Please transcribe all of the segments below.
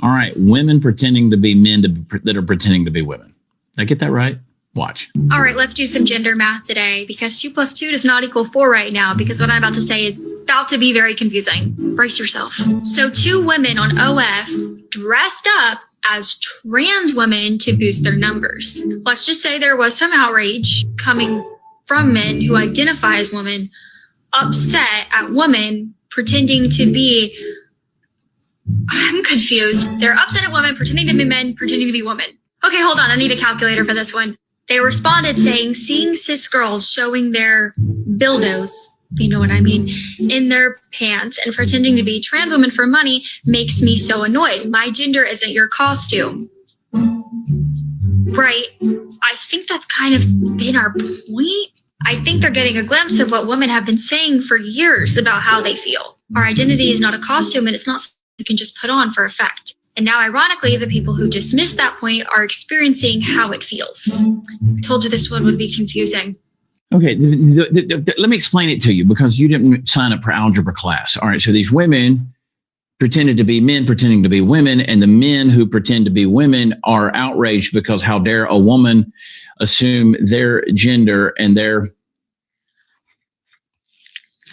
All right, women pretending to be men that are pretending to be women. Did I get that right? Watch. All right, let's do some gender math today because 2 + 2 does not equal 4 right now because what I'm about to say is about to be very confusing. Brace yourself. So 2 women on OF dressed up as trans women to boost their numbers. Let's just say there was some outrage coming from men who identify as women, upset at women pretending to be, I'm confused. They're upset at women pretending to be men, pretending to be women. Okay, hold on, I need a calculator for this one. They responded saying, seeing cis girls showing their dildos, you know what I mean, in their pants and pretending to be trans women for money makes me so annoyed. My gender isn't your costume. Right. I think that's kind of been our point. I think they're getting a glimpse of what women have been saying for years about how they feel. Our identity is not a costume and it's not something you can just put on for effect. And now, ironically, the people who dismiss that point are experiencing how it feels. I told you this one would be confusing. Okay, let me explain it to you because you didn't sign up for algebra class. All right, so these women pretended to be men pretending to be women, and the men who pretend to be women are outraged because how dare a woman assume their gender and their...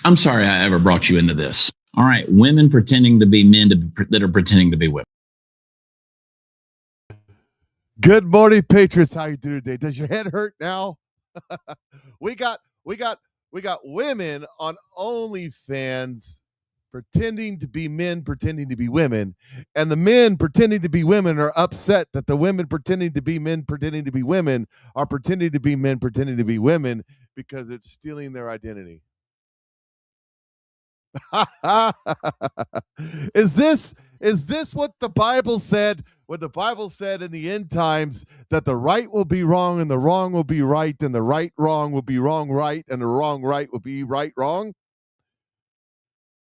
I'm sorry I ever brought you into this. All right, women pretending to be men that are pretending to be women. Good morning, Patriots. How you doing today? Does your head hurt now? we got women on OnlyFans pretending to be men, pretending to be women, and the men pretending to be women are upset that the women pretending to be men, pretending to be women, are pretending to be men, pretending to be women because it's stealing their identity. Is this what the Bible said when the Bible said in the end times that the right will be wrong and the wrong will be right and the right wrong will be wrong right and the wrong right will be right wrong?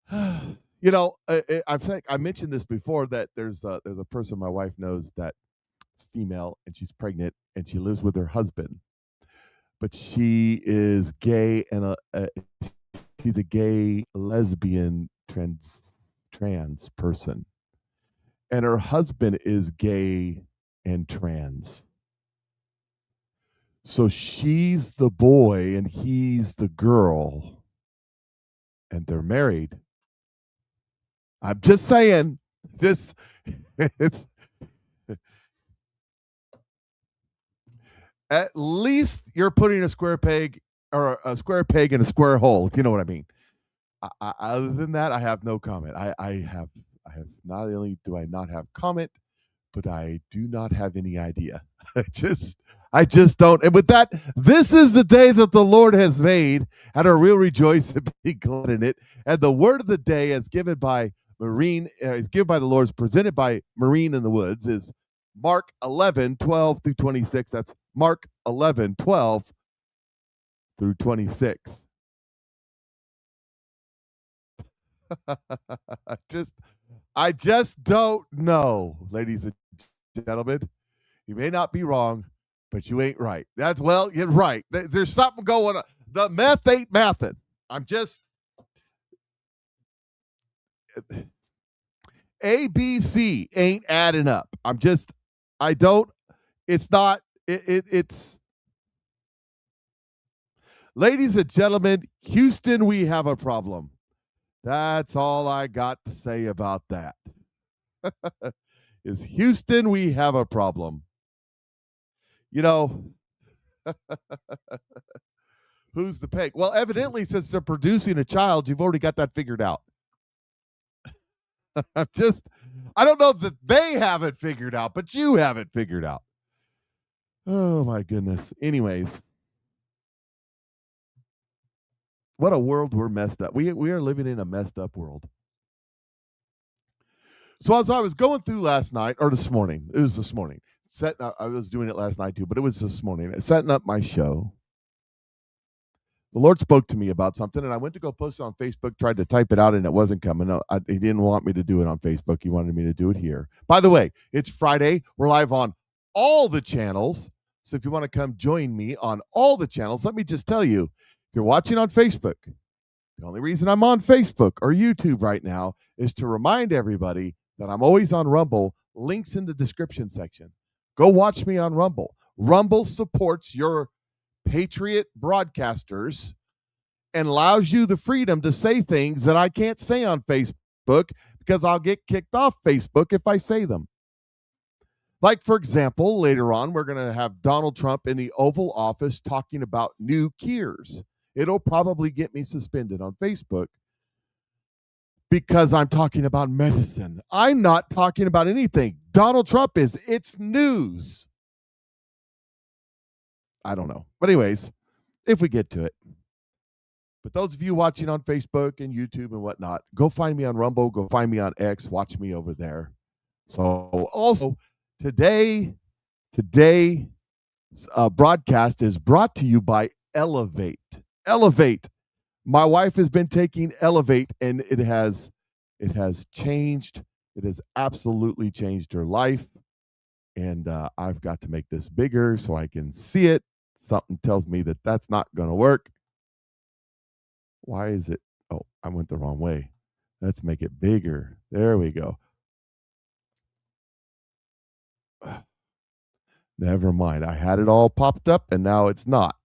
You know, I think I mentioned this before that there's a person my wife knows that is female and she's pregnant and she lives with her husband, but she is gay and she's a gay lesbian trans person. And her husband is gay and trans. So she's the boy and he's the girl. And they're married. I'm just saying, this it's at least you're putting a square peg or a square peg in a square hole, if you know what I mean. Other than that, I have no comment. I have not only do I not have comment, but I do not have any idea. I just don't. And with that, this is the day that the Lord has made, and I will rejoice and be glad in it. And the word of the day is given by is given by the Lord, is presented by Marine in the Woods, is Mark 11:12 through 26. That's Mark 11:12 through 26. I just don't know, ladies and gentlemen. You may not be wrong, but you ain't right. You're right. There's something going on. The meth ain't mathin'. ABC ain't adding up. It's ladies and gentlemen, Houston, we have a problem. That's all I got to say about that. Is Houston, we have a problem. You know, who's the peg? Well, evidently, since they're producing a child, you've already got that figured out. I don't know that they have it figured out, but you have it figured out. Oh, my goodness. Anyways. What a world we're messed up. We are living in a messed up world. So as I was going through last night, or this morning, it was this morning. I was doing it last night too, but it was this morning. Setting up my show. The Lord spoke to me about something, and I went to go post it on Facebook, tried to type it out, and it wasn't coming. He didn't want me to do it on Facebook. He wanted me to do it here. By the way, it's Friday. We're live on all the channels. So if you want to come join me on all the channels, let me just tell you, if you're watching on Facebook, the only reason I'm on Facebook or YouTube right now is to remind everybody that I'm always on Rumble. Links in the description section. Go watch me on Rumble. Rumble supports your Patriot broadcasters and allows you the freedom to say things that I can't say on Facebook because I'll get kicked off Facebook if I say them. Like, for example, later on, we're going to have Donald Trump in the Oval Office talking about new cures. It'll probably get me suspended on Facebook because I'm talking about medicine. I'm not talking about anything. Donald Trump is. It's news. I don't know. But anyways, if we get to it. But those of you watching on Facebook and YouTube and whatnot, go find me on Rumble. Go find me on X. Watch me over there. So also, today's broadcast is brought to you by Elevate. Elevate. My wife has been taking Elevate, and it has changed. It has absolutely changed her life. And I've got to make this bigger so I can see it. Something tells me that that's not going to work. Why is it? Oh, I went the wrong way. Let's make it bigger. There we go. Never mind. I had it all popped up and now it's not.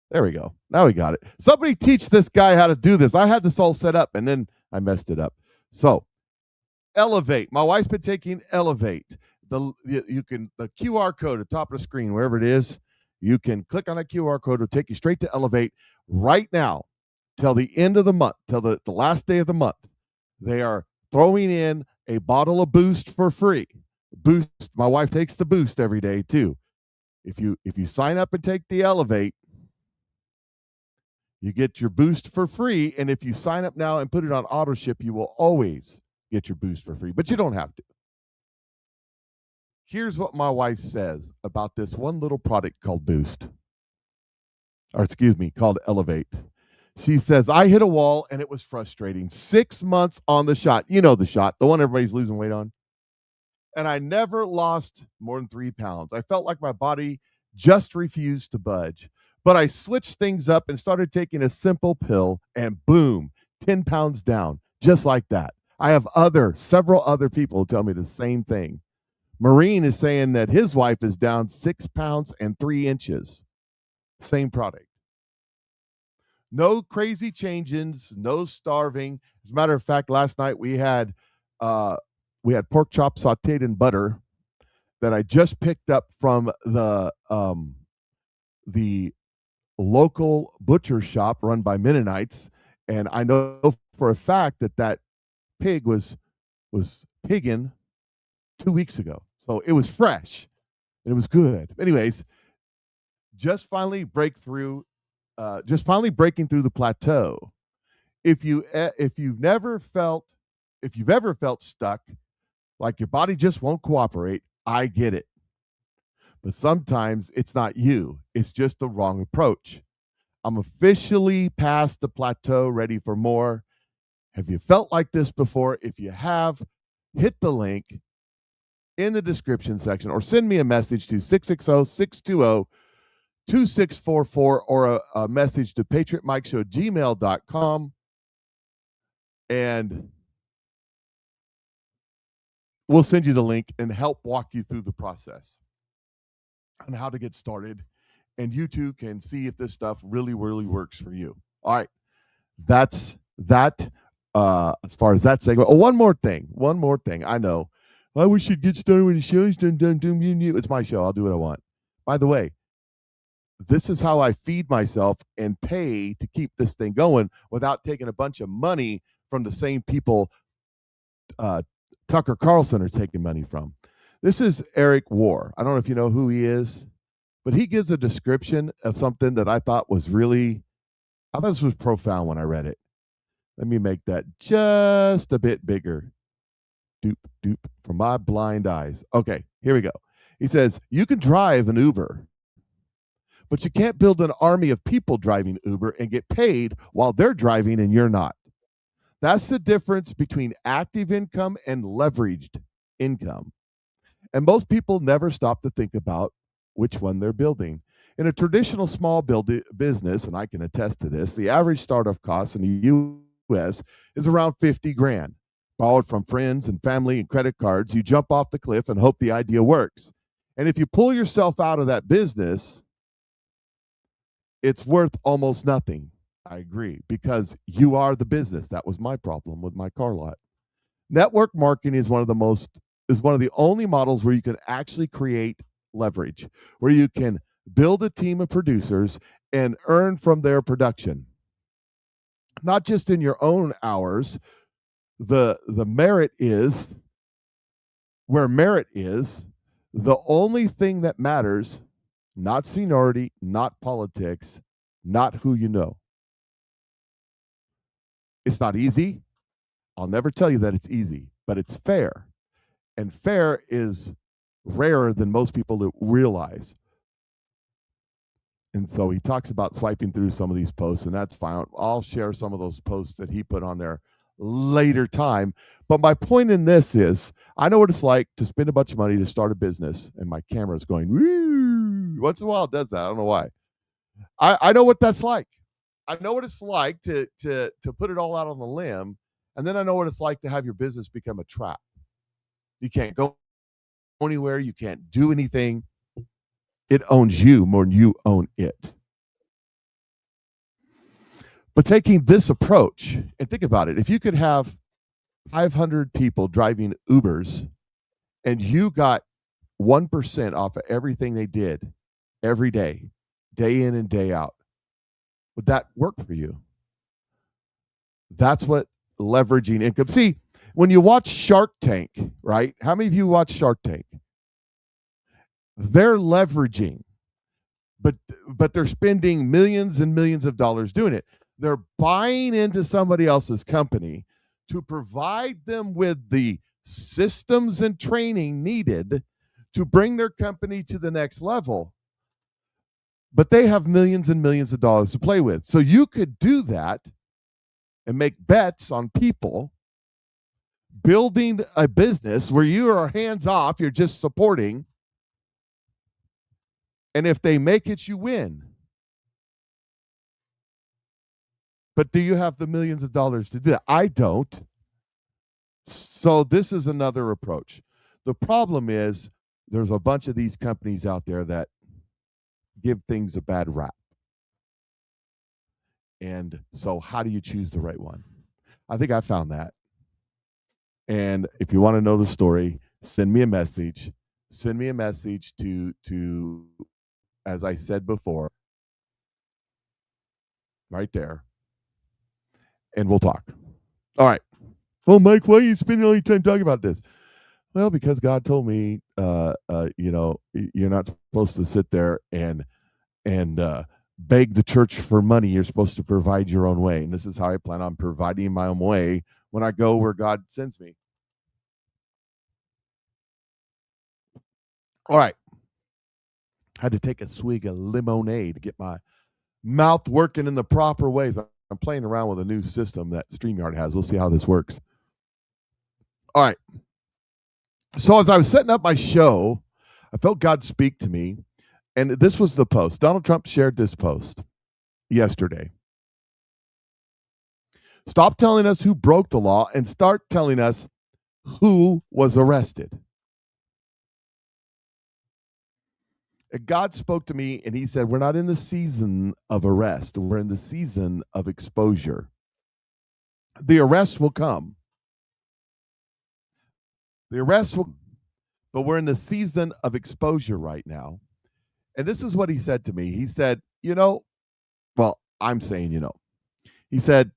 There we go. Now we got it. Somebody teach this guy how to do this. I had this all set up and then I messed it up. So, Elevate. My wife's been taking Elevate. The QR code at the top of the screen, wherever it is, you can click on a QR code. It'll take you straight to Elevate right now till the end of the month, till the last day of the month. They are throwing in a bottle of Boost for free. Boost. My wife takes the Boost every day too. If you sign up and take the Elevate, you get your Boost for free. And if you sign up now and put it on auto ship, you will always get your Boost for free, but you don't have to. Here's what my wife says about this one little product called Boost. Or excuse me, called Elevate. She says, I hit a wall and it was frustrating. 6 months on the shot. You know the shot, the one everybody's losing weight on. And I never lost more than 3 pounds. I felt like my body just refused to budge. But I switched things up and started taking a simple pill and boom, 10 pounds down, just like that. I have several other people tell me the same thing. Marine is saying that his wife is down 6 pounds and 3 inches. Same product. No crazy changes, no starving. As a matter of fact, last night we had pork chop sauteed in butter that I just picked up from the local butcher shop run by Mennonites, and I know for a fact that pig was pigging 2 weeks ago, so it was fresh and it was good. Anyways, just finally breaking through the plateau. If you've ever felt stuck, like your body just won't cooperate, I get it. But sometimes it's not you, it's just the wrong approach. I'm officially past the plateau, ready for more. Have you felt like this before? If you have, hit the link in the description section or send me a message to 660-620-2644 or a message to PatriotMikeShow@gmail.com, and we'll send you the link and help walk you through the process on how to get started. And you too can see if this stuff really, really works for you. All right. That's that as far as that segment. Oh, one more thing. I know. I wish you'd get started when the show's done. It's my show. I'll do what I want. By the way, this is how I feed myself and pay to keep this thing going without taking a bunch of money from the same people Tucker Carlson are taking money from. This is Eric War. I don't know if you know who he is, but he gives a description of something that I thought was profound when I read it. Let me make that just a bit bigger. Doop for my blind eyes. Okay, here we go. He says, you can drive an Uber, but you can't build an army of people driving Uber and get paid while they're driving and you're not. That's the difference between active income and leveraged income. And most people never stop to think about which one they're building. In a traditional small business, and I can attest to this, the average startup cost in the U.S. is around 50 grand. Borrowed from friends and family and credit cards, you jump off the cliff and hope the idea works. And if you pull yourself out of that business, it's worth almost nothing. I agree, because you are the business. That was my problem with my car lot. Network marketing is one of the only models where you can actually create leverage, where you can build a team of producers and earn from their production. Not just in your own hours. The merit is where merit is. The only thing that matters, not seniority, not politics, not who you know. It's not easy. I'll never tell you that it's easy, but it's fair. And fair is rarer than most people realize. And so he talks about swiping through some of these posts, and that's fine. I'll share some of those posts that he put on there later time. But my point in this is, I know what it's like to spend a bunch of money to start a business, and my camera's going, woo. Once in a while it does that. I don't know why. I know what that's like. I know what it's like to put it all out on the limb, and then I know what it's like to have your business become a trap. You can't go anywhere. You can't do anything. It owns you more than you own it. But taking this approach, and think about it, if you could have 500 people driving Ubers and you got 1% off of everything they did every day, day in and day out, would that work for you? That's what leveraging income. See, when you watch Shark Tank, right? How many of you watch Shark Tank? They're leveraging, but they're spending millions and millions of dollars doing it. They're buying into somebody else's company to provide them with the systems and training needed to bring their company to the next level. But they have millions and millions of dollars to play with. So you could do that and make bets on people building a business where you are hands off, you're just supporting. And if they make it, you win. But do you have the millions of dollars to do that? I don't. So this is another approach. The problem is there's a bunch of these companies out there that give things a bad rap. And so how do you choose the right one? I think I found that. And if you want to know the story, send me a message. Send me a message to as I said before, right there. And we'll talk. All right. Well, Mike, why are you spending all your time talking about this? Well, because God told me, you're not supposed to sit there and beg the church for money. You're supposed to provide your own way. And this is how I plan on providing my own way when I go where God sends me. All right. Had to take a swig of lemonade to get my mouth working in the proper ways. I'm playing around with a new system that StreamYard has. We'll see how this works. All right. So as I was setting up my show, I felt God speak to me. And this was the post. Donald Trump shared this post yesterday. Stop telling us who broke the law and start telling us who was arrested. And God spoke to me and he said, we're not in the season of arrest. We're in the season of exposure. The arrest will come. The arrest will, but we're in the season of exposure right now. And this is what he said to me. He said, I'm saying, he said,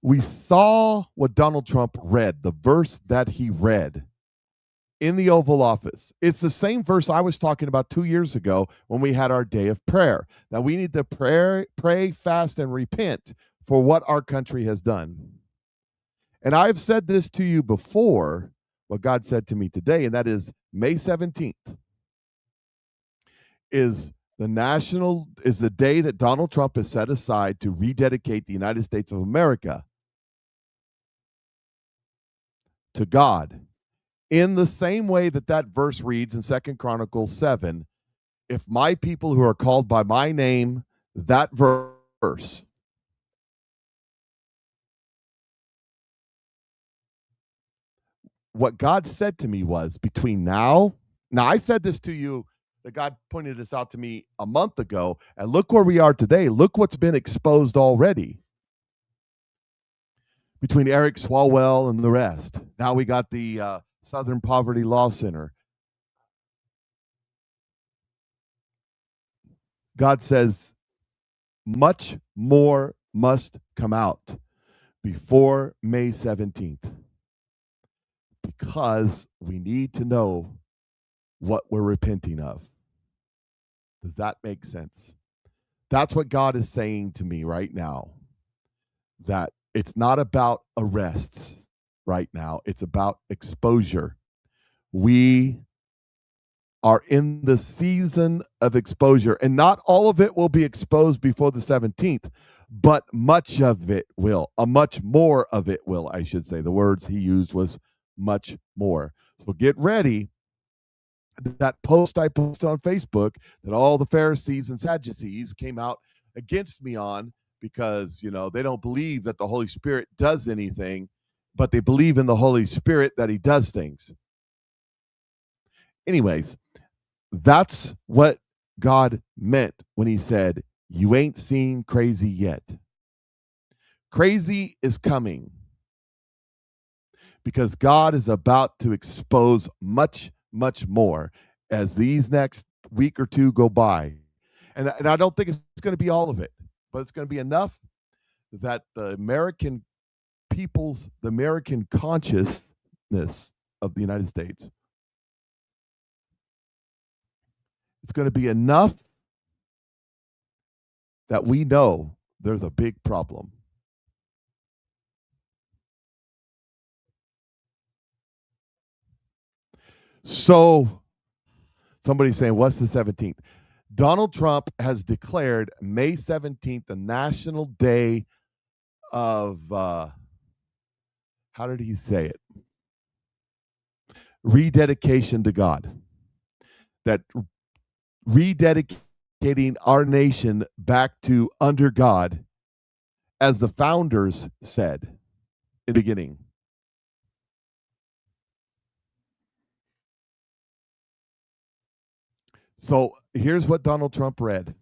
we saw what Donald Trump read, the verse that he read in the Oval Office. It's the same verse I was talking about 2 years ago when we had our day of prayer. That we need to pray, fast, and repent for what our country has done. And I've said this to you before, what God said to me today, and that is May 17th is the day that Donald Trump has set aside to rededicate the United States of America to God. In the same way that verse reads in 2 Chronicles 7, if my people who are called by my name, that verse, what God said to me was between now, I said this to you, that God pointed this out to me a month ago, and look where we are today. Look what's been exposed already between Eric Swalwell and the rest. Now we got the Southern Poverty Law Center. God says much more must come out before May 17th because we need to know what we're repenting of. Does that make sense? That's what God is saying to me right now, that it's not about arrests right now. It's about exposure. We are in the season of exposure, and not all of it will be exposed before the 17th, but much of it will. Much more of it will, I should say. The words he used was much more. So get ready. That post I posted on Facebook that all the Pharisees and Sadducees came out against me on because, they don't believe that the Holy Spirit does anything, but they believe in the Holy Spirit that he does things. Anyways, that's what God meant when he said, you ain't seen crazy yet. Crazy is coming because God is about to expose much, much more as these next week or two go by. And I don't think it's going to be all of it, but it's going to be enough that the American people's, the American consciousness of the United States, it's going to be enough that we know there's a big problem. So somebody's saying, what's the 17th? Donald Trump has declared May 17th the National Day of, how did he say it? Rededication to God. That rededicating our nation back to under God, as the founders said in the beginning. So here's what Donald Trump read.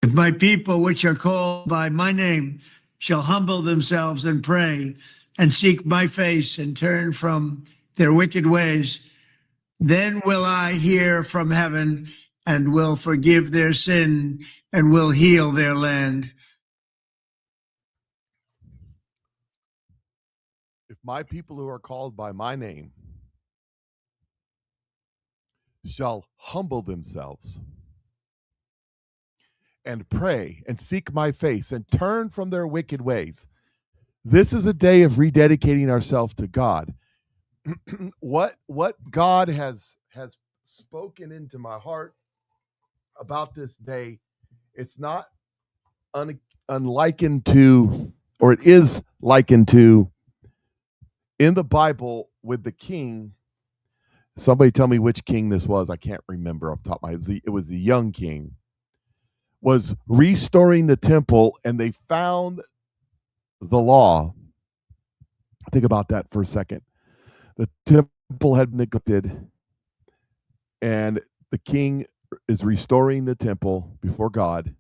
If my people, which are called by my name, shall humble themselves and pray and seek my face and turn from their wicked ways, then will I hear from heaven and will forgive their sin and will heal their land. If my people who are called by my name shall humble themselves and pray and seek my face and turn from their wicked ways. This is a day of rededicating ourselves to God. What God has spoken into my heart about this day, it's not unlikened to, or it is likened to in the Bible with the king. Somebody tell me which king this was. I can't remember off the top of my head. It was the young king. Was restoring the temple, and they found the law. Think about that for a second. The temple had been neglected, and the king is restoring the temple before God.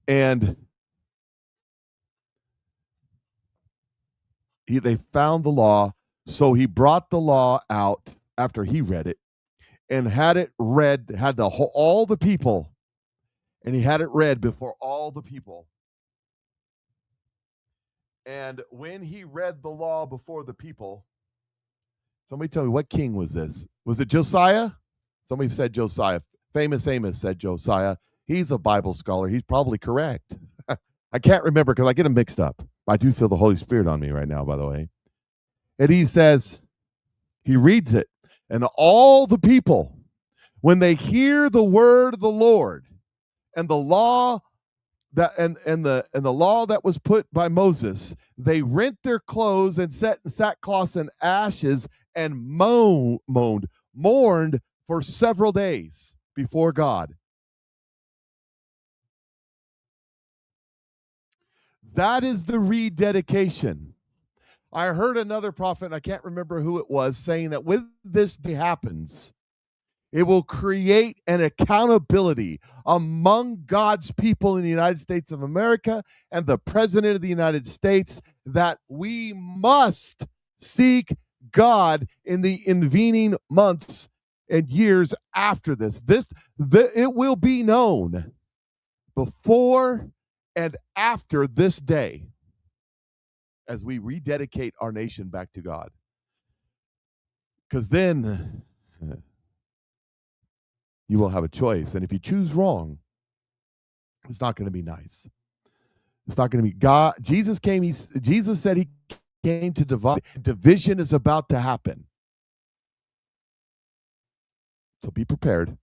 And they found the law, so he brought the law out after he read it and had it read, had all the people, and he had it read before all the people. And when he read the law before the people, somebody tell me, what king was this? Was it Josiah? Somebody said Josiah. Famous Amos said Josiah. He's a Bible scholar. He's probably correct. I can't remember because I get them mixed up. I do feel the Holy Spirit on me right now, by the way. And he says, he reads it, and all the people, when they hear the word of the Lord and the law that and the law that was put by Moses, they rent their clothes and sat in sackcloth and ashes and mourned for several days before God. That is the rededication. I heard another prophet, I can't remember who it was, saying that when this day happens, it will create an accountability among God's people in the United States of America and the President of the United States that we must seek God in the intervening months and years after this. It will be known before and after this day as we rededicate our nation back to God. Because then you will have a choice. And if you choose wrong, it's not going to be nice. It's not going to be God. Jesus said he came to divide. Division is about to happen. So be prepared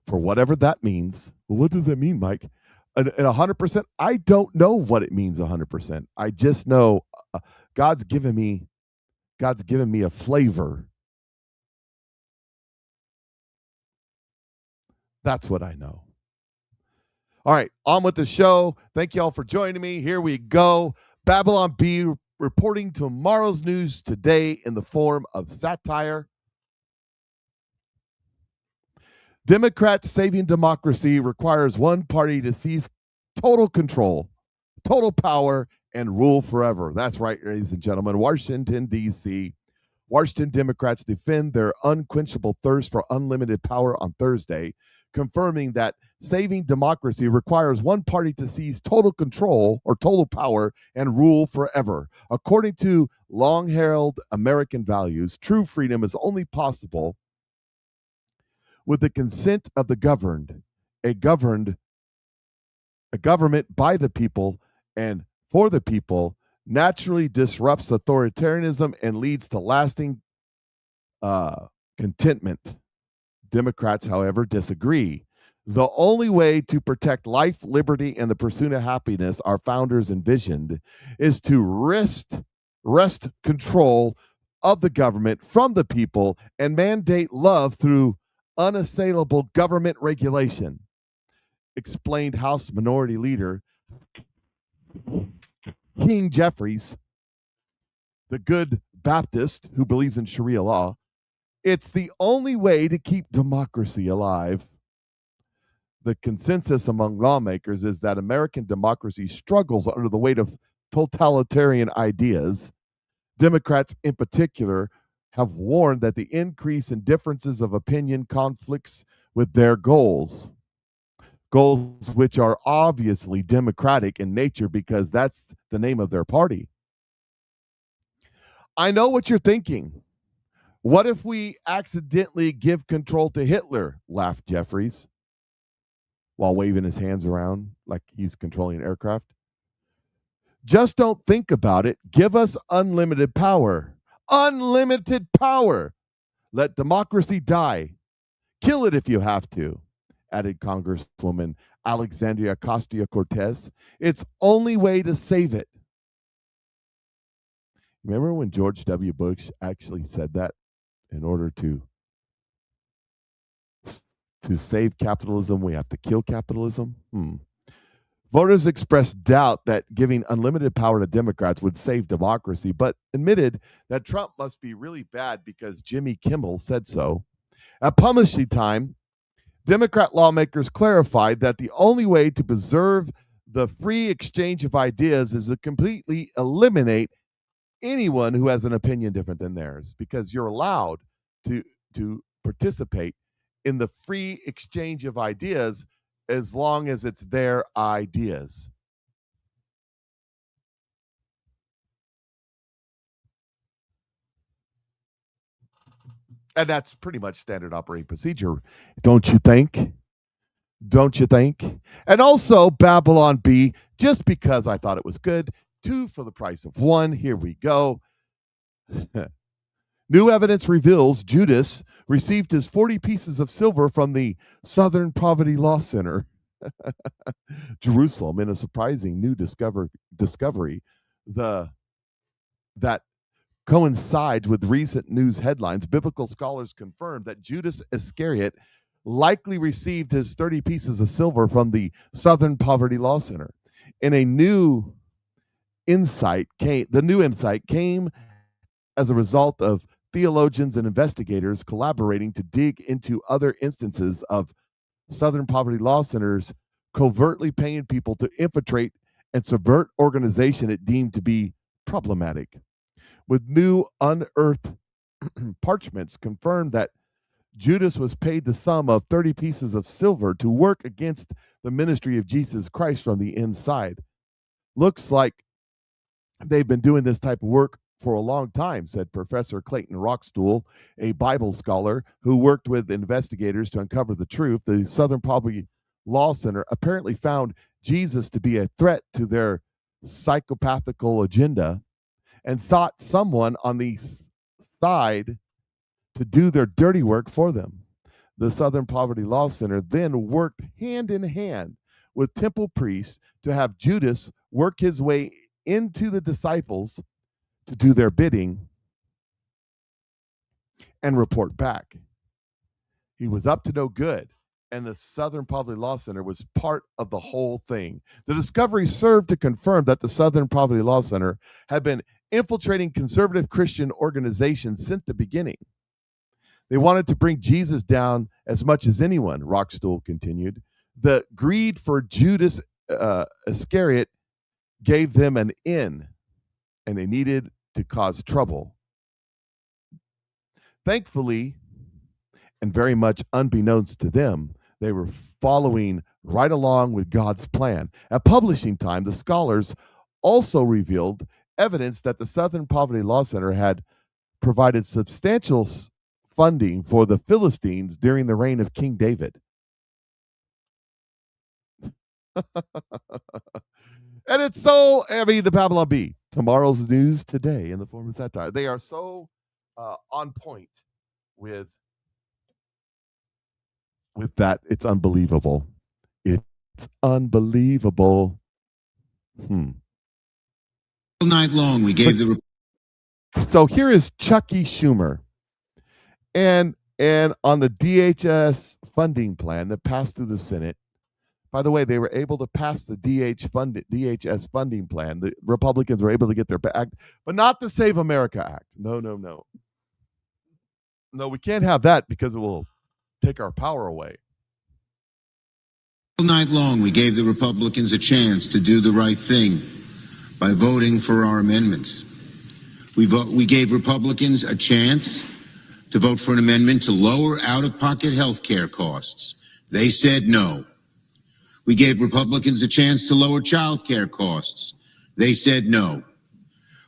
for whatever that means. Well, what does that mean, Mike? And 100%, I don't know what it means 100%. I just know God's given me a flavor. That's what I know. All right, on with the show. Thank you all for joining me. Here we go. Babylon B reporting tomorrow's news today in the form of satire. Democrats saving democracy requires one party to seize total control, total power, and rule forever. That's right, ladies and gentlemen. Washington, D.C. Washington Democrats defend their unquenchable thirst for unlimited power on Thursday, confirming that saving democracy requires one party to seize total control or total power and rule forever. According to long-held American values, true freedom is only possible with the consent of the governed, a government by the people and for the people naturally disrupts authoritarianism and leads to lasting contentment. Democrats, however, disagree. The only way to protect life, liberty, and the pursuit of happiness our founders envisioned is to wrest control of the government from the people and mandate love through unassailable government regulation, explained House Minority Leader King Jeffries, the good Baptist who believes in Sharia law. It's the only way to keep democracy alive. The consensus among lawmakers is that American democracy struggles under the weight of totalitarian ideas. Democrats, in particular, have warned that the increase in differences of opinion conflicts with their goals which are obviously democratic in nature because that's the name of their party. I know what you're thinking. What if we accidentally give control to Hitler? Laughed Jeffries while waving his hands around like he's controlling an aircraft. Just don't think about it. Give us unlimited power. Unlimited power. Let democracy die. Kill it if you have to, added Congresswoman Alexandria Ocasio-Cortez. It's only way to save it. Remember when George W. Bush actually said that in order to save capitalism, we have to kill capitalism? Voters expressed doubt that giving unlimited power to Democrats would save democracy, but admitted that Trump must be really bad because Jimmy Kimmel said so. At publishing time, Democrat lawmakers clarified that the only way to preserve the free exchange of ideas is to completely eliminate anyone who has an opinion different than theirs, because you're allowed to participate in the free exchange of ideas as long as it's their ideas. And that's pretty much standard operating procedure, don't you think? Don't you think? And also, Babylon B, just because I thought it was good, 2 for the price of 1. Here we go. New evidence reveals Judas received his 40 pieces of silver from the Southern Poverty Law Center, Jerusalem, in a surprising new discovery that coincides with recent news headlines. Biblical scholars confirmed that Judas Iscariot likely received his 30 pieces of silver from the Southern Poverty Law Center. In a new the new insight came as a result of theologians and investigators collaborating to dig into other instances of Southern poverty law centers covertly paying people to infiltrate and subvert organization it deemed to be problematic. With new unearthed parchments confirmed that Judas was paid the sum of 30 pieces of silver to work against the ministry of Jesus Christ from the inside. Looks like they've been doing this type of work for a long time, said Professor Clayton Rockstool, a Bible scholar who worked with investigators to uncover the truth. The Southern Poverty Law Center apparently found Jesus to be a threat to their psychopathical agenda and sought someone on the side to do their dirty work for them. The Southern Poverty Law Center then worked hand in hand with temple priests to have Judas work his way into the disciples to do their bidding and report back. He was up to no good, and the Southern Poverty Law Center was part of the whole thing. The discovery served to confirm that the Southern Poverty Law Center had been infiltrating conservative Christian organizations since the beginning. They wanted to bring Jesus down as much as anyone, Rockstool continued. The greed for Judas Iscariot gave them an in, and they needed to cause trouble. Thankfully, and very much unbeknownst to them, they were following right along with God's plan. At publishing time, the scholars also revealed evidence that the Southern Poverty Law Center had provided substantial funding for the Philistines during the reign of King David. And it's so, the Babylon Bee, tomorrow's news today in the form of satire. They are so on point with that. It's unbelievable. It's unbelievable. All night long, we gave the... So here is Chucky Schumer. And on the DHS funding plan that passed through the Senate. By the way, they were able to pass the DHS funding plan. The Republicans were able to get their act, but not the Save America Act. No. No, we can't have that because it will take our power away. All night long, we gave the Republicans a chance to do the right thing by voting for our amendments. We gave Republicans a chance to vote for an amendment to lower out-of-pocket health care costs. They said no. We gave Republicans a chance to lower child care costs. They said no.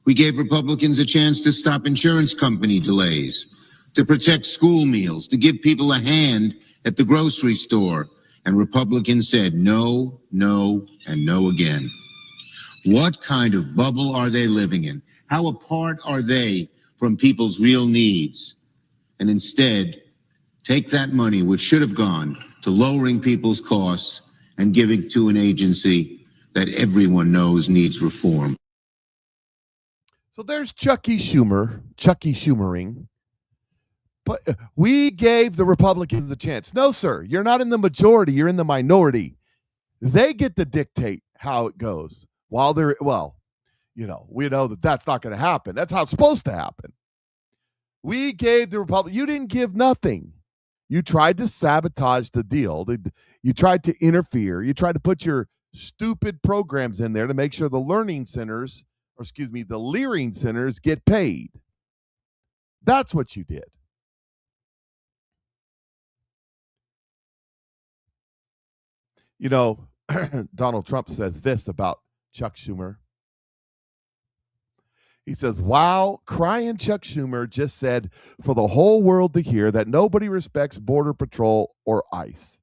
We gave Republicans a chance to stop insurance company delays, to protect school meals, to give people a hand at the grocery store. And Republicans said no, no, and no again. What kind of bubble are they living in? How apart are they from people's real needs? And instead, take that money, which should have gone to lowering people's costs, and giving to an agency that everyone knows needs reform. So there's Chucky Schumering. But we gave the Republicans a chance. No, sir, you're not in the majority, you're in the minority. They get to dictate how it goes. We know that that's not going to happen. That's how it's supposed to happen. We gave the Republicans, you didn't give nothing. You tried to sabotage the deal. You tried to interfere. You tried to put your stupid programs in there to make sure the learning centers, the Leering centers get paid. That's what you did. Donald Trump says this about Chuck Schumer. He says, wow, crying Chuck Schumer just said for the whole world to hear that nobody respects Border Patrol or ICE.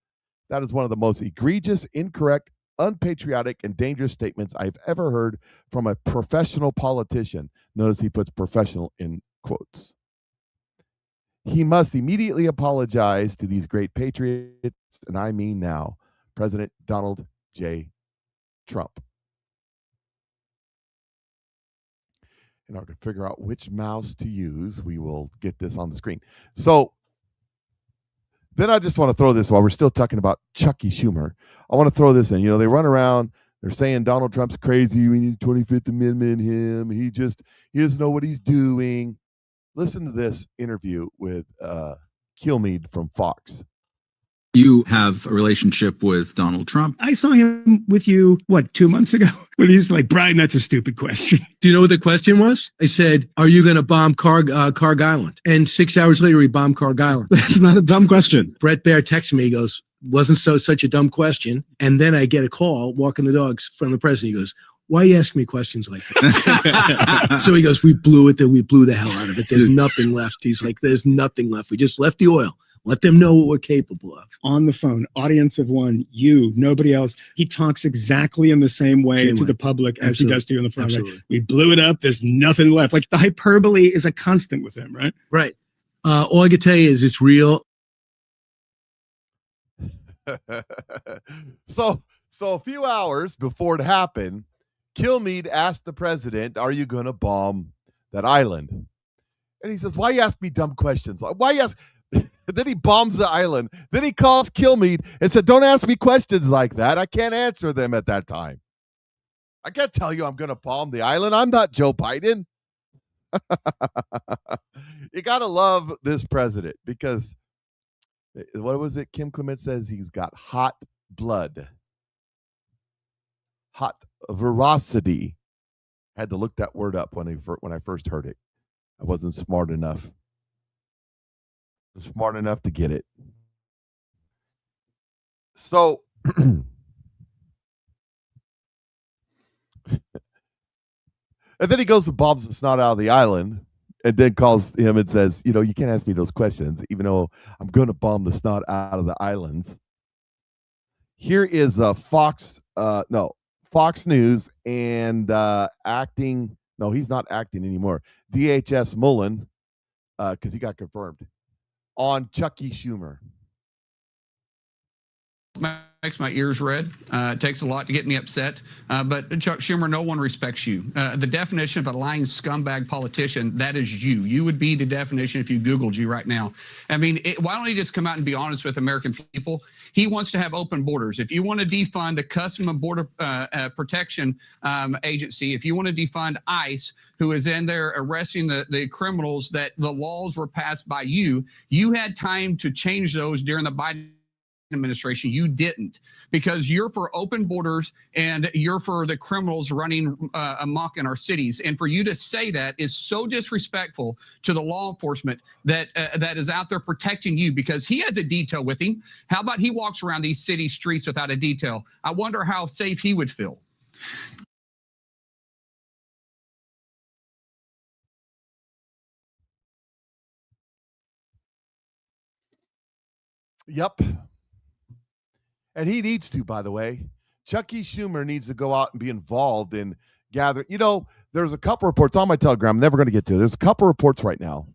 That is one of the most egregious, incorrect, unpatriotic, and dangerous statements I've ever heard from a professional politician. Notice he puts professional in quotes. He must immediately apologize to these great patriots, and I mean now, President Donald J. Trump. In order to figure out which mouse to use, we will get this on the screen. So then I just want to throw this while we're still talking about Chucky Schumer. I want to throw this in. They run around They're saying Donald Trump's crazy. We need 25th Amendment him. He doesn't know what he's doing. Listen to this interview with Kilmeade from Fox. You have a relationship with Donald Trump. I saw him with you, 2 months ago? When he's like, Brian, that's a stupid question. Do you know what the question was? I said, are you going to bomb Carg Island? And 6 hours later, he bombed Carg Island. That's not a dumb question. Brett Baer texted me, he goes, wasn't such a dumb question. And then I get a call, walking the dogs from the president. He goes, why you ask me questions like that? So he goes, we blew the hell out of it. There's nothing left. He's like, there's nothing left. We just left the oil. Let them know what we're capable of. On the phone, audience of one, you, nobody else. He talks exactly in the same way to the public as he does to you on the phone. Right? We blew it up. There's nothing left. Like the hyperbole is a constant with him, right? Right. All I can tell you is it's real. So a few hours before it happened, Kilmeade asked the president, are you going to bomb that island? And he says, why you ask me dumb questions? Why you ask... Then he bombs the island. Then he calls Kilmeade and said, don't ask me questions like that. I can't answer them at that time. I can't tell you I'm going to bomb the island. I'm not Joe Biden. You got to love this president because, what was it? Kim Clement says he's got hot blood. Hot veracity. I had to look that word up when I first heard it. I wasn't smart enough to get it. So and then he goes and bombs the snot out of the island and then calls him and says, you can't ask me those questions, even though I'm going to bomb the snot out of the islands. Here is Fox News and acting. No, he's not acting anymore. DHS Mullen, because he got confirmed. On Chucky Schumer. Makes my ears red. It takes a lot to get me upset. But Chuck Schumer, no one respects you. The definition of a lying scumbag politician, that is you. You would be the definition if you Googled you right now. I mean, why don't he just come out and be honest with American people? He wants to have open borders. If you want to defund the Customs and Border Protection Agency, if you want to defund ICE, who is in there arresting the criminals that the laws were passed by you, you had time to change those during the Biden administration. You didn't, because you're for open borders and you're for the criminals running amok in our cities. And for you to say that is so disrespectful to the law enforcement that is out there protecting you, because he has a detail with him. How about he walks around these city streets without a detail? I wonder how safe he would feel. Yep. And he needs to, by the way. Chucky Schumer needs to go out and be involved in gathering. There's a couple reports on my Telegram. I'm never going to get to it. There's a couple reports right now.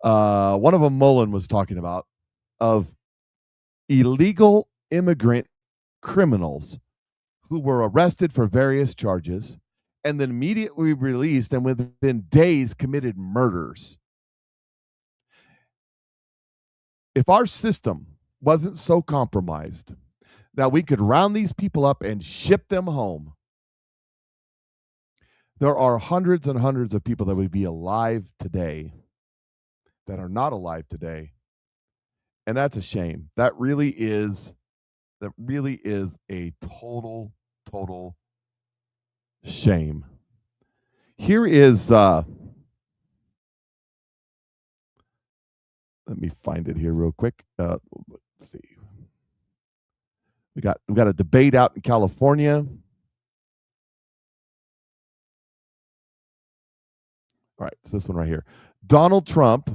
One of them Mullen was talking about, of illegal immigrant criminals who were arrested for various charges and then immediately released and within days committed murders. If our system wasn't so compromised that we could round these people up and ship them home, there are hundreds and hundreds of people that would be alive today that are not alive today. And that's a shame. That really is a total shame. Here is let me find it here real quick. Let's see. We got a debate out in California. All right, it's this one right here. Donald Trump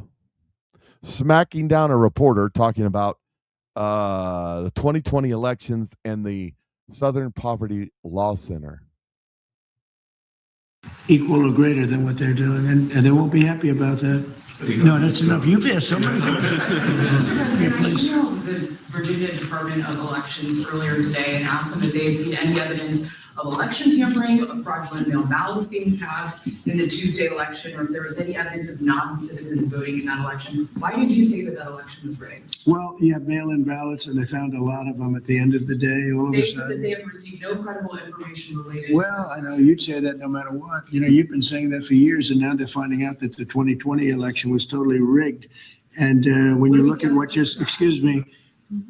smacking down a reporter talking about the 2020 elections and the Southern Poverty Law Center. Equal or greater than what they're doing, and they won't be happy about that. No, that's enough. You've asked so many things. The Virginia Department of Elections earlier today and asked them if they had seen any evidence of election tampering, of fraudulent mail ballots being cast in the Tuesday election, or if there was any evidence of non-citizens voting in that election. Why did you say that that election was rigged? Well, you have mail-in ballots, and they found a lot of them at the end of the day. All of They a said that sudden, they have received no credible information related. well, I know you'd say that no matter what. You know, you've been saying that for years, and now they're finding out that the 2020 election was totally rigged. And when you look at what just, excuse me,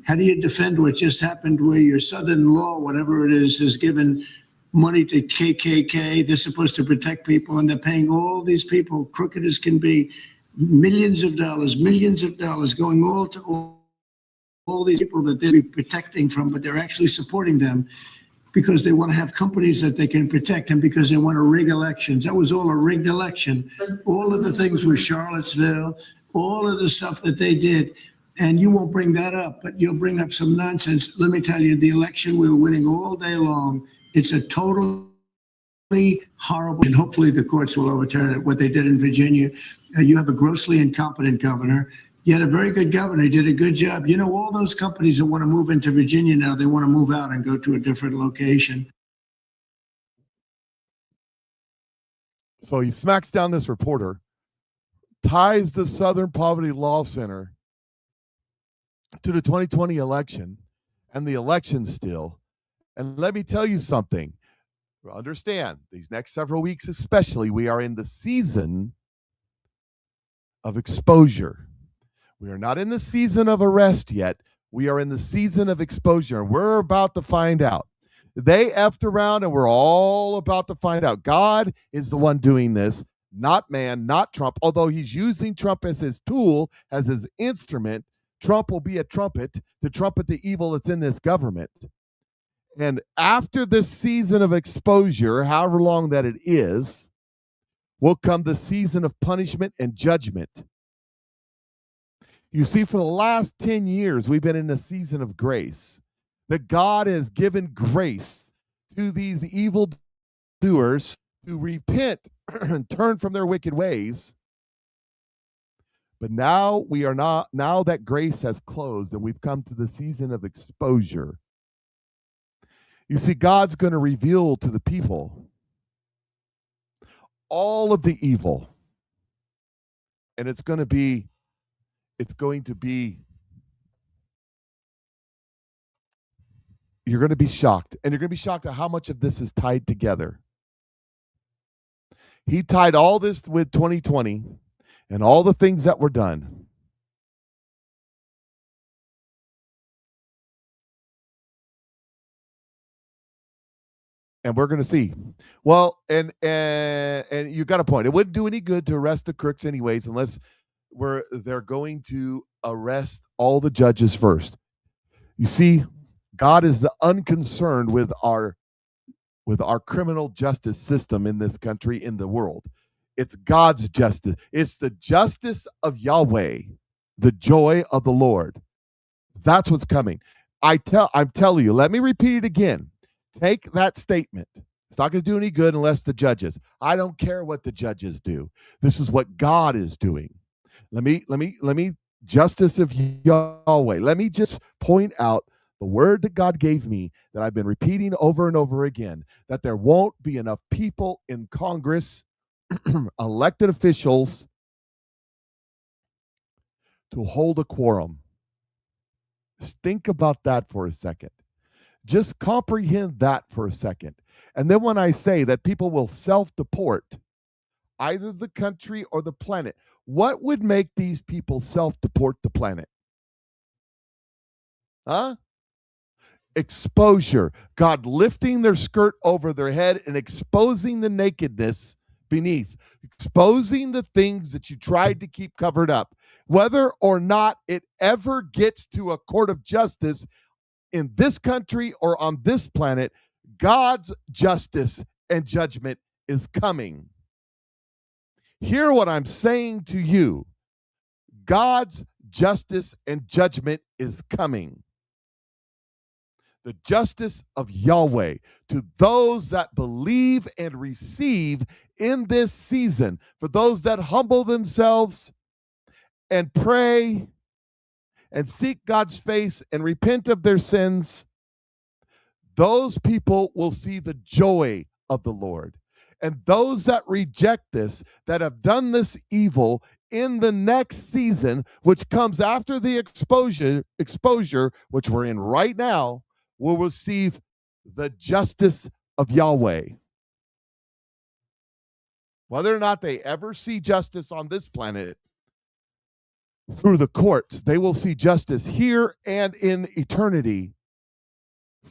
how do you defend what just happened where your Southern law, whatever it is, has given money to KKK? They're supposed to protect people, and they're paying all these people, crooked as can be, millions of dollars going all to all these people that they'd be protecting from, but they're actually supporting them because they want to have companies that they can protect and because they want to rig elections. That was all a rigged election. All of the things with Charlottesville, all of the stuff that they did. And you won't bring that up, but you'll bring up some nonsense. Let me tell you, the election, we were winning all day long. It's a totally horrible, and hopefully the courts will overturn it, what they did in Virginia. You have a grossly incompetent governor. You had a very good governor. He did a good job. You know, all those companies that want to move into Virginia now, they want to move out and go to a different location. So he smacks down this reporter, ties the Southern Poverty Law Center to the 2020 election and the election still. And let me tell you something. Understand, these next several weeks especially, we are in the season of exposure. We are not in the season of arrest yet. We are in the season of exposure. And we're about to find out. They effed around, and we're all about to find out. God is the one doing this, not man, not Trump. Although he's using Trump as his tool, as his instrument, Trump will be a trumpet to trumpet the evil that's in this government. And after this season of exposure, however long that it is, will come the season of punishment and judgment. You see, for the last 10 years, we've been in a season of grace. That God has given grace to these evil doers to repent and turn from their wicked ways. But now we are not, now that grace has closed and we've come to the season of exposure. You see, God's going to reveal to the people all of the evil. And it's going to be you're going to be shocked. And you're going to be shocked at how much of this is tied together. He tied all this with 2020 and all the things that were done. And we're going to see. Well, and you got a point. It wouldn't do any good to arrest the crooks anyways, unless they're going to arrest all the judges first. You see, God is the unconcerned with our criminal justice system in this country, in the world. It's God's justice. It's the justice of Yahweh, the joy of the Lord. That's what's coming. I'm telling you, let me repeat it again. Take that statement. It's not going to do any good unless the judges. I don't care what the judges do. This is what God is doing. Let me justice of Yahweh. Let me just point out the word that God gave me that I've been repeating over and over again, that there won't be enough people in Congress, elected officials, to hold a quorum. Just think about that for a second. Just comprehend that for a second. And then when I say that people will self-deport either the country or the planet, what would make these people self-deport the planet? Huh? Exposure. God lifting their skirt over their head and exposing the nakedness beneath. Exposing the things that you tried to keep covered up. Whether or not it ever gets to a court of justice in this country or on this planet, God's justice and judgment is coming. Hear what I'm saying to you. God's justice and judgment is coming. The justice of Yahweh to those that believe and receive in this season, for those that humble themselves and pray and seek God's face and repent of their sins. those people will see the joy of the Lord. And those that reject this, that have done this evil in the next season, which comes after the exposure, which we're in right now, will receive the justice of Yahweh. Whether or not they ever see justice on this planet through the courts, they will see justice here and in eternity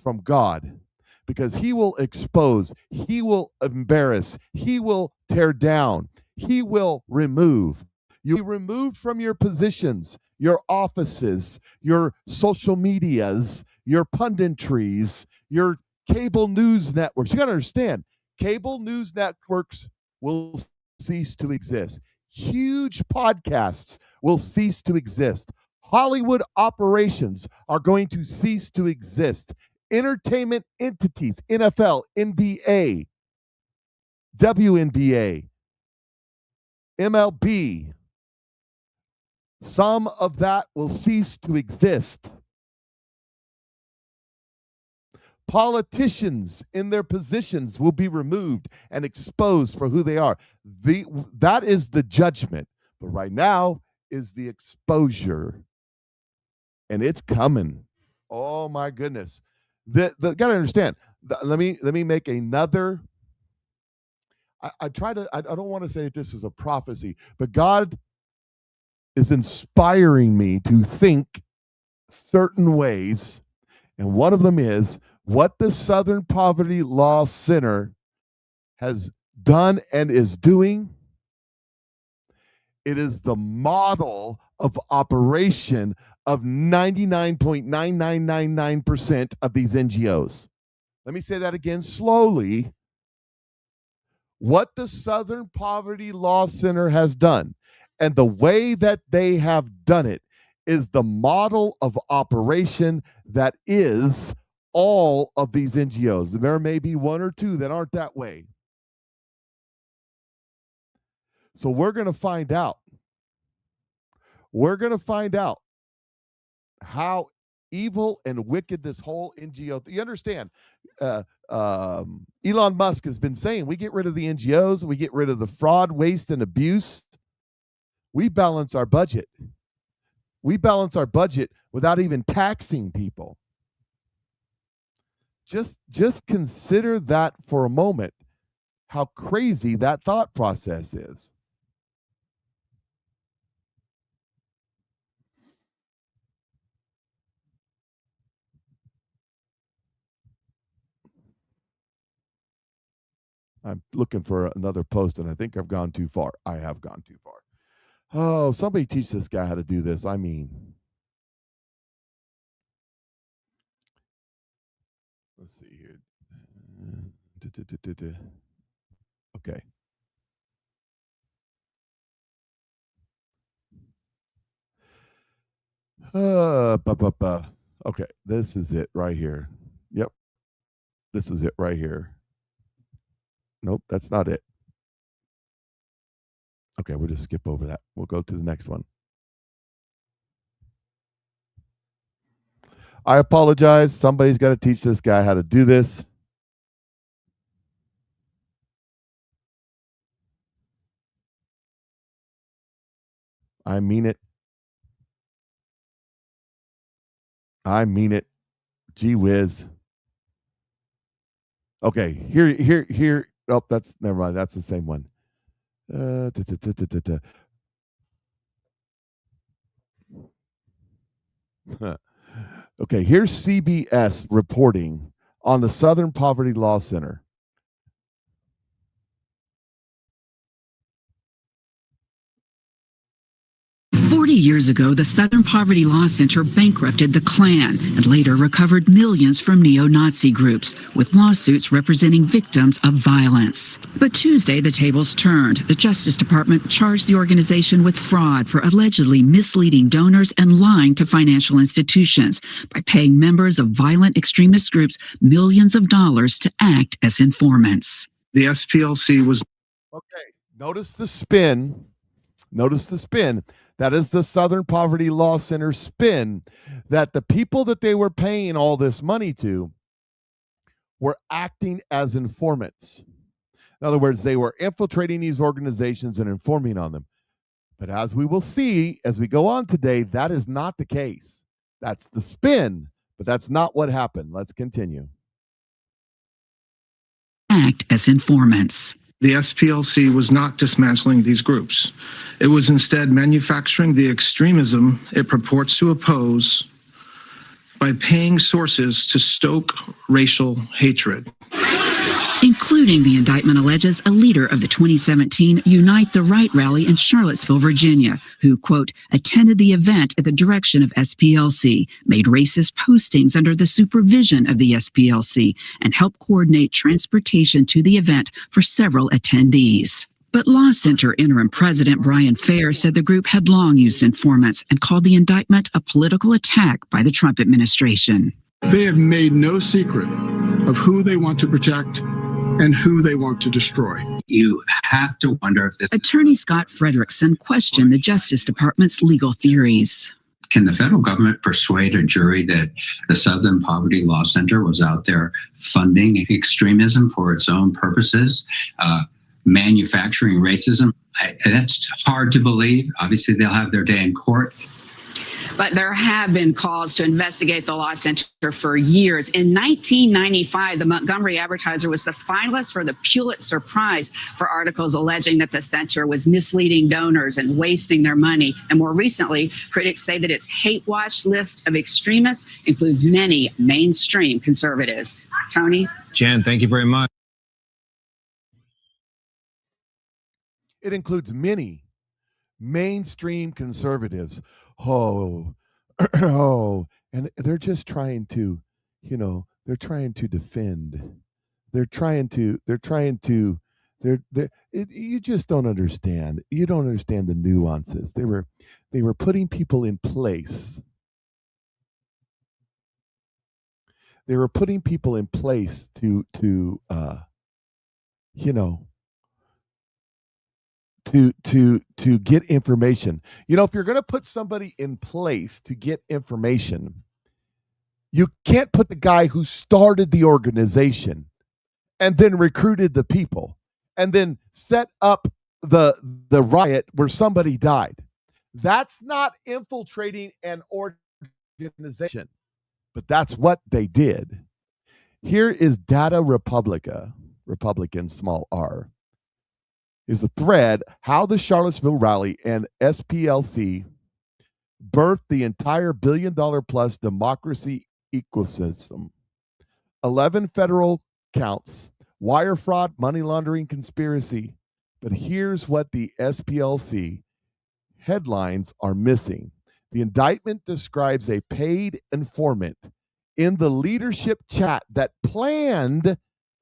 from God, because he will expose, he will embarrass, he will tear down, he will remove. You'll be removed from your positions, your offices, your social medias, your punditries, your cable news networks. You got to understand, cable news networks will cease to exist. Huge podcasts will cease to exist. Hollywood operations are going to cease to exist. Entertainment entities, NFL, NBA, WNBA, MLB, some of that will cease to exist. Politicians in their positions will be removed and exposed for who they are. That is the judgment. But right now is the exposure. And it's coming. Oh my goodness. Got to understand. Let me make another. I don't want to say that this is a prophecy, but God is inspiring me to think certain ways. And one of them is what the Southern Poverty Law Center has done and is doing. It is the model of operation of 99.9999% of these NGOs. Let me say that again slowly. What the Southern Poverty Law Center has done and the way that they have done it is the model of operation that is all of these NGOs. There may be one or two that aren't that way. So we're going to find out. We're going to find out how evil and wicked this whole NGO. You understand? Elon Musk has been saying we get rid of the NGOs, we get rid of the fraud, waste, and abuse. We balance our budget. We balance our budget without even taxing people. Just consider that for a moment, how crazy that thought process is. I'm looking for another post, and I think I've gone too far. I have gone too far. Oh, somebody teach this guy how to do this. I mean, let's see here. Okay. Okay, this is it right here. Yep. This is it right here. Nope, that's not it. Okay, we'll just skip over that. We'll go to the next one. I apologize. Somebody's got to teach this guy how to do this. I mean it. I mean it. Gee whiz. Okay, here. Oh, that's never mind. That's the same one. Okay, here's CBS reporting on the Southern Poverty Law Center. 40 years ago, the Southern Poverty Law Center bankrupted the Klan and later recovered millions from neo-Nazi groups, with lawsuits representing victims of violence. But Tuesday, the tables turned. The Justice Department charged the organization with fraud for allegedly misleading donors and lying to financial institutions by paying members of violent extremist groups millions of dollars to act as informants. The SPLC was... Okay, notice the spin. Notice the spin. That is the Southern Poverty Law Center spin, that the people that they were paying all this money to were acting as informants. In other words, they were infiltrating these organizations and informing on them. But as we will see as we go on today, that is not the case. That's the spin, but that's not what happened. Let's continue. Act as informants. The SPLC was not dismantling these groups. It was instead manufacturing the extremism it purports to oppose by paying sources to stoke racial hatred. Including the indictment alleges a leader of the 2017 Unite the Right rally in Charlottesville, Virginia, who, quote, attended the event at the direction of SPLC, made racist postings under the supervision of the SPLC, and helped coordinate transportation to the event for several attendees. But Law Center interim president Brian Fair said the group had long used informants and called the indictment a political attack by the Trump administration. They have made no secret of who they want to protect and who they want to destroy. You have to wonder if this... Attorney Scott Frederickson questioned the Justice Department's legal theories. Can the federal government persuade a jury that the Southern Poverty Law Center was out there funding extremism for its own purposes, manufacturing racism? That's hard to believe. Obviously, they'll have their day in court. But there have been calls to investigate the Law Center for years. In 1995, the Montgomery Advertiser was the finalist for the Pulitzer Prize for articles alleging that the center was misleading donors and wasting their money. And more recently, critics say that its hate watch list of extremists includes many mainstream conservatives. Tony? Jen, thank you very much. It includes many mainstream conservatives. Oh, and they're just trying to, they're trying to defend. You just don't understand. You don't understand the nuances. They were putting people in place. They were putting people in place to get information. If you're going to put somebody in place to get information, you can't put the guy who started the organization and then recruited the people and then set up the riot where somebody died. That's not infiltrating an organization, but that's what they did. Here is Data Republican, small r. Is a thread how the Charlottesville rally and SPLC birthed the entire billion-dollar-plus democracy ecosystem. 11 federal counts, wire fraud, money laundering, conspiracy. But here's what the SPLC headlines are missing. The indictment describes a paid informant in the leadership chat that planned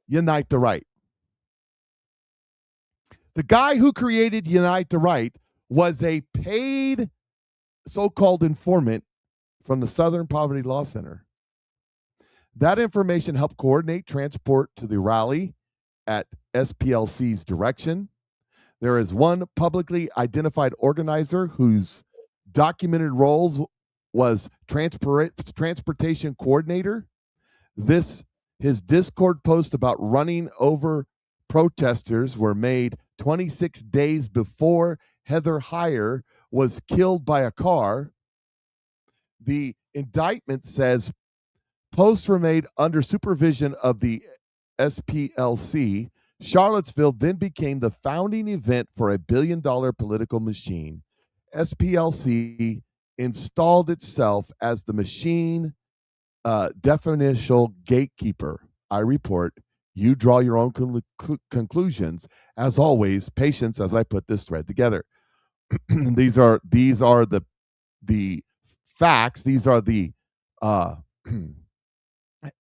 Unite the Right. The guy who created Unite the Right was a paid so-called informant from the Southern Poverty Law Center. That information helped coordinate transport to the rally at SPLC's direction. There is one publicly identified organizer whose documented roles was transportation coordinator. His Discord post about running over protesters were made 26 days before Heather Heyer was killed by a car. The indictment says posts were made under supervision of the SPLC. Charlottesville then became the founding event for a billion-dollar political machine. SPLC installed itself as the machine definitional gatekeeper. I report. You draw your own conclusions. As always, patience as I put this thread together. These are the facts. These are the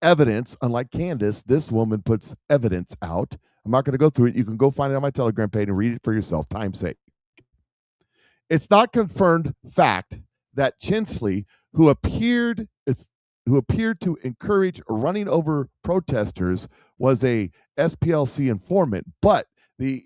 evidence. Unlike Candace, this woman puts evidence out. I'm not going to go through it. You can go find it on my Telegram page and read it for yourself. Time's sake. It's not confirmed fact that Chinsley, who appeared to encourage running over protesters, was a SPLC informant, but the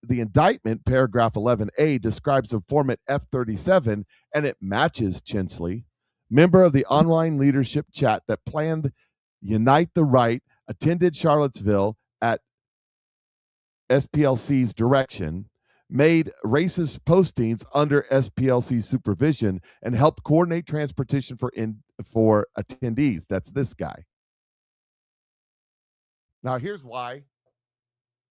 indictment, paragraph 11A, describes informant F37, and it matches Chinsley, member of the online leadership chat that planned Unite the Right, attended Charlottesville at SPLC's direction, made racist postings under SPLC supervision, and helped coordinate transportation for attendees. That's this guy. Now, here's why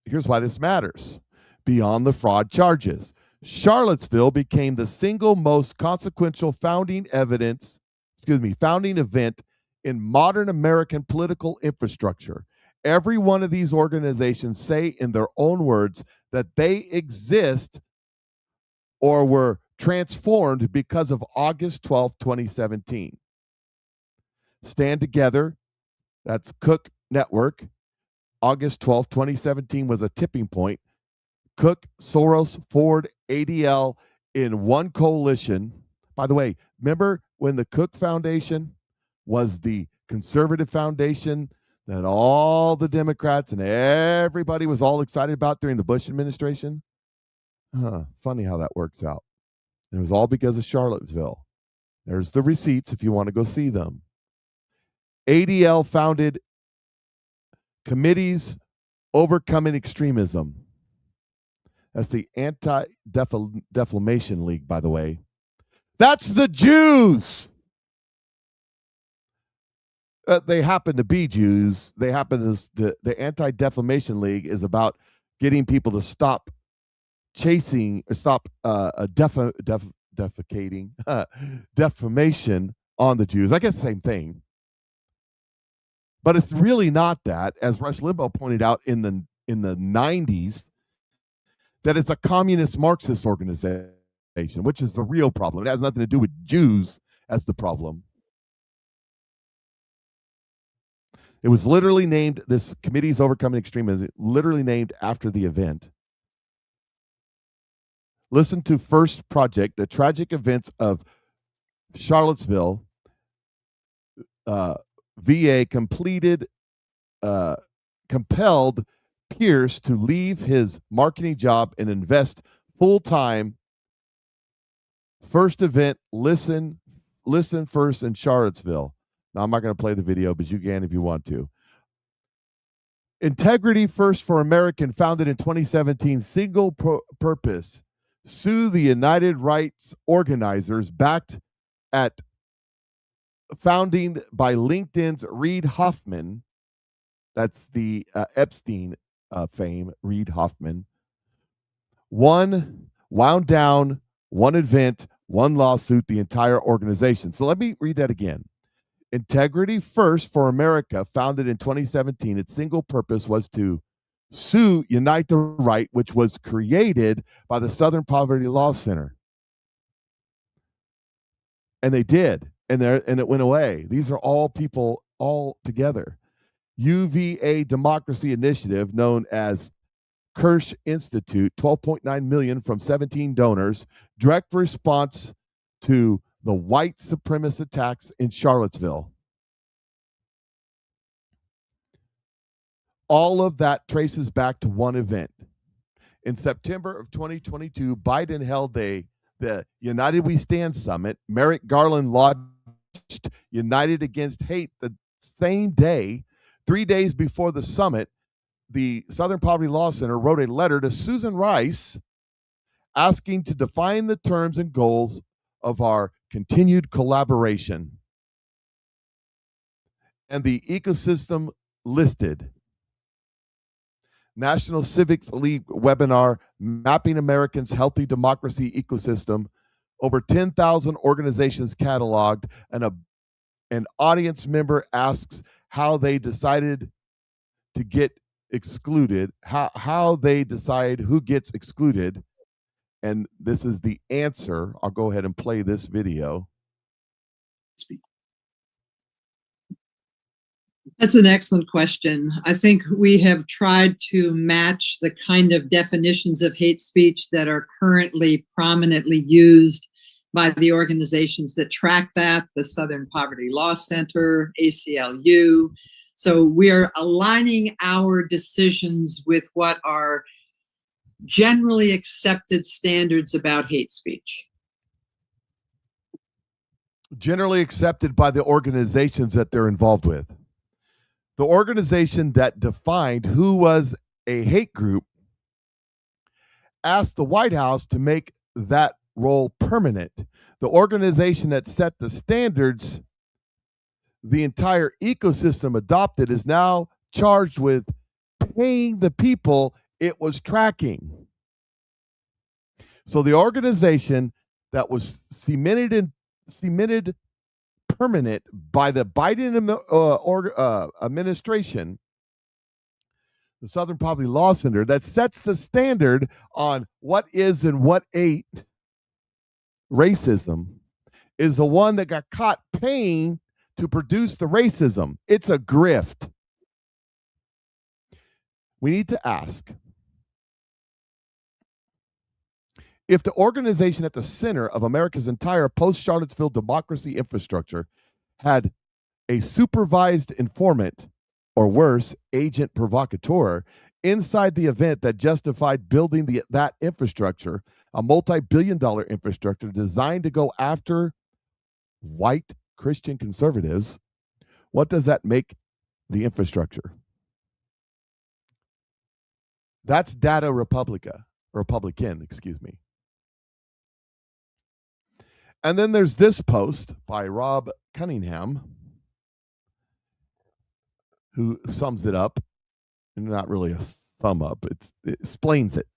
this matters. Beyond the fraud charges, Charlottesville became the single most consequential founding event in modern American political infrastructure. Every one of these organizations say in their own words that they exist or were transformed because of August 12, 2017. Stand Together, that's Cook Network. August 12, 2017 was a tipping point. Cook, Soros, Ford, ADL in one coalition. By the way, remember when the Cook Foundation was the conservative foundation that all the Democrats and everybody was all excited about during the Bush administration? Funny how that works out. And it was all because of Charlottesville. There's the receipts if you want to go see them. ADL founded Committees Overcoming Extremism. That's the Anti-Defamation League, by the way. That's the Jews. They happen to be Jews. They happen to. The Anti-Defamation League is about getting people to stop defamation on the Jews. I guess same thing. But it's really not that, as Rush Limbaugh pointed out in the 90s, that it's a communist Marxist organization, which is the real problem. It has nothing to do with Jews as the problem. It was literally named, this Committee's Overcoming Extremism, literally named after the event. Listen to First Project, the tragic events of Charlottesville. VA compelled Pierce to leave his marketing job and invest full-time. First event, listen first in Charlottesville. Now, I'm not going to play the video, but you can if you want to. Integrity First for American, founded in 2017, single purpose, sue the United Rights organizers, backed at founding by LinkedIn's Reid Hoffman. That's the Epstein fame, Reid Hoffman. One wound down, one event, one lawsuit, the entire organization. So let me read that again. Integrity First for America, founded in 2017, its single purpose was to sue Unite the Right, which was created by the Southern Poverty Law Center. And they did, and it went away. These are all people all together. UVA Democracy Initiative, known as Kirsch Institute, 12.9 million from 17 donors, direct response to the white supremacist attacks in Charlottesville. All of that traces back to one event. In September of 2022, Biden held the United We Stand Summit. Merrick Garland launched United Against Hate the same day. 3 days before the summit, the Southern Poverty Law Center wrote a letter to Susan Rice asking to define the terms and goals of our continued collaboration. And the ecosystem listed: National Civics League webinar, Mapping Americans' Healthy Democracy Ecosystem, over 10,000 organizations cataloged, and an audience member asks how they decided to get excluded, how they decide who gets excluded. And this is the answer. I'll go ahead and play this video. That's an excellent question. I think we have tried to match the kind of definitions of hate speech that are currently prominently used by the organizations that track that, the Southern Poverty Law Center, ACLU. So we are aligning our decisions with what are generally accepted standards about hate speech. Generally accepted by the organizations that they're involved with. The organization that defined who was a hate group asked the White House to make that role permanent. The organization that set the standards the entire ecosystem adopted is now charged with paying the people it was tracking. So the organization that was cemented permanent by the Biden administration, the Southern Poverty Law Center, that sets the standard on what is and what ain't racism, is the one that got caught paying to produce the racism. It's a grift. We need to ask, if the organization at the center of America's entire post-Charlottesville democracy infrastructure had a supervised informant, or worse, agent provocateur, inside the event that justified building that infrastructure, a multi-billion-dollar infrastructure designed to go after white Christian conservatives, what does that make the infrastructure? That's data Republican, excuse me. And then there's this post by Rob Cunningham, who sums it up. Not really a thumb up, it explains it.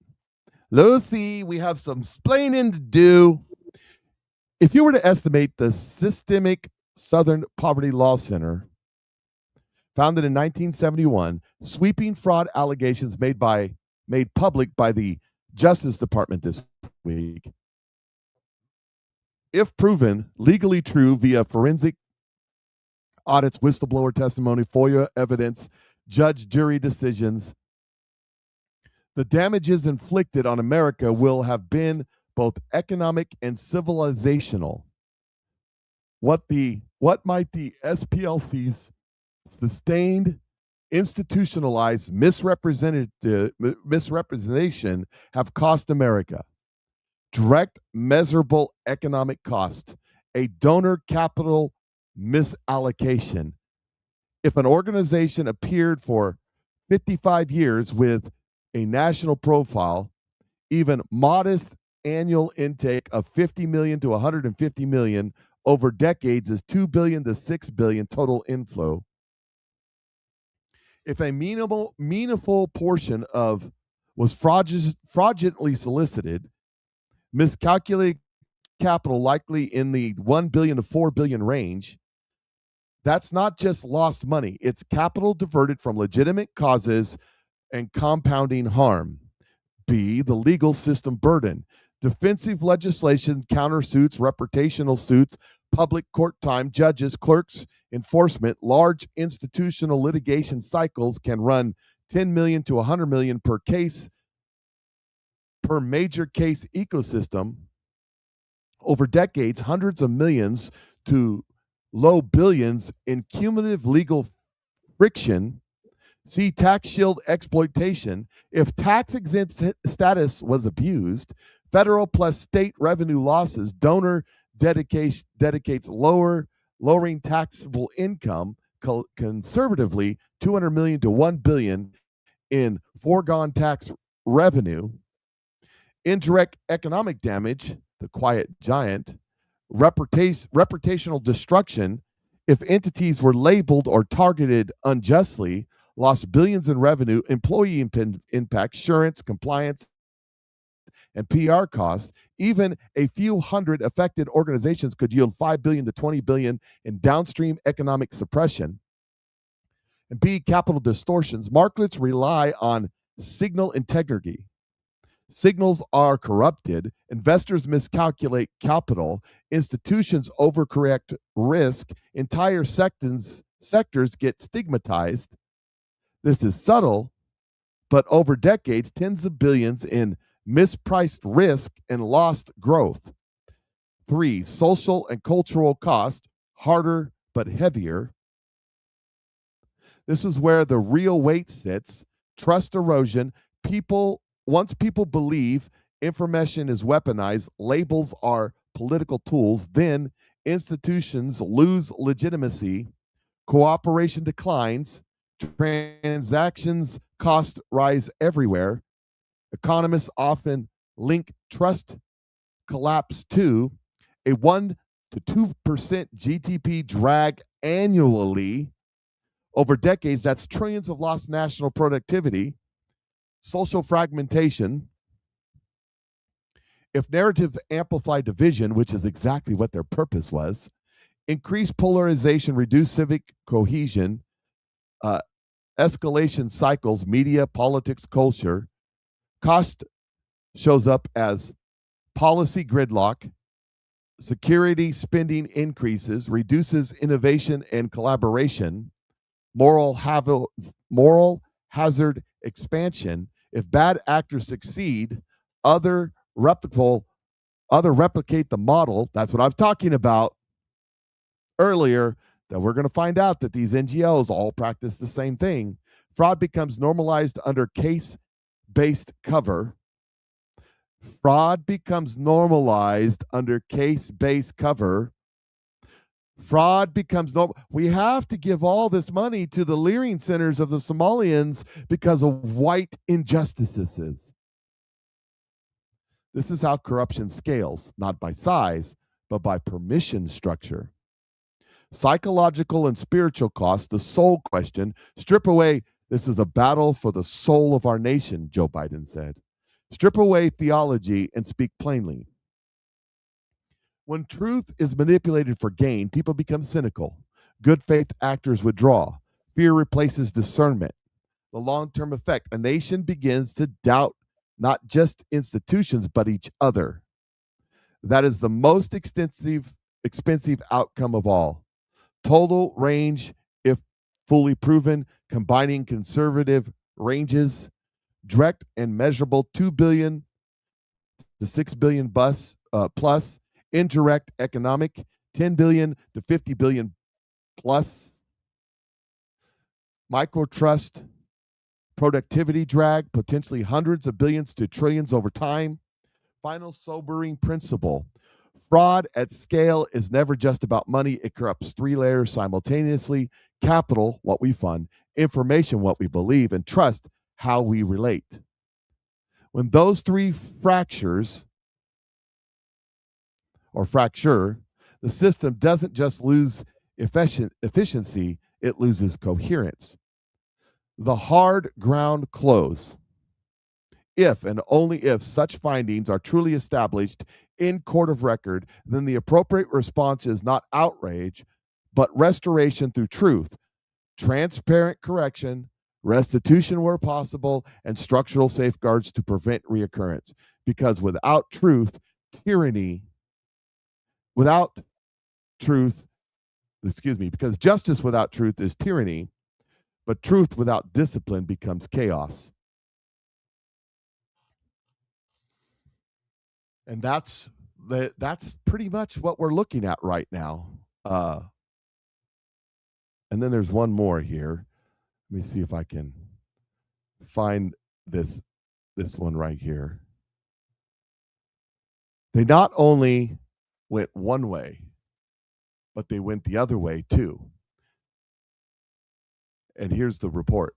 Lucy, we have some splaining to do. If you were to estimate the Systemic Southern Poverty Law Center, founded in 1971, sweeping fraud allegations made public by the Justice Department this week, if proven legally true via forensic audits, whistleblower testimony, FOIA evidence, judge, jury decisions, the damages inflicted on America will have been both economic and civilizational. What might the SPLC's sustained, institutionalized misrepresentation have cost America? Direct, measurable economic cost, a donor capital misallocation. If an organization appeared for 55 years with a national profile, even modest annual intake of 50 million to 150 million over decades is 2 billion to 6 billion total inflow. If a meaningful portion of was fraudulently solicited, miscalculated capital likely in the 1 billion to 4 billion range, that's not just lost money, it's capital diverted from legitimate causes and compounding harm. B, the legal system burden. Defensive legislation, countersuits, reputational suits, public court time, judges, clerks, enforcement, large institutional litigation cycles can run 10 million to 100 million per case, per major case ecosystem. Over decades, hundreds of millions to low billions in cumulative legal friction. See tax shield exploitation. If tax exempt status was abused, federal plus state revenue losses, donor dedicates lowering taxable income, conservatively 200 million to 1 billion in foregone tax revenue. Indirect economic damage, the quiet giant. Reputational destruction, if entities were labeled or targeted unjustly, lost billions in revenue, employee impact, assurance, compliance, and PR costs. Even a few hundred affected organizations could yield 5 billion to 20 billion in downstream economic suppression. And B, capital distortions. Markets rely on signal integrity. Signals are corrupted, investors miscalculate capital, institutions overcorrect risk, entire sectors get stigmatized. This is subtle, but over decades, tens of billions in mispriced risk and lost growth. 3, social and cultural cost, harder but heavier. This is where the real weight sits. Trust erosion. Once people believe information is weaponized, labels are political tools, then institutions lose legitimacy, cooperation declines, Transactions costs rise everywhere. Economists often link trust collapse to a 1 to 2% GDP drag annually over decades. That's trillions of lost national productivity, social fragmentation. If narrative amplify division, which is exactly what their purpose was, increase polarization, reduce civic cohesion, escalation cycles, media, politics, culture, cost shows up as policy gridlock, security spending increases, reduces innovation and collaboration, moral hazard expansion. If bad actors succeed, other replicate the model. That's what I'm talking about earlier, that we're going to find out that these NGOs all practice the same thing. Fraud becomes normalized under case-based cover. Fraud becomes normalized under case-based cover. Fraud becomes normal. We have to give all this money to the leering centers of the Somalians because of white injustices. This is how corruption scales, not by size, but by permission structure. Psychological and spiritual costs, the soul question, strip away. This is a battle for the soul of our nation, Joe Biden said. Strip away theology and speak plainly. When truth is manipulated for gain, people become cynical. Good faith actors withdraw. Fear replaces discernment. The long-term effect, a nation begins to doubt not just institutions, but each other. That is the most expensive outcome of all. Total range, if fully proven, combining conservative ranges, direct and measurable 2 billion to 6 billion plus, indirect economic 10 billion to 50 billion plus, microtrust, productivity drag, potentially hundreds of billions to trillions over time. Final sobering principle. Fraud at scale is never just about money. It corrupts 3 layers simultaneously: capital, what we fund; information, what we believe; and trust, how we relate. When those 3 fracture, the system doesn't just lose efficiency, it loses coherence. The hard ground close. If and only if such findings are truly established in court of record, then the appropriate response is not outrage, but restoration through truth, transparent correction, restitution where possible, and structural safeguards to prevent reoccurrence. Because without truth, because justice without truth is tyranny, but truth without discipline becomes chaos. And that's pretty much what we're looking at right now. And then there's one more here. Let me see if I can find this one right here. They not only went one way, but they went the other way too. And here's the report.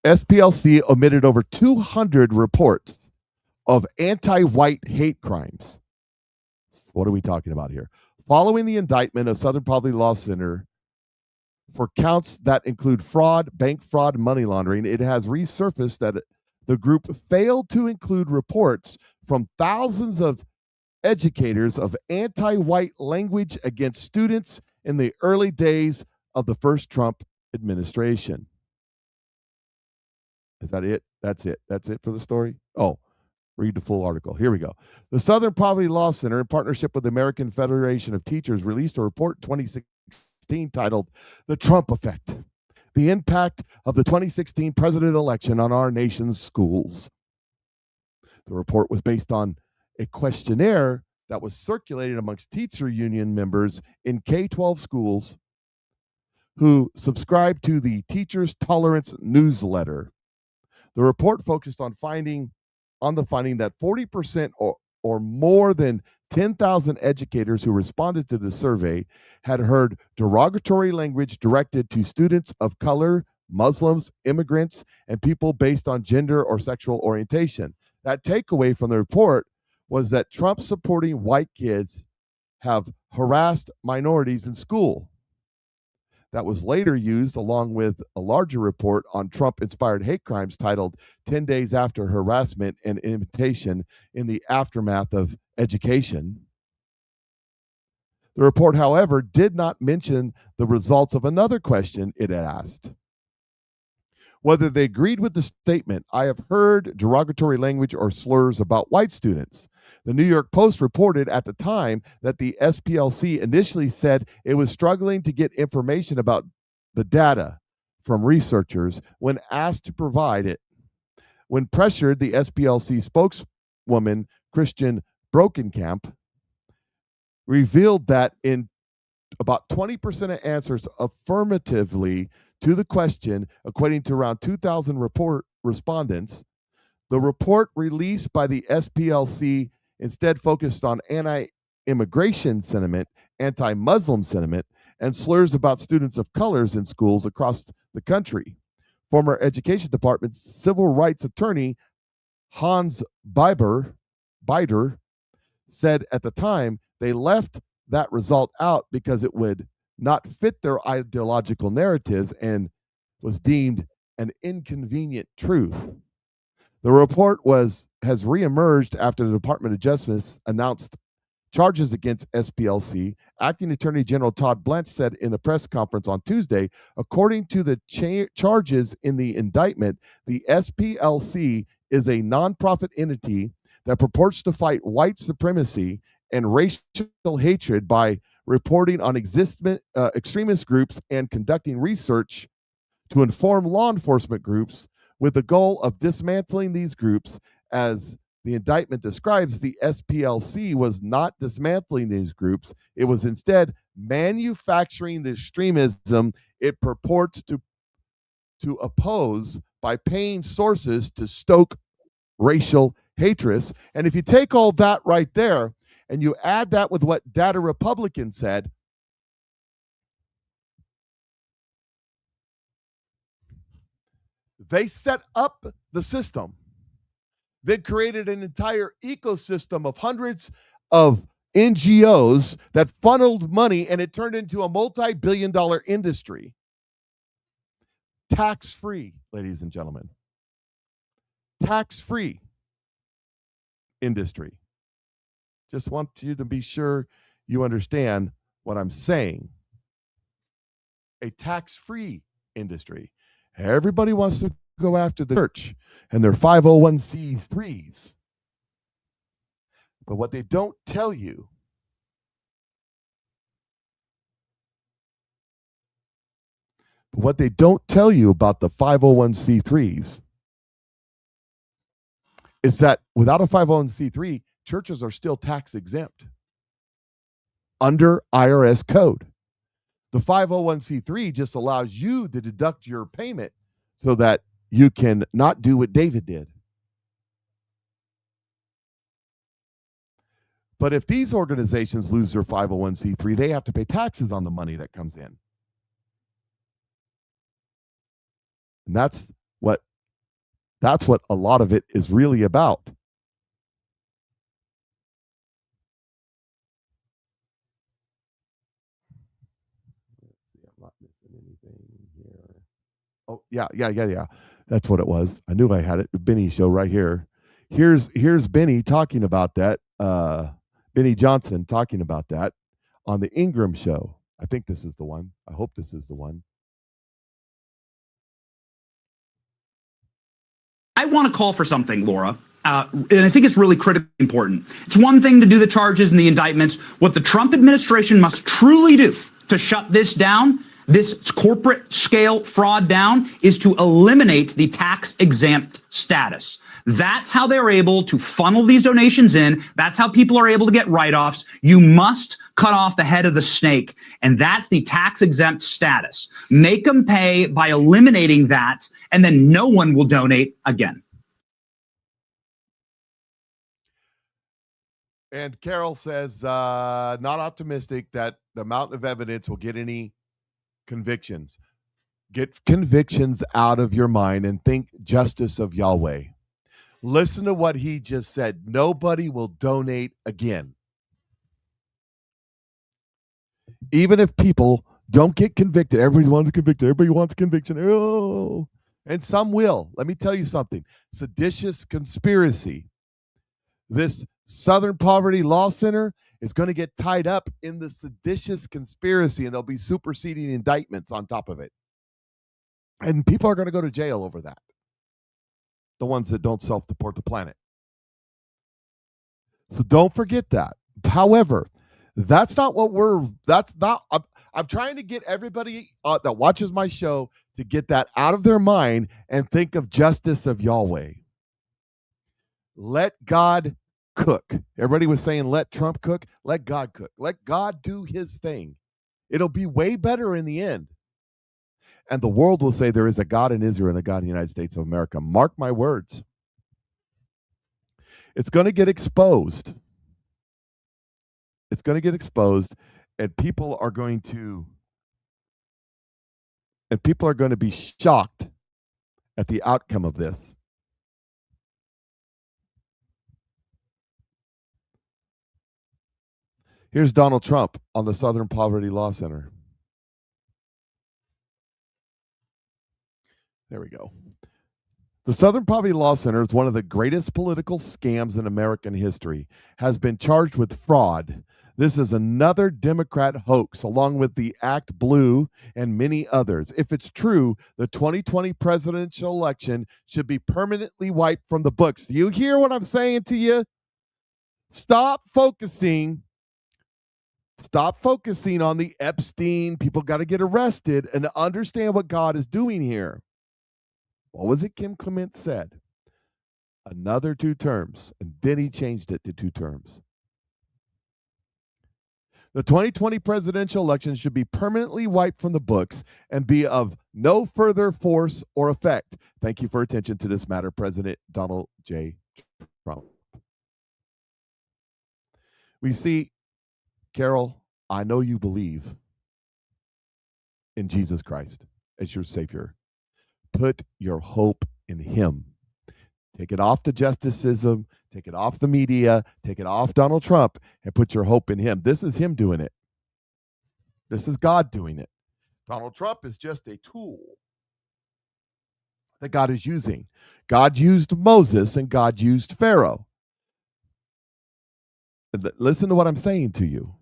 SPLC omitted over 200 reports of anti-white hate crimes. What are we talking about here? Following the indictment of Southern Poverty Law Center for counts that include fraud, bank fraud, money laundering, it has resurfaced that the group failed to include reports from thousands of educators of anti-white language against students in the early days of the first Trump administration. Is that it? That's it. That's it for the story? Oh, read the full article. Here we go. The Southern Poverty Law Center, in partnership with the American Federation of Teachers, released a report in 2016 titled The Trump Effect: The Impact of the 2016 President Election on Our Nation's Schools. The report was based on a questionnaire that was circulated amongst teacher union members in K-12 schools who subscribed to the Teachers Tolerance newsletter. The report focused on the finding that 40% or more than 10,000 educators who responded to the survey had heard derogatory language directed to students of color, Muslims, immigrants, and people based on gender or sexual orientation. That takeaway from the report was that Trump supporting white kids have harassed minorities in school. That was later used along with a larger report on Trump-inspired hate crimes titled 10 Days After Harassment and Imitation in the Aftermath of Education. The report, however, did not mention the results of another question it had asked. Whether they agreed with the statement, "I have heard derogatory language or slurs about white students." The New York Post reported at the time that the SPLC initially said it was struggling to get information about the data from researchers when asked to provide it. When pressured, the SPLC spokeswoman, Christian Brokenkamp, revealed that in about 20% of answers affirmatively to the question, equating to around 2,000 respondents, the report released by the SPLC instead focused on anti-immigration sentiment, anti-Muslim sentiment, and slurs about students of colors in schools across the country. Former Education Department civil rights attorney Hans Bider said at the time they left that result out because it would not fit their ideological narratives and was deemed an inconvenient truth. The report has reemerged after the Department of Justice announced charges against SPLC. Acting Attorney General Todd Blanche said in a press conference on Tuesday, according to the charges in the indictment, the SPLC is a nonprofit entity that purports to fight white supremacy and racial hatred by reporting on extremist groups and conducting research to inform law enforcement groups with the goal of dismantling these groups. As the indictment describes, the SPLC was not dismantling these groups. It was instead manufacturing the extremism it purports to oppose by paying sources to stoke racial hatred. And if you take all that right there and you add that with what Data Republican said, they set up the system. They created an entire ecosystem of hundreds of NGOs that funneled money, and it turned into a multi-billion-dollar industry. Tax-free, ladies and gentlemen. Tax-free industry. Just want you to be sure you understand what I'm saying. A tax-free industry. Everybody wants to go after the church and their 501c3s. But what they don't tell you about the 501c3s is that without a 501c3, churches are still tax exempt under IRS code. The 501c3 just allows you to deduct your payment so that you can not do what David did. But if these organizations lose their 501c3, they have to pay taxes on the money that comes in. And that's what a lot of it is really about. I'm not missing anything here. Oh, yeah. That's what it was. I knew I had it. The Benny show right here. Here's Benny talking about that. Benny Johnson talking about that on the Ingram show. I think this is the one. I hope this is the one. I want to call for something, Laura. And I think it's really critically important. It's one thing to do the charges and the indictments. What the Trump administration must truly do to shut this down, this corporate scale fraud down, is to eliminate the tax exempt status. That's how they're able to funnel these donations in. That's how people are able to get write-offs. You must cut off the head of the snake, and that's the tax exempt status. Make them pay by eliminating that, and then no one will donate again. And Carol says, not optimistic that the mountain of evidence will get any convictions. Get convictions out of your mind and think justice of Yahweh. Listen to what he just said. Nobody will donate again. Even if people don't get convicted, everybody wants convicted. Everybody wants conviction. Oh, and some will. Let me tell you something. Seditious conspiracy. This Southern Poverty Law Center is going to get tied up in the seditious conspiracy, and there'll be superseding indictments on top of it. And people are going to go to jail over that. The ones that don't self-deport the planet. So don't forget that. However, that's not what I'm trying to get everybody that watches my show to get that out of their mind and think of justice of Yahweh. Let God cook. Everybody was saying, let Trump cook. Let God cook. Let God do his thing. It'll be way better in the end. And the world will say there is a God in Israel and a God in the United States of America. Mark my words. It's going to get exposed. It's going to get exposed, and people are going to be shocked at the outcome of this. Here's Donald Trump on the Southern Poverty Law Center. There we go. The Southern Poverty Law Center is one of the greatest political scams in American history, has been charged with fraud. This is another Democrat hoax, along with the Act Blue and many others. If it's true, the 2020 presidential election should be permanently wiped from the books. Do you hear what I'm saying to you? Stop focusing on the Epstein. People got to get arrested and understand what God is doing here. What was it Kim Clement said? Another 2 terms. And then he changed it to 2 terms. The 2020 presidential election should be permanently wiped from the books and be of no further force or effect. Thank you for attention to this matter, President Donald J. Trump. We see, Carol, I know you believe in Jesus Christ as your Savior. Put your hope in him. Take it off the justicism, take it off the media, take it off Donald Trump, and put your hope in him. This is him doing it. This is God doing it. Donald Trump is just a tool that God is using. God used Moses and God used Pharaoh. Listen to what I'm saying to you.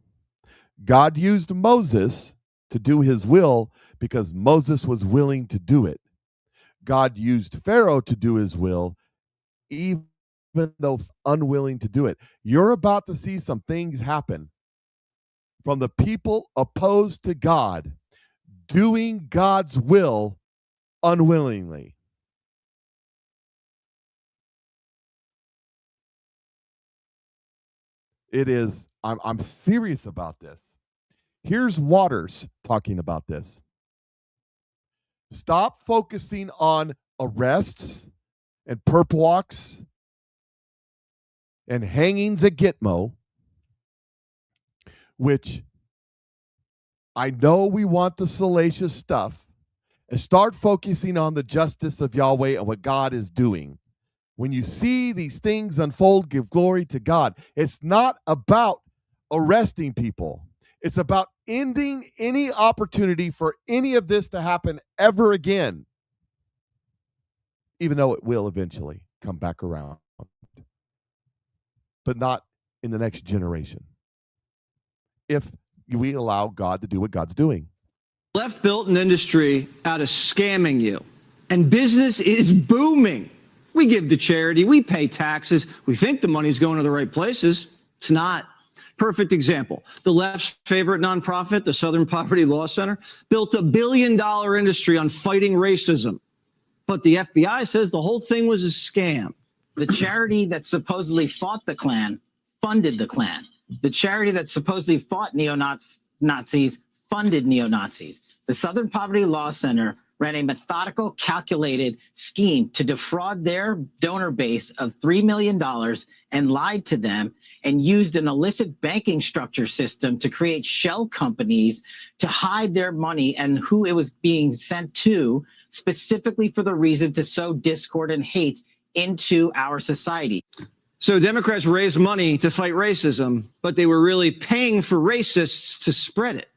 God used Moses to do his will because Moses was willing to do it. God used Pharaoh to do his will, even though unwilling to do it. You're about to see some things happen from the people opposed to God, doing God's will unwillingly. It is, I'm serious about this. Here's Waters talking about this. Stop focusing on arrests and perp walks and hangings at Gitmo, which I know we want the salacious stuff, and start focusing on the justice of Yahweh and what God is doing. When you see these things unfold, give glory to God. It's not about arresting people. It's about ending any opportunity for any of this to happen ever again, even though it will eventually come back around, but not in the next generation, if we allow God to do what God's doing. Left built an industry out of scamming you, and business is booming. We give to charity, we pay taxes, we think the money's going to the right places. It's not. Perfect example. The left's favorite nonprofit, the Southern Poverty Law Center, built $1 billion industry on fighting racism. But the FBI says the whole thing was a scam. The charity that supposedly fought the Klan funded the Klan. The charity that supposedly fought neo-Nazis funded neo-Nazis. The Southern Poverty Law Center ran a methodical, calculated scheme to defraud their donor base of $3 million and lied to them and used an illicit banking structure system to create shell companies to hide their money and who it was being sent to, specifically for the reason to sow discord and hate into our society. So Democrats raised money to fight racism, but they were really paying for racists to spread it,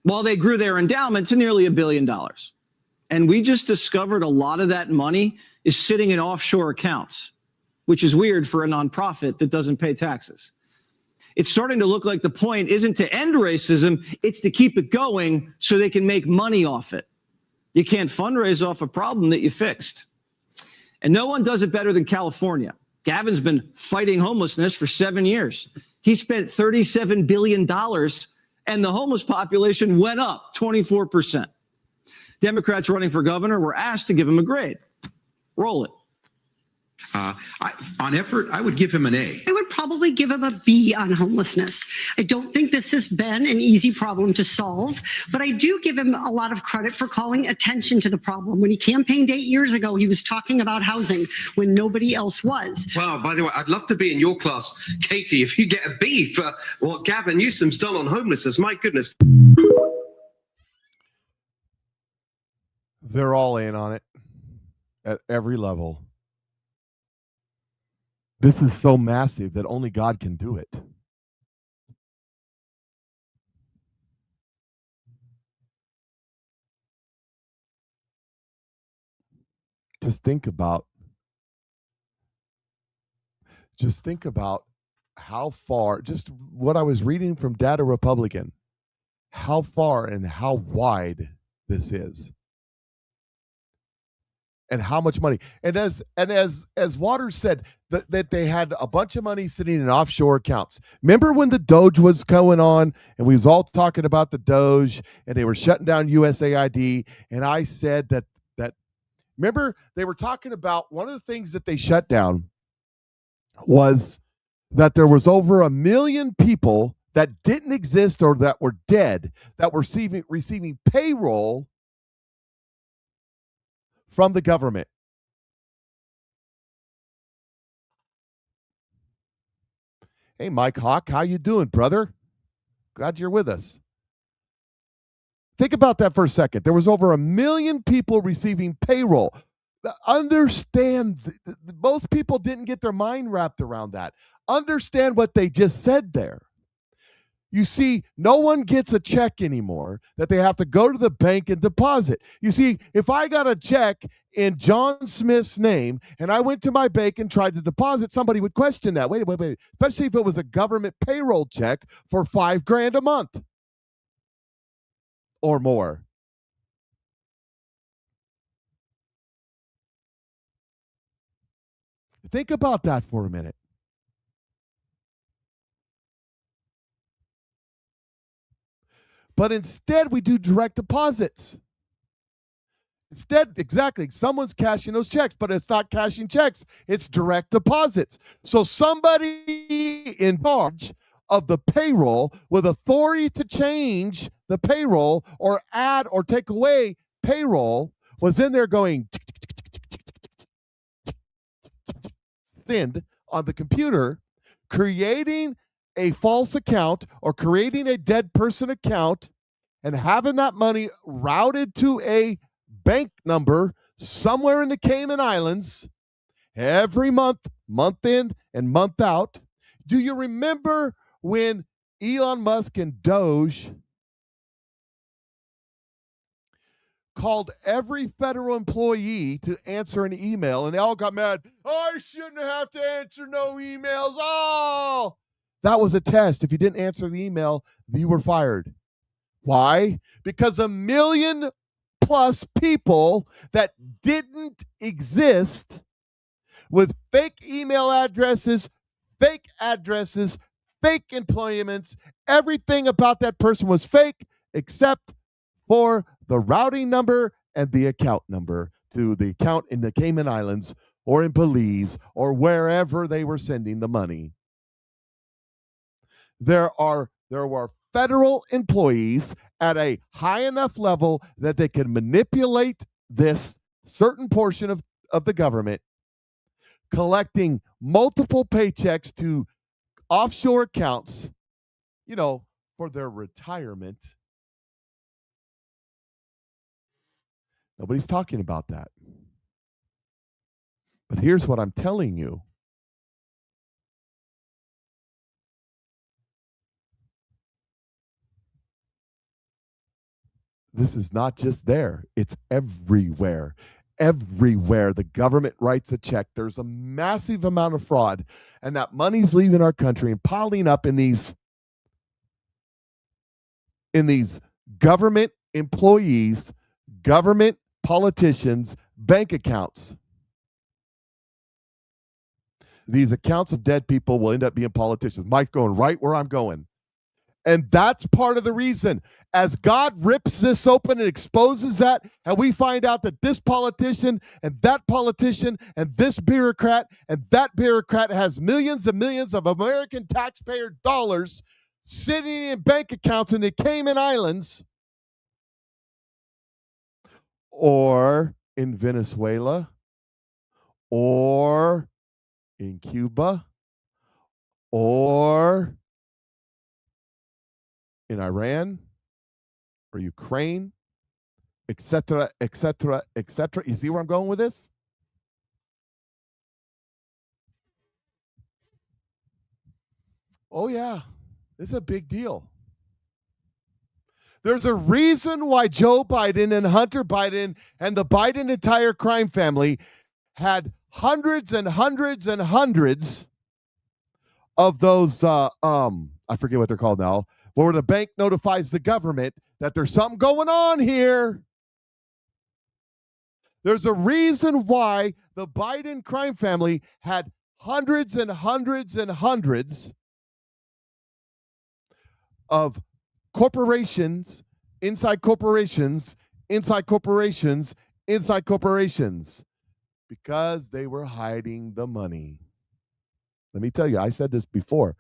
while they grew their endowment to nearly $1 billion. And we just discovered a lot of that money is sitting in offshore accounts, which is weird for a nonprofit that doesn't pay taxes. It's starting to look like the point isn't to end racism, it's to keep it going so they can make money off it. You can't fundraise off a problem that you fixed. And no one does it better than California. Gavin's been fighting homelessness for 7 years. He spent $37 billion and the homeless population went up 24%. Democrats running for governor were asked to give him a grade. Roll it. On effort, I would give him an A. I would probably give him a B on homelessness. I don't think this has been an easy problem to solve, but I do give him a lot of credit for calling attention to the problem. When he campaigned 8 years ago, he was talking about housing when nobody else was. Well, by the way, I'd love to be in your class, Katie, if you get a B for what Gavin Newsom's done on homelessness. My goodness. They're all in on it at every level. This is so massive that only God can do it. Just think about how far, just what I was reading from Data Republican, how far and how wide this is. And how much money. And as Waters said, that they had a bunch of money sitting in offshore accounts. Remember when the Doge was going on and we was all talking about the Doge and they were shutting down USAID, and I said that remember they were talking about one of the things that they shut down was that there was over 1 million people that didn't exist or that were dead that were receiving payroll from the government. Hey, Mike Hawk, how you doing, brother? Glad you're with us. Think about that for a second. There was over 1 million people receiving payroll. Understand, most people didn't get their mind wrapped around that. Understand what they just said there. You see, no one gets a check anymore that they have to go to the bank and deposit. You see, if I got a check in John Smith's name and I went to my bank and tried to deposit, somebody would question that. Wait. Especially if it was a government payroll check for $5,000 a month or more. Think about that for a minute. But instead, we do direct deposits. Instead, exactly, someone's cashing those checks, but it's not cashing checks. It's direct deposits. So somebody in charge of the payroll with authority to change the payroll or add or take away payroll was in there going send on the computer, creating a false account or creating a dead person account and having that money routed to a bank number somewhere in the Cayman Islands every month, month in and month out. Do you remember when Elon Musk and Doge called every federal employee to answer an email and they all got mad? I shouldn't have to answer no emails. Oh, that was a test. If you didn't answer the email, you were fired. Why? Because 1 million plus people that didn't exist with fake email addresses, fake employments, everything about that person was fake except for the routing number and the account number to the account in the Cayman Islands or in Belize or wherever they were sending the money. There were federal employees at a high enough level that they can manipulate this certain portion of the government, collecting multiple paychecks to offshore accounts, for their retirement. Nobody's talking about that. But here's what I'm telling you. This is not just there. It's everywhere. Everywhere the government writes a check, there's a massive amount of fraud, and that money's leaving our country and piling up in these government employees, government politicians' bank accounts. These accounts of dead people will end up being politicians. Mike's going right where I'm going. And that's part of the reason. As God rips this open and exposes that, and we find out that this politician and that politician and this bureaucrat and that bureaucrat has millions and millions of American taxpayer dollars sitting in bank accounts in the Cayman Islands or in Venezuela or in Cuba or in Iran or Ukraine, etc., etc., etc. You see where I'm going with this? Oh, yeah. It's a big deal. There's a reason why Joe Biden and Hunter Biden and the Biden entire crime family had hundreds and hundreds and hundreds of those, I forget what they're called now, where the bank notifies the government that there's something going on here. There's a reason why the Biden crime family had hundreds and hundreds and hundreds of corporations, inside corporations, inside corporations, inside corporations, because they were hiding the money. Let me tell you, I said this before.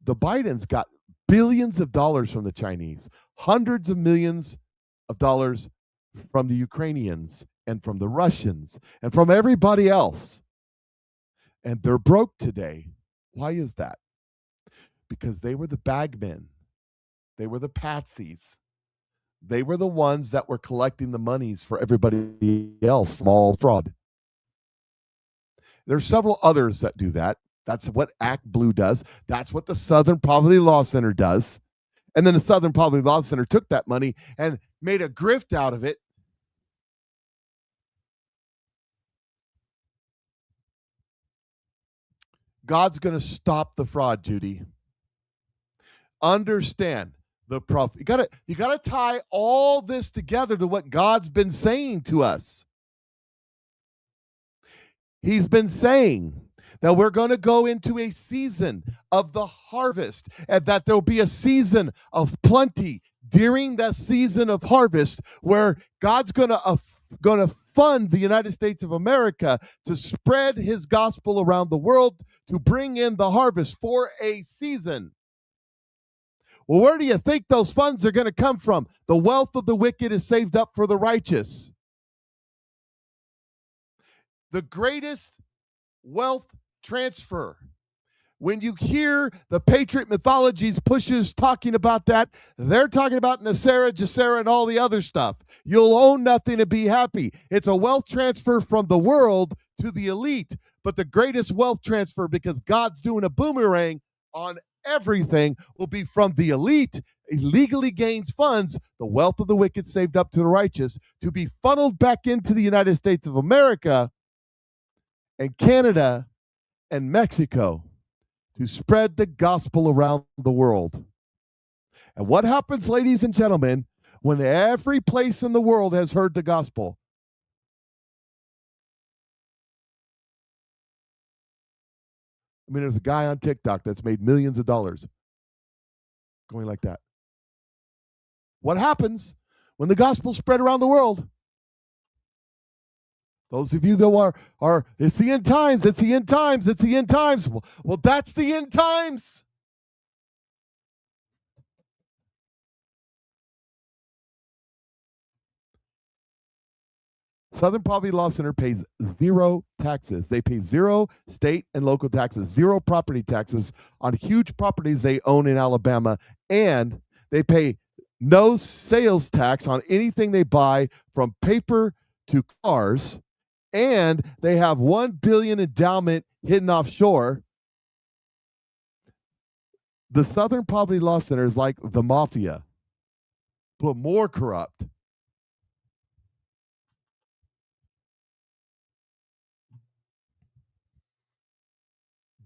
The Bidens got billions of dollars from the Chinese, hundreds of millions of dollars from the Ukrainians and from the Russians and from everybody else. And they're broke today. Why is that? Because they were the bagmen. They were the patsies. They were the ones that were collecting the monies for everybody else from all fraud. There's several others that do that. That's what Act Blue does. That's what the Southern Poverty Law Center does. And then the Southern Poverty Law Center took that money and made a grift out of it. God's going to stop the fraud, Judy. Understand the prophet. You got to tie all this together to what God's been saying to us. He's been saying that we're going to go into a season of the harvest, and that there'll be a season of plenty during that season of harvest, where God's going to fund the United States of America to spread his gospel around the world, to bring in the harvest for a season. Well, where do you think those funds are going to come from? The wealth of the wicked is saved up for the righteous. The greatest wealth transfer. When you hear the Patriot mythologies pushes talking about that, they're talking about Nasera, Jasera, and all the other stuff. You'll own nothing and be happy. It's a wealth transfer from the world to the elite, but the greatest wealth transfer, because God's doing a boomerang on everything, will be from the elite, illegally gains funds, the wealth of the wicked saved up to the righteous, to be funneled back into the United States of America and Canada and Mexico, to spread the gospel around the world. And what happens, ladies and gentlemen, when every place in the world has heard the gospel? I mean, there's a guy on TikTok that's made millions of dollars going like that. What happens when the gospel spread around the world? Those of you that are it's the end times, it's the end times, it's the end times. Well, that's the end times. Southern Poverty Law Center pays zero taxes. They pay zero state and local taxes, zero property taxes on huge properties they own in Alabama, and they pay no sales tax on anything they buy from paper to cars, and they have $1 billion endowment hidden offshore. The Southern Poverty Law Center is like the mafia, but more corrupt.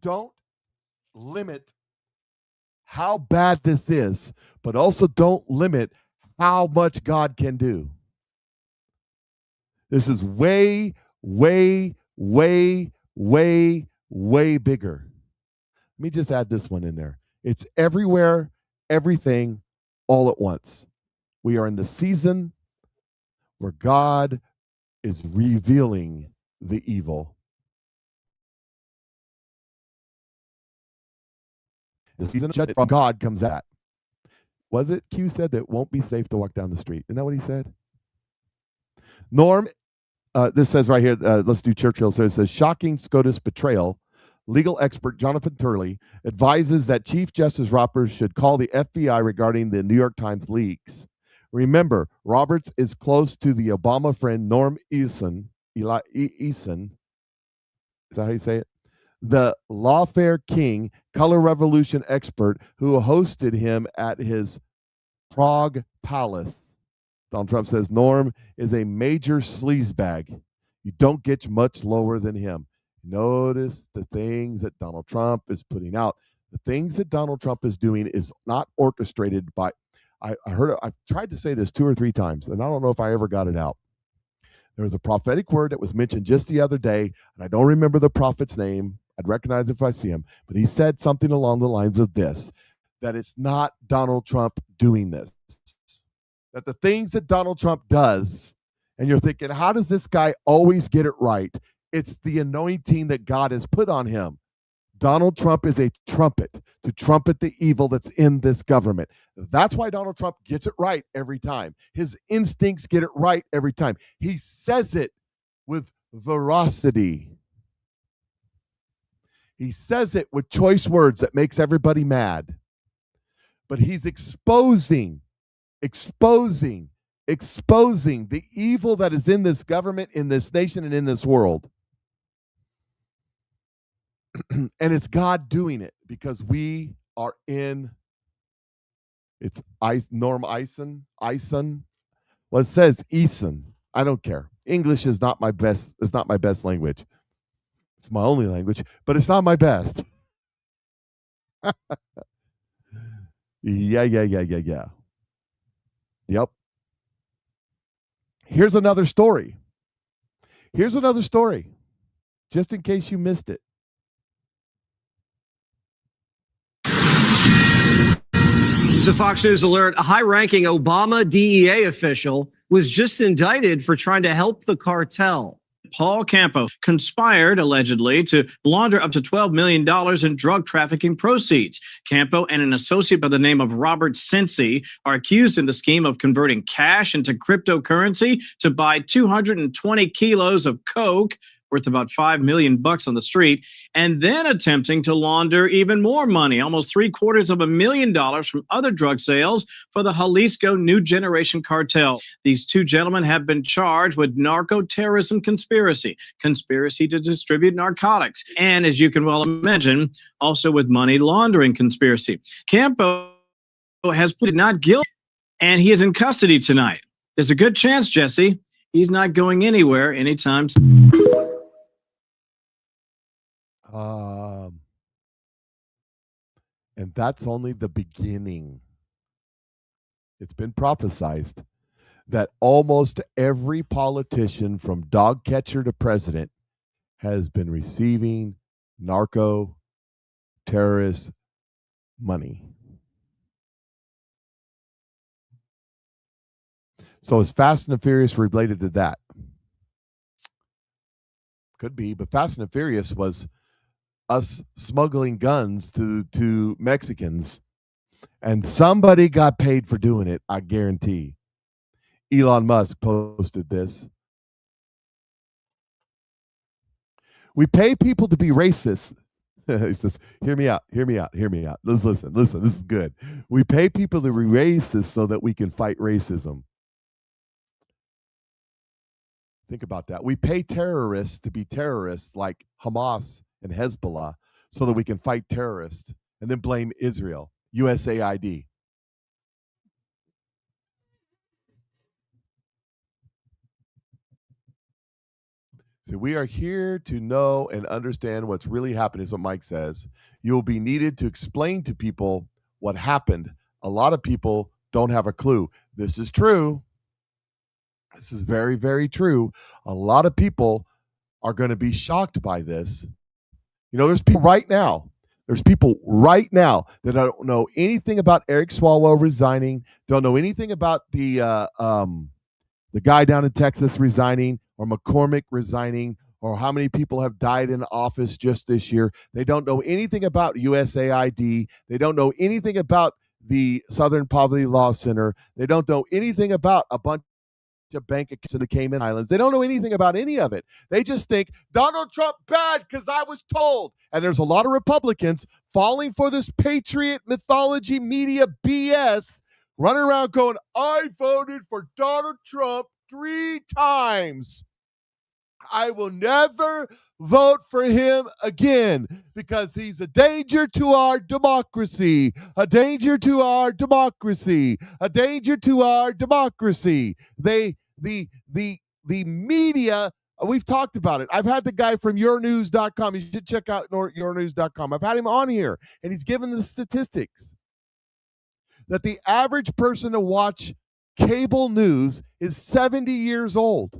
Don't limit how bad this is, but also don't limit how much God can do. This is way, way, way, way, way bigger. Let me just add this one in there. It's everywhere, everything, all at once. We are in the season where God is revealing the evil. The season of judgment from God comes at. Was it Q said that it won't be safe to walk down the street? Isn't that what he said? Norm, this says right here, let's do Churchill. So it says, shocking SCOTUS betrayal. Legal expert Jonathan Turley advises that Chief Justice Roberts should call the FBI regarding the New York Times leaks. Remember, Roberts is close to the Obama friend Norm Eason. Eason. Is that how you say it? The lawfare king, color revolution expert who hosted him at his Prague palace. Donald Trump says Norm is a major sleazebag. You don't get much lower than him. Notice the things that Donald Trump is putting out. The things that Donald Trump is doing is not orchestrated by, I've tried to say this 2 or 3 times, and I don't know if I ever got it out. There was a prophetic word that was mentioned just the other day, and I don't remember the prophet's name. I'd recognize if I see him, but he said something along the lines of this, that it's not Donald Trump doing this. That the things that Donald Trump does, and you're thinking, how does this guy always get it right? It's the anointing that God has put on him. Donald Trump is a trumpet to trumpet the evil that's in this government. That's why Donald Trump gets it right every time. His instincts get it right every time. He says it with veracity. He says it with choice words that makes everybody mad. But he's exposing the evil that is in this government, in this nation, and in this world. And it's God doing it because we are in, it's Norm Eason. Well, it says Eason. I don't care. English is not my best language. It's my only language, but it's not my best. Yeah. Yep. Here's another story. Just in case you missed it. This is a Fox News alert. A high-ranking Obama DEA official was just indicted for trying to help the cartel. Paul Campo conspired, allegedly, to launder up to $12 million in drug trafficking proceeds. Campo and an associate by the name of Robert Cincy are accused in the scheme of converting cash into cryptocurrency to buy 220 kilos of coke, worth about $5 million on the street, and then attempting to launder even more money, almost $750,000 from other drug sales for the Jalisco New Generation Cartel. These 2 gentlemen have been charged with narco-terrorism conspiracy to distribute narcotics, and as you can well imagine, also with money laundering conspiracy. Campo has pleaded not guilty, and he is in custody tonight. There's a good chance, Jesse, he's not going anywhere anytime soon. And that's only the beginning. It's been prophesied that almost every politician from dog catcher to president has been receiving narco terrorist money. So is Fast and the Furious related to that? Could be, but Fast and the Furious was us smuggling guns to Mexicans, and somebody got paid for doing it, I guarantee. Elon Musk posted this. We pay people to be racist. He says, hear me out. Listen. This is good. We pay people to be racist so that we can fight racism. Think about that. We pay terrorists to be terrorists like Hamas and Hezbollah so that we can fight terrorists and then blame Israel. USAID. So we are here to know and understand what's really happening, is what Mike says. You'll be needed to explain to people what happened. A lot of people don't have a clue. This is true. This is very, very true. A lot of people are going to be shocked by this. You know, there's people right now that don't know anything about Eric Swalwell resigning, don't know anything about the guy down in Texas resigning, or McCormick resigning, or how many people have died in office just this year. They don't know anything about USAID. They don't know anything about the Southern Poverty Law Center. They don't know anything about a bunch of bank accounts in the Cayman Islands. They don't know anything about any of it. They just think Donald Trump bad because I was told. And there's a lot of Republicans falling for this Patriot mythology media BS, running around going, I voted for Donald Trump 3 times. I will never vote for him again because he's a danger to our democracy, a danger to our democracy, a danger to our democracy. The media, we've talked about it. I've had the guy from yournews.com. You should check out yournews.com. I've had him on here, and he's given the statistics that the average person to watch cable news is 70 years old.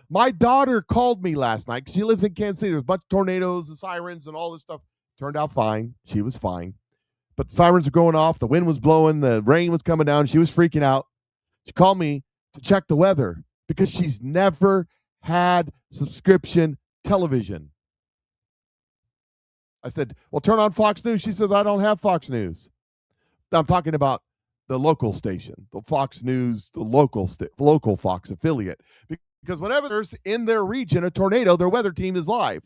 My daughter called me last night because she lives in Kansas City. There's a bunch of tornadoes and sirens and all this stuff. Turned out fine. She was fine. But the sirens were going off. The wind was blowing. The rain was coming down. She was freaking out. She called me to check the weather because she's never had subscription television. I said, well, turn on Fox News. She says, I don't have Fox News. I'm talking about the local station, the Fox News, the local Fox affiliate. Because whenever there's in their region a tornado, their weather team is live.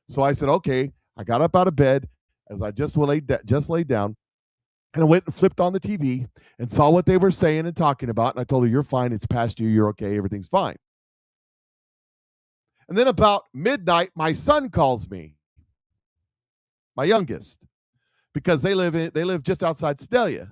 So I said, okay. I got up out of bed as I just laid down, and I went and flipped on the TV and saw what they were saying and talking about. And I told her, you're fine. It's past you. You're okay. Everything's fine. And then about midnight, my son calls me, my youngest, because they live just outside Sedalia.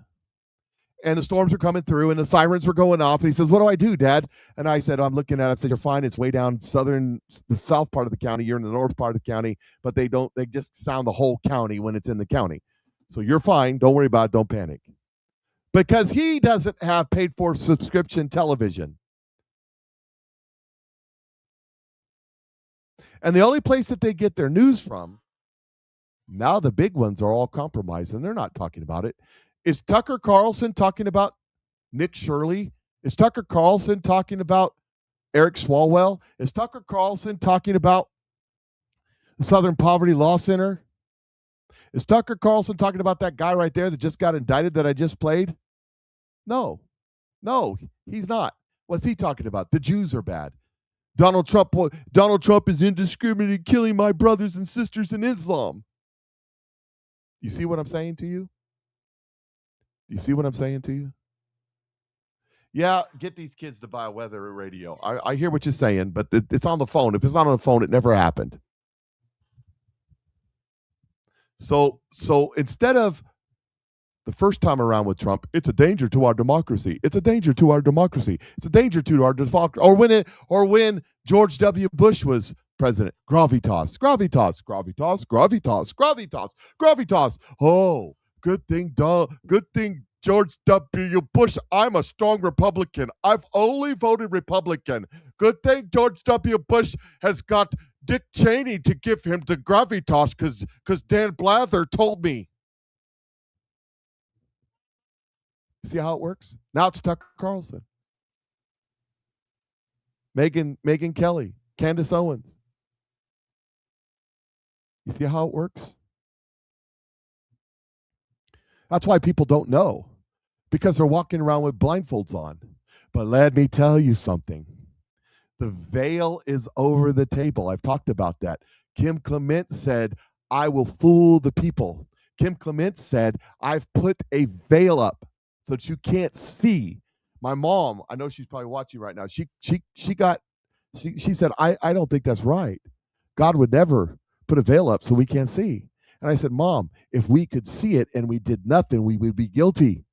And the storms are coming through and the sirens were going off. And he says, what do I do, Dad? And I said, I'm looking at it. I said, you're fine. It's way down the south part of the county. You're in the north part of the county, but they just sound the whole county when it's in the county. So you're fine. Don't worry about it. Don't panic. Because he doesn't have paid for subscription television. And the only place that they get their news from, now the big ones are all compromised and they're not talking about it. Is Tucker Carlson talking about Nick Shirley? Is Tucker Carlson talking about Eric Swalwell? Is Tucker Carlson talking about the Southern Poverty Law Center? Is Tucker Carlson talking about that guy right there that just got indicted that I just played? No, he's not. What's he talking about? The Jews are bad. Donald Trump is indiscriminately killing my brothers and sisters in Islam. You see what I'm saying to you? You see what I'm saying to you? Yeah, get these kids to buy a weather radio. I hear what you're saying, but it's on the phone. If it's not on the phone, it never happened. So instead of the first time around with Trump, it's a danger to our democracy. It's a danger to our democracy. It's a danger to our democracy. Or when George W. Bush was president, gravitas, gravitas, gravitas, gravitas, gravitas, gravitas. Oh, good thing George W. Bush. I'm a strong Republican. I've only voted Republican. Good thing George W. Bush has got Dick Cheney to give him the gravitas because Dan Blather told me. See how it works? Now it's Tucker Carlson, Megyn Kelly, Candace Owens. You see how it works? That's why people don't know, because they're walking around with blindfolds on. But let me tell you something. The veil is over the table. I've talked about that. Kim Clement said, I will fool the people. Kim Clement said, I've put a veil up so that you can't see. My mom, I know she's probably watching right now. She said, I don't think that's right. God would never put a veil up so we can't see. And I said, Mom, if we could see it and we did nothing, we would be guilty.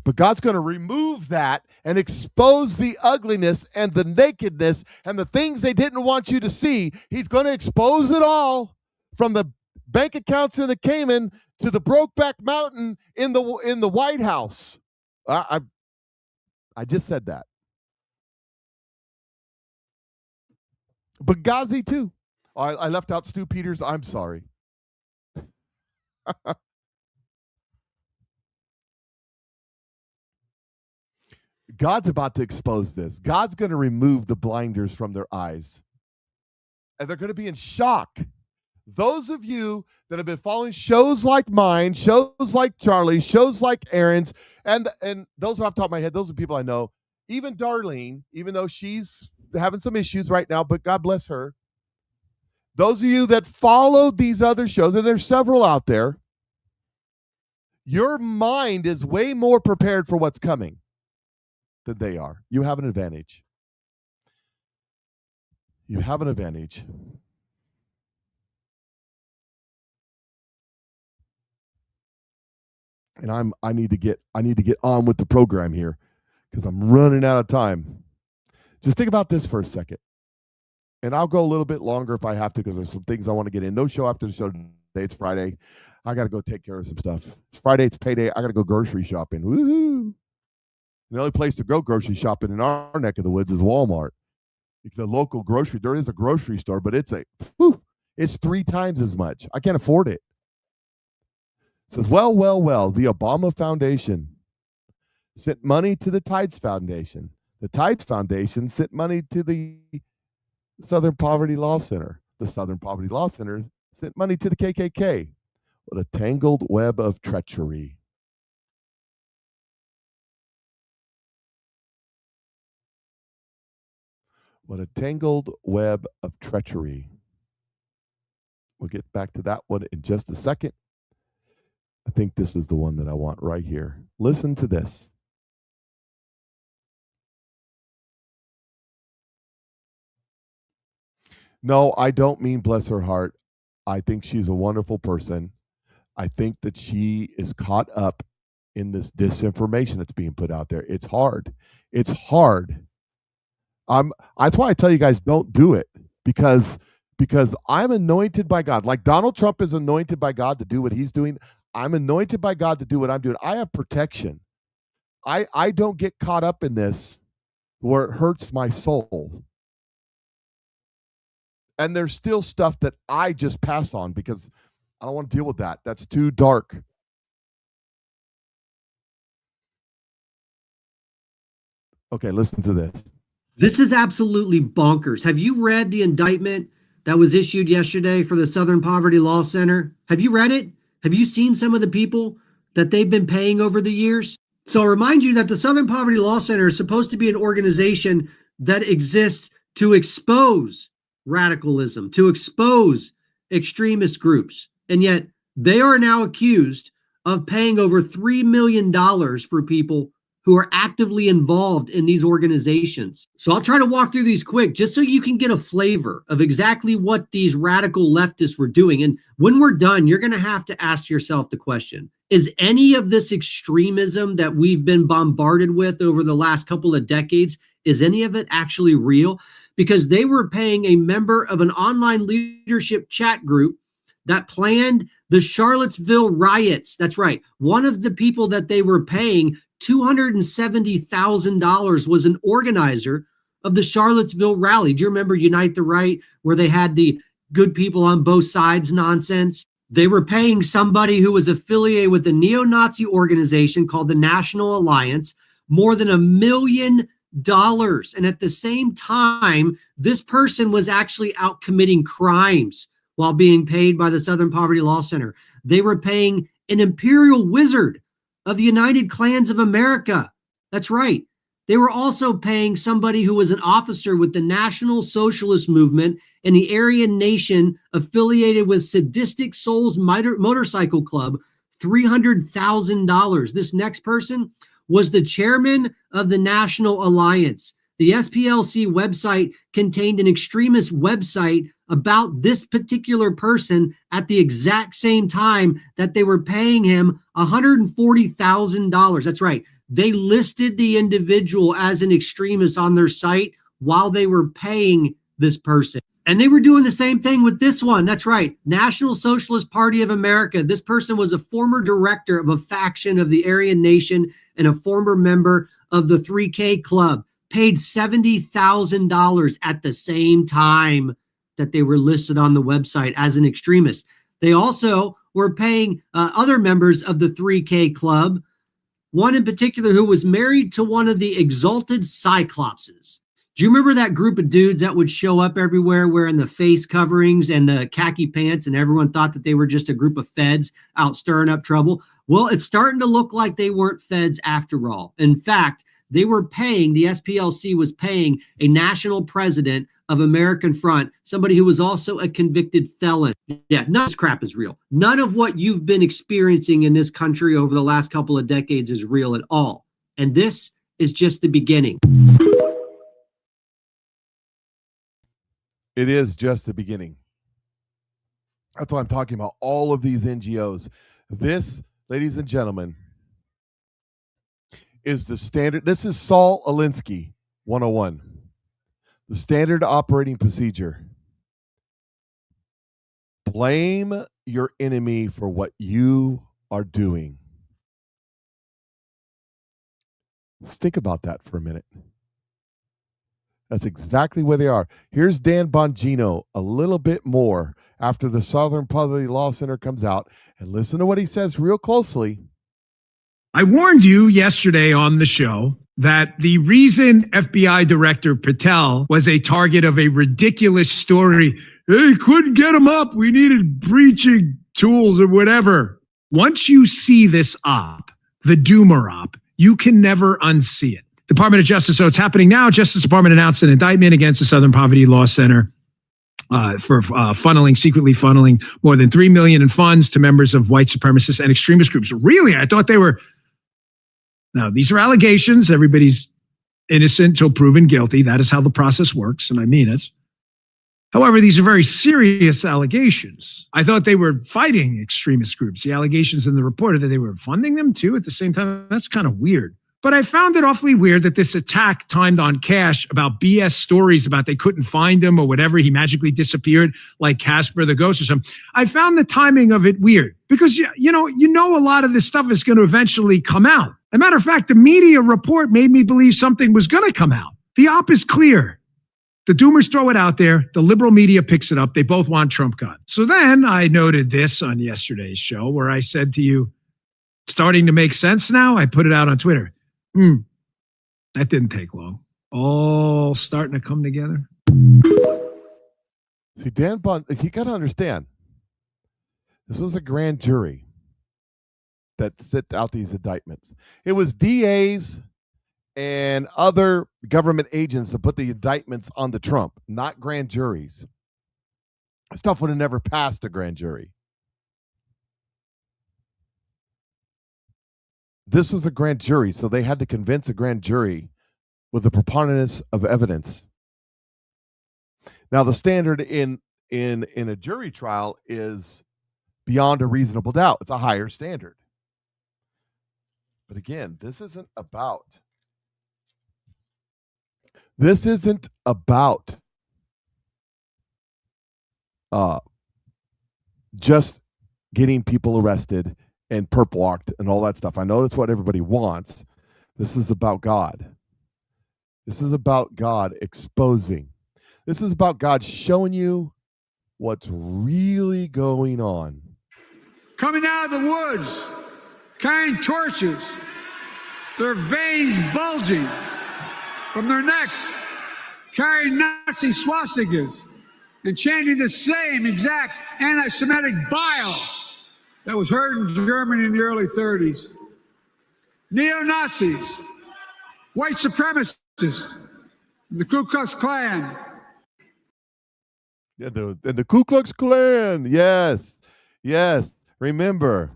But God's going to remove that and expose the ugliness and the nakedness and the things they didn't want you to see. He's going to expose it all, from the bank accounts in the Cayman to the Brokeback Mountain in the White House. I just said that. Benghazi too. I left out Stu Peters. I'm sorry. God's about to expose this. God's going to remove the blinders from their eyes. And they're going to be in shock. Those of you that have been following shows like mine, shows like Charlie's, shows like Aaron's, and those off the top of my head, those are people I know. Even Darlene, even though she's having some issues right now, but God bless her. Those of you that followed these other shows, and there's several out there, your mind is way more prepared for what's coming than they are. You have an advantage. You have an advantage. And I need to get on with the program here because I'm running out of time. Just think about this for a second. And I'll go a little bit longer if I have to because there's some things I want to get in. No show after the show today. It's Friday. I got to go take care of some stuff. It's Friday. It's payday. I got to go grocery shopping. Woohoo! The only place to go grocery shopping in our neck of the woods is Walmart. The local grocery, there is a grocery store, but it's 3 times as much. I can't afford it. It says, well, the Obama Foundation sent money to the Tides Foundation. The Tides Foundation sent money to the Southern Poverty Law Center. The Southern Poverty Law Center sent money to the KKK. What a tangled web of treachery. What a tangled web of treachery. We'll get back to that one in just a second. I think this is the one that I want right here. Listen to this. No, I don't mean bless her heart. I think she's a wonderful person. I think that she is caught up in this disinformation that's being put out there. It's hard. It's hard. That's why I tell you guys don't do it because I'm anointed by God. Like Donald Trump is anointed by God to do what he's doing. I'm anointed by God to do what I'm doing. I have protection. I don't get caught up in this where it hurts my soul. And there's still stuff that I just pass on because I don't want to deal with that. That's too dark. Okay, listen to this. This is absolutely bonkers. Have you read the indictment that was issued yesterday for the Southern Poverty Law Center? Have you read it? Have you seen some of the people that they've been paying over the years? So I'll remind you that the Southern Poverty Law Center is supposed to be an organization that exists to expose radicalism, to expose extremist groups. And yet they are now accused of paying over $3 million for people who are actively involved in these organizations. So I'll try to walk through these quick just so you can get a flavor of exactly what these radical leftists were doing. And when we're done, you're going to have to ask yourself the question, is any of this extremism that we've been bombarded with over the last couple of decades, is any of it actually real? Because they were paying a member of an online leadership chat group that planned the Charlottesville riots. That's right. One of the people that they were paying $270,000 was an organizer of the Charlottesville rally. Do you remember Unite the Right, where they had the good people on both sides nonsense? They were paying somebody who was affiliated with a neo-Nazi organization called the National Alliance more than $1 million. And at the same time, this person was actually out committing crimes while being paid by the Southern Poverty Law Center. They were paying an imperial wizard of the United Klans of America. That's right. They were also paying somebody who was an officer with the National Socialist Movement and the Aryan Nation affiliated with Sadistic Souls Motorcycle Club $300,000. This next person was the chairman of the National Alliance. The SPLC website contained an extremist website about this particular person at the exact same time that they were paying him $140,000. That's right. They listed the individual as an extremist on their site while they were paying this person. And they were doing the same thing with this one. That's right. National Socialist Party of America. This person was a former director of a faction of the Aryan Nation and a former member of the 3K Club. Paid $70,000 at the same time that they were listed on the website as an extremist. They also were paying other members of the 3K Club, one in particular who was married to one of the Exalted Cyclopses. Do you remember that group of dudes that would show up everywhere wearing the face coverings and the khaki pants, and everyone thought that they were just a group of feds out stirring up trouble? Well, it's starting to look like they weren't feds after all. In fact, they were paying, the SPLC was paying a national president of American Front, somebody who was also a convicted felon. Yeah, none of this crap is real. None of what you've been experiencing in this country over the last couple of decades is real at all. And this is just the beginning. It is just the beginning. That's why I'm talking about all of these NGOs. This, ladies and gentlemen, is the standard. This is Saul Alinsky 101. The standard operating procedure. Blame your enemy for what you are doing. Let's think about that for a minute. That's exactly where they are. Here's Dan Bongino a little bit more after the Southern Poverty Law Center comes out, and listen to what he says real closely. I warned you yesterday on the show that the reason FBI Director Patel was a target of a ridiculous story, they couldn't get him up, we needed breaching tools or whatever. Once you see this op, the Doomer op, you can never unsee it. Department of Justice, so it's happening now. Justice Department announced an indictment against the Southern Poverty Law Center for secretly funneling more than $3 million in funds to members of white supremacist and extremist groups. Really? I thought they were... Now, these are allegations. Everybody's innocent till proven guilty. That is how the process works, and I mean it. However, these are very serious allegations. I thought they were fighting extremist groups. The allegations in the report are that they were funding them too at the same time. That's kind of weird. But I found it awfully weird that this attack timed on Cash about BS stories about they couldn't find him or whatever. He magically disappeared like Casper the Ghost or something. I found the timing of it weird because, you know a lot of this stuff is going to eventually come out. As a matter of fact, the media report made me believe something was going to come out. The op is clear. The Doomers throw it out there. The liberal media picks it up. They both want Trump gone. So then I noted this on yesterday's show where I said to you, starting to make sense now? I put it out on Twitter. That didn't take long. All starting to come together. See, Dan Bond, you got to understand, this was a grand jury that set out these indictments. It was DAs and other government agents that put the indictments on the Trump, not grand juries. Stuff would have never passed a grand jury. This was a grand jury, so they had to convince a grand jury with the preponderance of evidence. Now, the standard in a jury trial is beyond a reasonable doubt. It's a higher standard. But again, this isn't about just getting people arrested and perp walked and all that stuff. I know that's what everybody wants. This is about God. This is about God exposing. This is about God showing you what's really going on. Coming out of the woods, carrying torches, their veins bulging from their necks, carrying Nazi swastikas and chanting the same exact anti-Semitic bile that was heard in Germany in the early 30s. Neo-Nazis white supremacists, the Ku Klux Klan. Yeah, the Ku Klux Klan. Yes. Remember,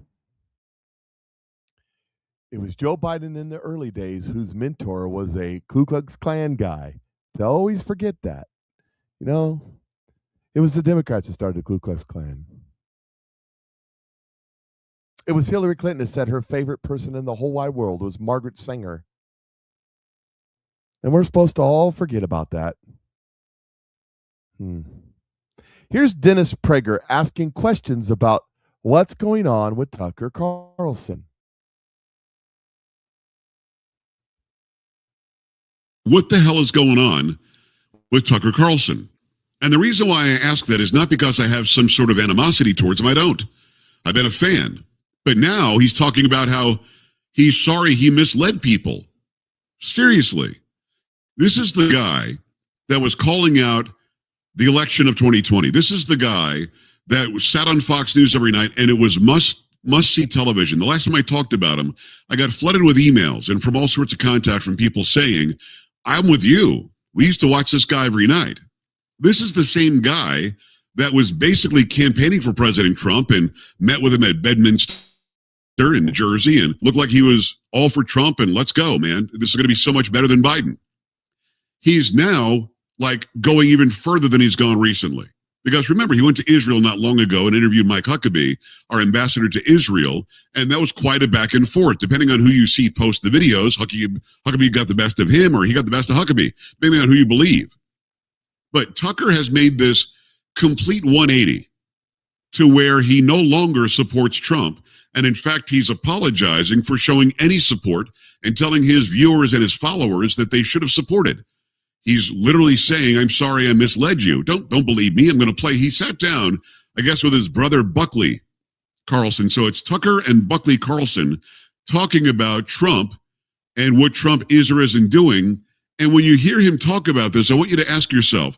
it was Joe Biden in the early days whose mentor was a Ku Klux Klan guy. To always forget that. You know, it was the Democrats that started the Ku Klux Klan. It was Hillary Clinton that said her favorite person in the whole wide world was Margaret Sanger. And we're supposed to all forget about that. Here's Dennis Prager asking questions about what's going on with Tucker Carlson. What the hell is going on with Tucker Carlson? And the reason why I ask that is not because I have some sort of animosity towards him. I don't. I've been a fan. But now he's talking about how he's sorry he misled people. Seriously. This is the guy that was calling out the election of 2020. This is the guy that sat on Fox News every night, and it was must-see television. The last time I talked about him, I got flooded with emails and from all sorts of contact from people saying, I'm with you. We used to watch this guy every night. This is the same guy that was basically campaigning for President Trump and met with him at Bedminster in New Jersey and looked like he was all for Trump and let's go, man. This is going to be so much better than Biden. He's now like going even further than he's gone recently. Because remember, he went to Israel not long ago and interviewed Mike Huckabee, our ambassador to Israel, and that was quite a back and forth. Depending on who you see post the videos, Huckabee got the best of him or he got the best of Huckabee, depending on who you believe. But Tucker has made this complete 180 to where he no longer supports Trump. And in fact, he's apologizing for showing any support and telling his viewers and his followers that they should have supported. He's literally saying, I'm sorry I misled you. Don't believe me. I'm going to play. He sat down, I guess, with his brother Buckley Carlson. So it's Tucker and Buckley Carlson talking about Trump and what Trump is or isn't doing. And when you hear him talk about this, I want you to ask yourself,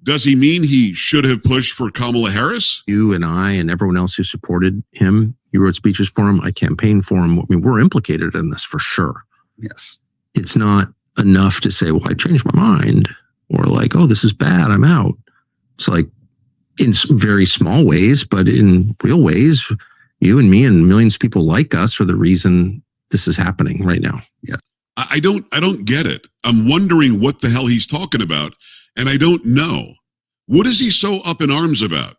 does he mean he should have pushed for Kamala Harris? You and I and everyone else who supported him, you wrote speeches for him, I campaigned for him. I mean, we're implicated in this for sure. Yes. It's not enough to say, well, I changed my mind, or like, oh, this is bad, I'm out. It's like in very small ways, but in real ways, you and me and millions of people like us are the reason this is happening right now. Yeah. I don't get it. I'm wondering what the hell he's talking about, and I don't know. What is he so up in arms about?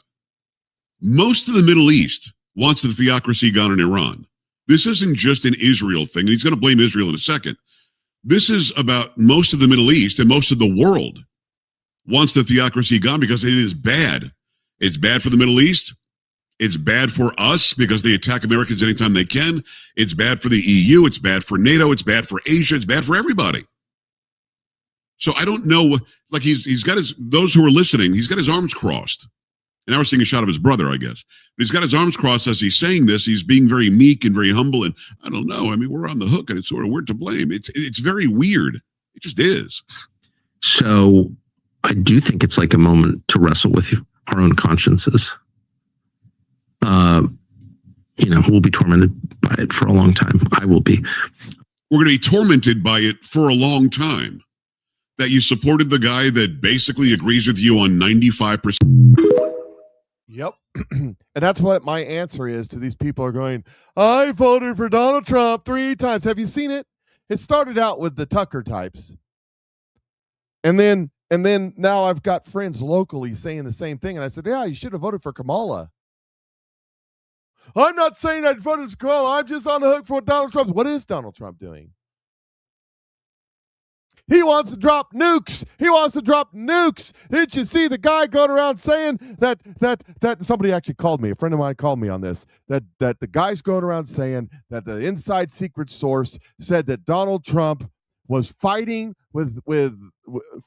Most of the Middle East wants the theocracy gone in Iran. This isn't just an Israel thing. He's going to blame Israel in a second. This is about most of the Middle East and most of the world wants the theocracy gone because it is bad. It's bad for the Middle East. It's bad for us because they attack Americans anytime they can. It's bad for the EU. It's bad for NATO. It's bad for Asia. It's bad for everybody. So I don't know. Like he's got those who are listening, he's got his arms crossed. And now we're seeing a shot of his brother, I guess. But he's got his arms crossed as he's saying this. He's being very meek and very humble. And I don't know. I mean, we're on the hook and it's sort of we're to blame. It's very weird. It just is. So I do think it's like a moment to wrestle with our own consciences. We'll be tormented by it for a long time. I will be. We're going to be tormented by it for a long time. That you supported the guy that basically agrees with you on 95%. Yep. And that's what my answer is to these people are going, I voted for Donald Trump 3 times. Have you seen it? It started out with the Tucker types. And then now I've got friends locally saying the same thing. And I said, yeah, you should have voted for Kamala. I'm not saying I voted for Kamala. I'm just on the hook for Donald Trump. What is Donald Trump doing? He wants to drop nukes. He wants to drop nukes. Didn't you see the guy going around saying that somebody actually called me, a friend of mine called me on this, that the guy's going around saying that the inside secret source said that Donald Trump was fighting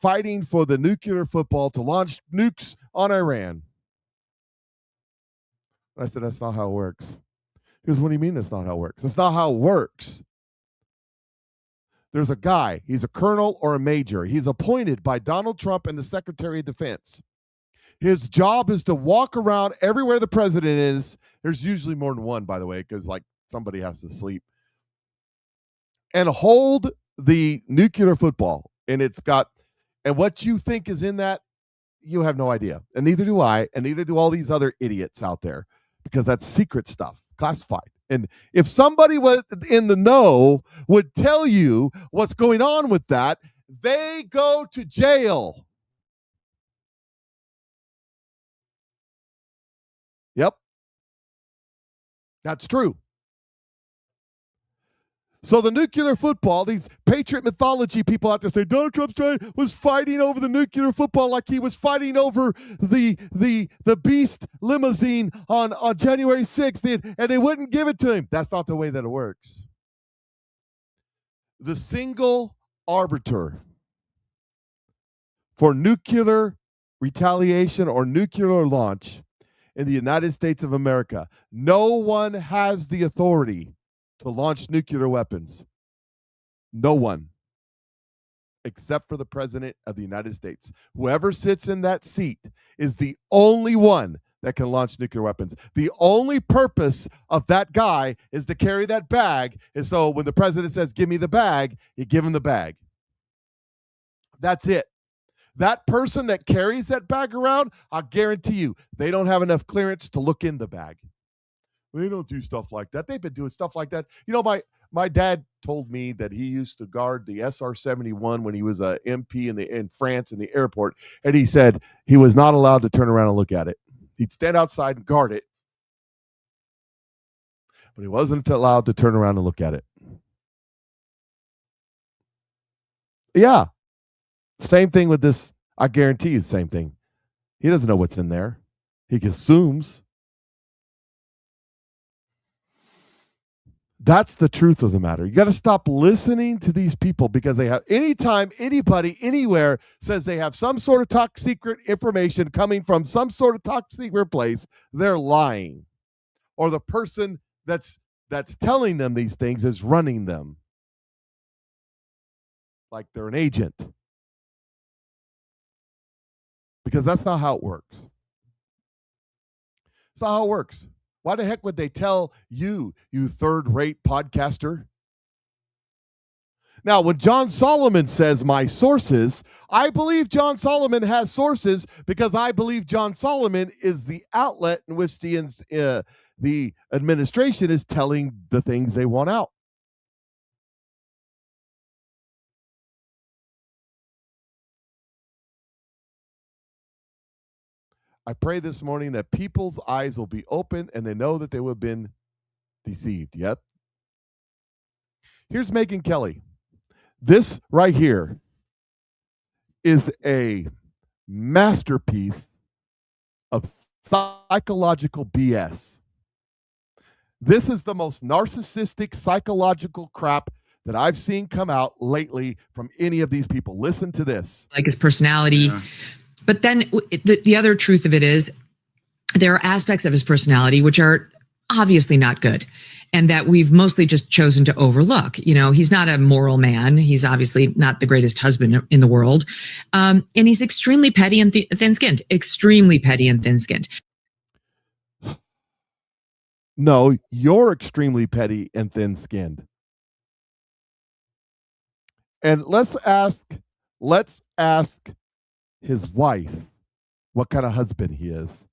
fighting for the nuclear football to launch nukes on Iran. I said, that's not how it works. He goes, what do you mean that's not how it works? That's not how it works. There's a guy, he's a colonel or a major. He's appointed by Donald Trump and the Secretary of Defense. His job is to walk around everywhere the president is. There's usually more than one, by the way, because like somebody has to sleep. And hold the nuclear football, and what you think is in that, you have no idea. And neither do I, and neither do all these other idiots out there, because that's secret stuff, classified. And if somebody was in the know would tell you what's going on with that, they go to jail. Yep. That's true. So the nuclear football, these Patriot mythology people out there say Donald Trump was fighting over the nuclear football like he was fighting over the beast limousine on January 6th, and they wouldn't give it to him. That's not the way that it works. The single arbiter for nuclear retaliation or nuclear launch in the United States of America, no one has the authority to launch nuclear weapons. No one, except for the President of the United States. Whoever sits in that seat is the only one that can launch nuclear weapons. The only purpose of that guy is to carry that bag. And so when the president says, give me the bag, you give him the bag. That's it. That person that carries that bag around, I guarantee you, they don't have enough clearance to look in the bag. They don't do stuff like that. They've been doing stuff like that. You know, my dad told me that he used to guard the SR-71 when he was a MP in France in the airport, and he said he was not allowed to turn around and look at it. He'd stand outside and guard it, but he wasn't allowed to turn around and look at it. Yeah. Same thing with this. I guarantee you the same thing. He doesn't know what's in there. He assumes. That's the truth of the matter. You got to stop listening to these people, because they have, anytime anybody anywhere says they have some sort of top secret information coming from some sort of top secret place, they're lying. Or the person that's telling them these things is running them like they're an agent. Because that's not how it works. It's not how it works. Why the heck would they tell you, you third-rate podcaster? Now, when John Solomon says my sources, I believe John Solomon has sources because I believe John Solomon is the outlet in which the administration is telling the things they want out. I pray this morning that people's eyes will be open and they know that they have been deceived. Yep. Here's Megyn Kelly. This right here is a masterpiece of psychological BS. This is the most narcissistic psychological crap that I've seen come out lately from any of these people. Listen to this. Like his personality. Yeah. But then the other truth of it is there are aspects of his personality which are obviously not good and that we've mostly just chosen to overlook. You know, he's not a moral man. He's obviously not the greatest husband in the world. And he's extremely petty and thin-skinned, extremely petty and thin-skinned. No, you're extremely petty and thin-skinned. And let's ask his wife what kind of husband he is.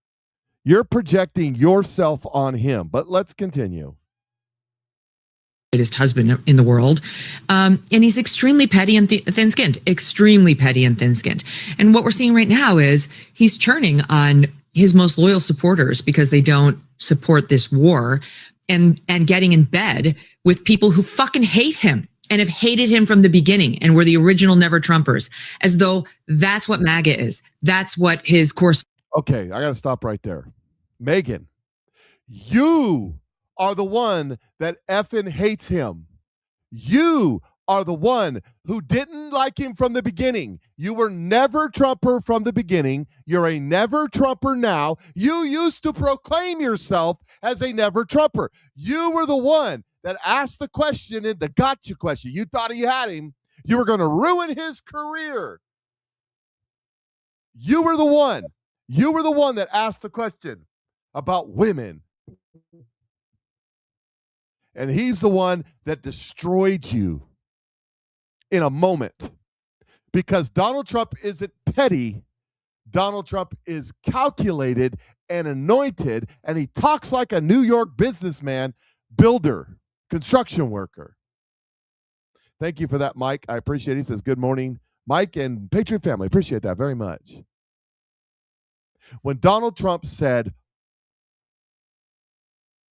You're projecting yourself on him, but let's continue. Greatest husband in the world. And he's extremely petty and thin-skinned, extremely petty and thin-skinned. And what we're seeing right now is he's turning on his most loyal supporters because they don't support this war and getting in bed with people who fucking hate him and have hated him from the beginning and were the original Never Trumpers, as though that's what MAGA is. That's what his course. Okay, I got to stop right there. Megyn, you are the one that effing hates him. You are the one who didn't like him from the beginning. You were never Trumper from the beginning. You're a never Trumper now. You used to proclaim yourself as a never Trumper. You were the one that asked the question, the gotcha question. You thought he had him. You were going to ruin his career. You were the one. You were the one that asked the question about women. And he's the one that destroyed you. in a moment, because Donald Trump isn't petty. Donald Trump is calculated and anointed, and he talks like a New York businessman, builder, construction worker. Thank you for that, Mike. I appreciate it. He says, good morning, Mike and Patriot family. Appreciate that very much. When Donald Trump said,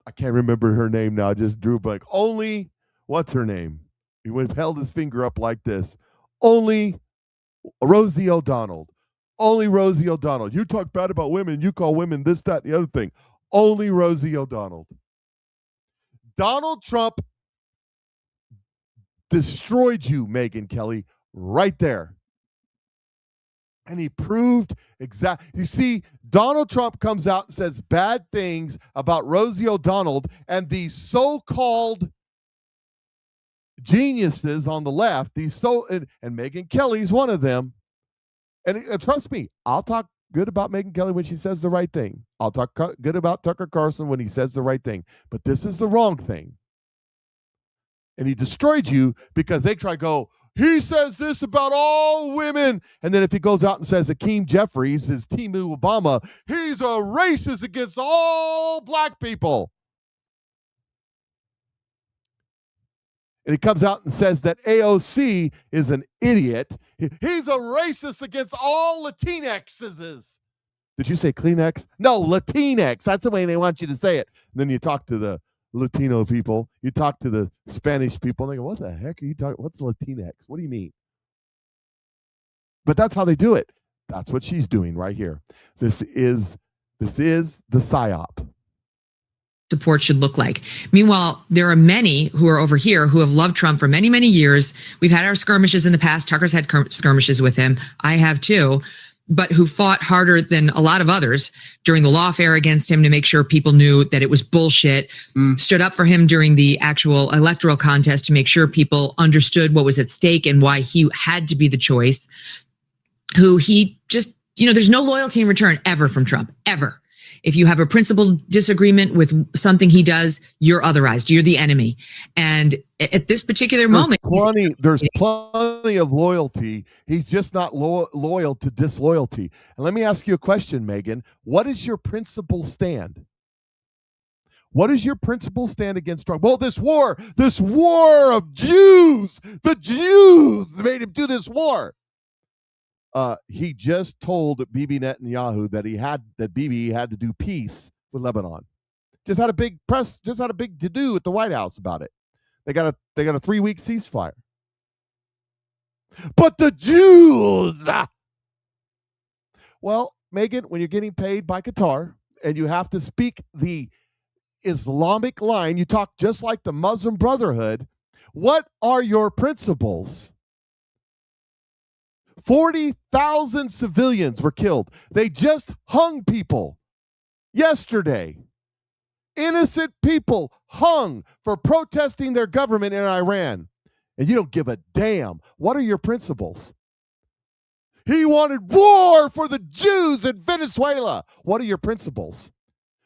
I can't remember her name now, I just drew a blank. Only, what's her name? He held his finger up like this. Only Rosie O'Donnell. Only Rosie O'Donnell. You talk bad about women, you call women this, that, and the other thing. Only Rosie O'Donnell. Donald Trump destroyed you, Megyn Kelly, right there. And he proved exactly. You see, Donald Trump comes out and says bad things about Rosie O'Donnell, and these so-called geniuses on the left, and Megyn Kelly's one of them. And trust me, I'll talk good about Megyn Kelly when she says the right thing. I'll talk good about Tucker Carlson when he says the right thing. But this is the wrong thing. And he destroyed you because they try to go, he says this about all women. And then if he goes out and says Hakeem Jeffries is Timu Obama, he's a racist against all black people. And he comes out and says that AOC is an idiot. He's a racist against all Latinxes. Did you say Kleenex? No, Latinx. That's the way they want you to say it. And then you talk to the Latino people. You talk to the Spanish people. And they go, what the heck are you talking? What's Latinx? What do you mean? But that's how they do it. That's what she's doing right here. This is the PSYOP. Support should look like. Meanwhile, there are many who are over here who have loved Trump for many, many years. We've had our skirmishes in the past. Tucker's had skirmishes with him. I have too, but who fought harder than a lot of others during the lawfare against him to make sure people knew that it was bullshit, stood up for him during the actual electoral contest to make sure people understood what was at stake and why he had to be the choice, who he just, there's no loyalty in return ever from Trump, ever. If you have a principled disagreement with something he does, you're otherized. You're the enemy. And at this particular moment, there's plenty of loyalty. He's just not loyal to disloyalty. And let me ask you a question, Megyn. What is your principle stand? What is your principle stand against Trump? Well, this war of Jews, the Jews made him do this war. He just told Bibi Netanyahu that Bibi had to do peace with Lebanon. Just had a big to-do at the White House about it. They got a 3-week ceasefire. But the Jews. Well, Megyn, when you're getting paid by Qatar and you have to speak the Islamic line, you talk just like the Muslim Brotherhood. What are your principles? 40,000 civilians were killed. They just hung people yesterday. Innocent people hung for protesting their government in Iran. And you don't give a damn. What are your principles? He wanted war for the Jews in Venezuela. What are your principles?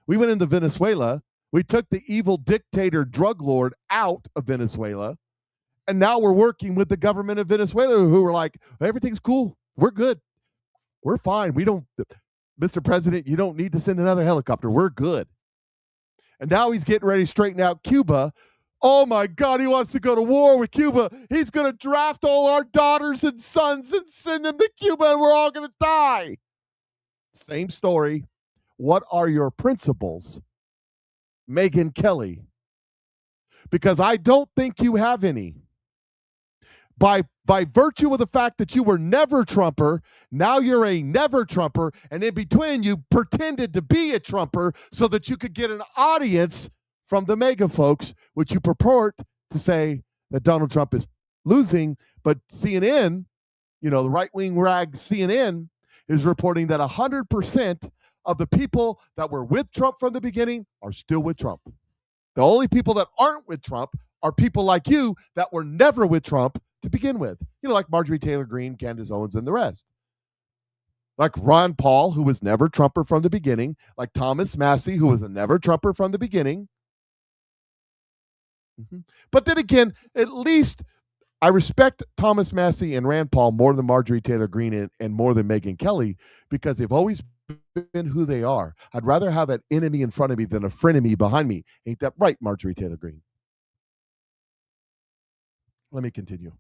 We went into Venezuela. We took the evil dictator drug lord out of Venezuela. And now we're working with the government of Venezuela who are like, everything's cool. We're good. We're fine. Mr. President, you don't need to send another helicopter. We're good. And now he's getting ready to straighten out Cuba. Oh my God, he wants to go to war with Cuba. He's going to draft all our daughters and sons and send them to Cuba and we're all going to die. Same story. What are your principles, Megyn Kelly? Because I don't think you have any. By virtue of the fact that you were never Trumper, now you're a never Trumper, and in between you pretended to be a Trumper so that you could get an audience from the MAGA folks, which you purport to say that Donald Trump is losing, but CNN, the right-wing rag CNN is reporting that 100% of the people that were with Trump from the beginning are still with Trump. The only people that aren't with Trump are people like you that were never with Trump to begin with. Like Marjorie Taylor Greene, Candace Owens, and the rest. Like Ron Paul, who was never Trumper from the beginning. Like Thomas Massey, who was a never Trumper from the beginning. But then again, at least I respect Thomas Massey and Rand Paul more than Marjorie Taylor Greene and more than Megyn Kelly because they've always been who they are. I'd rather have an enemy in front of me than a frenemy behind me. Ain't that right, Marjorie Taylor Greene? Let me continue.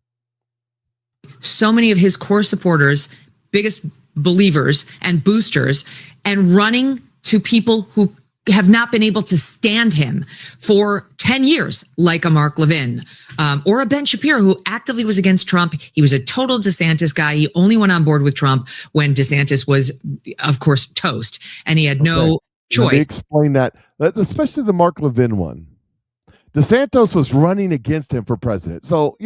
So many of his core supporters, biggest believers and boosters, and running to people who have not been able to stand him for 10 years, like a Mark Levin or a Ben Shapiro, who actively was against Trump. He was a total DeSantis guy. He only went on board with Trump when DeSantis was, of course, toast, and he had no choice. Let me explain that, especially the Mark Levin one. DeSantis was running against him for president. So,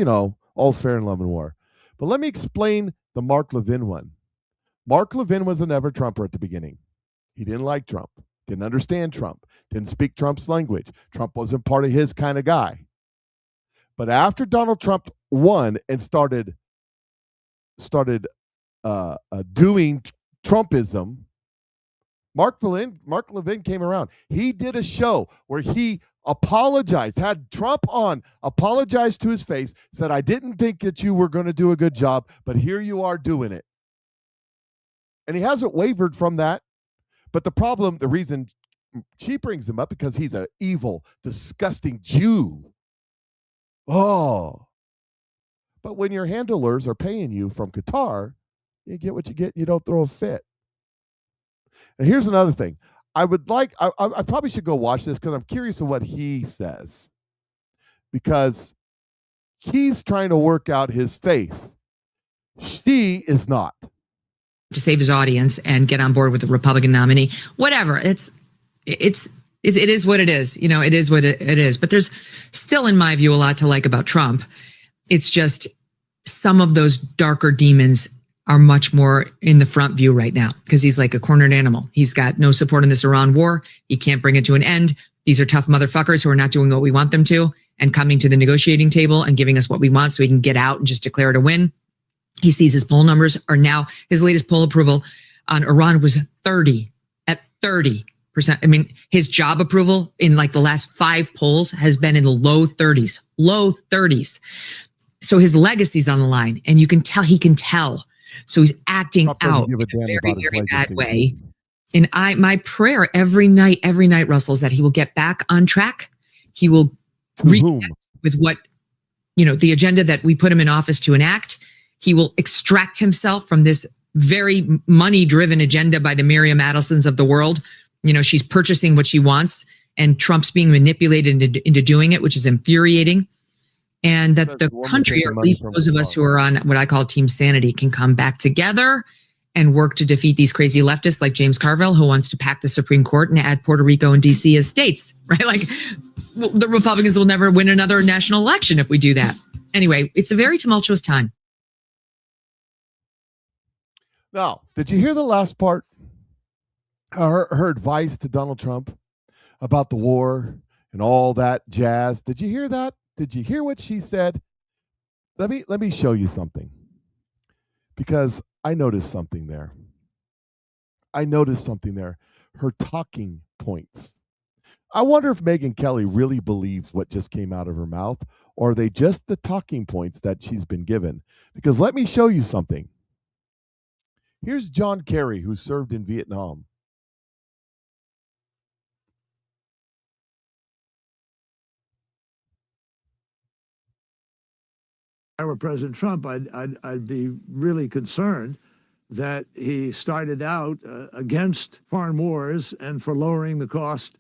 all's fair in love and war. But let me explain the Mark Levin one. Mark Levin was a never Trumper at the beginning. He didn't like Trump. Didn't understand Trump, didn't speak Trump's language. Trump wasn't part of his kind of guy. But after Donald Trump won and started doing Trumpism, Mark Levin came around. He did a show where he apologized, had Trump on, apologized to his face, said, I didn't think that you were going to do a good job, but here you are doing it. And he hasn't wavered from that. But the reason she brings him up, because he's an evil, disgusting Jew. Oh. But when your handlers are paying you from Qatar, you get what you get, you don't throw a fit. And here's another thing. I probably should go watch this because I'm curious of what he says. Because he's trying to work out his faith. She is not. To save his audience and get on board with the Republican nominee, whatever. It is what it is. It is what it is. But there's still, in my view, a lot to like about Trump. It's just some of those darker demons are much more in the front view right now because he's like a cornered animal. He's got no support in this Iran war. He can't bring it to an end. These are tough motherfuckers who are not doing what we want them to and coming to the negotiating table and giving us what we want so we can get out and just declare it a win. He sees his poll numbers are now, his latest poll approval on Iran was 30%. I mean, his job approval in like the last 5 polls has been in the low 30s. So his legacy's on the line, and you can tell, he can tell. So he's acting out in a very, very bad way. And my prayer every night, Russell, is that he will get back on track. He will reconnect with what, the agenda that we put him in office to enact. He will extract himself from this very money-driven agenda by the Miriam Adelsons of the world. She's purchasing what she wants, and Trump's being manipulated into doing it, which is infuriating. And that the country, or at least those of us who are on what I call Team Sanity, can come back together and work to defeat these crazy leftists like James Carville, who wants to pack the Supreme Court and add Puerto Rico and DC as states, right? Like, the Republicans will never win another national election if we do that. Anyway, it's a very tumultuous time. Now, did you hear the last part? Her advice to Donald Trump about the war and all that jazz. Did you hear that? Did you hear what she said? Let me show you something, because I noticed something there. Her talking points. I wonder if Megyn Kelly really believes what just came out of her mouth, or are they just the talking points that she's been given? Because let me show you something. Here's John Kerry, who served in Vietnam. If I were President Trump, I'd be really concerned that he started out against foreign wars and for lowering the cost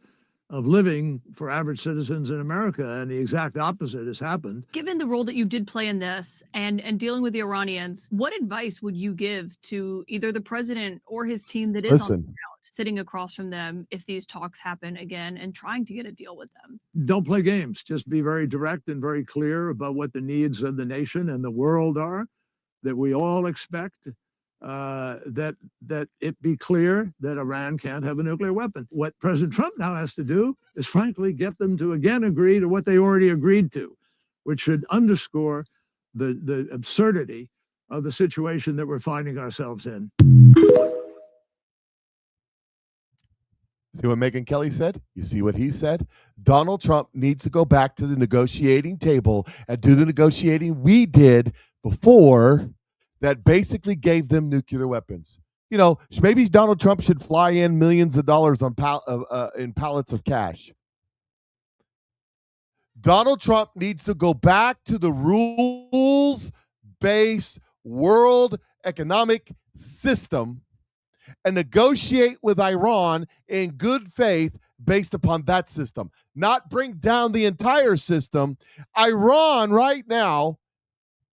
of living for average citizens in America, and the exact opposite has happened. Given the role that you did play in this and dealing with the Iranians, what advice would you give to either the president or his team that is on the ground, sitting across from them if these talks happen again and trying to get a deal with them? Don't play games. Just be very direct and very clear about what the needs of the nation and the world are, that we all expect. That it be clear that Iran can't have a nuclear weapon. What President Trump now has to do is, frankly, get them to again agree to what they already agreed to, which should underscore the absurdity of the situation that we're finding ourselves in. See what Megyn Kelly said? You see what he said? Donald Trump needs to go back to the negotiating table and do the negotiating we did before that basically gave them nuclear weapons. You know, maybe Donald Trump should fly in millions of dollars on in pallets of cash. Donald Trump needs to go back to the rules-based world economic system and negotiate with Iran in good faith based upon that system, not bring down the entire system. Iran right now,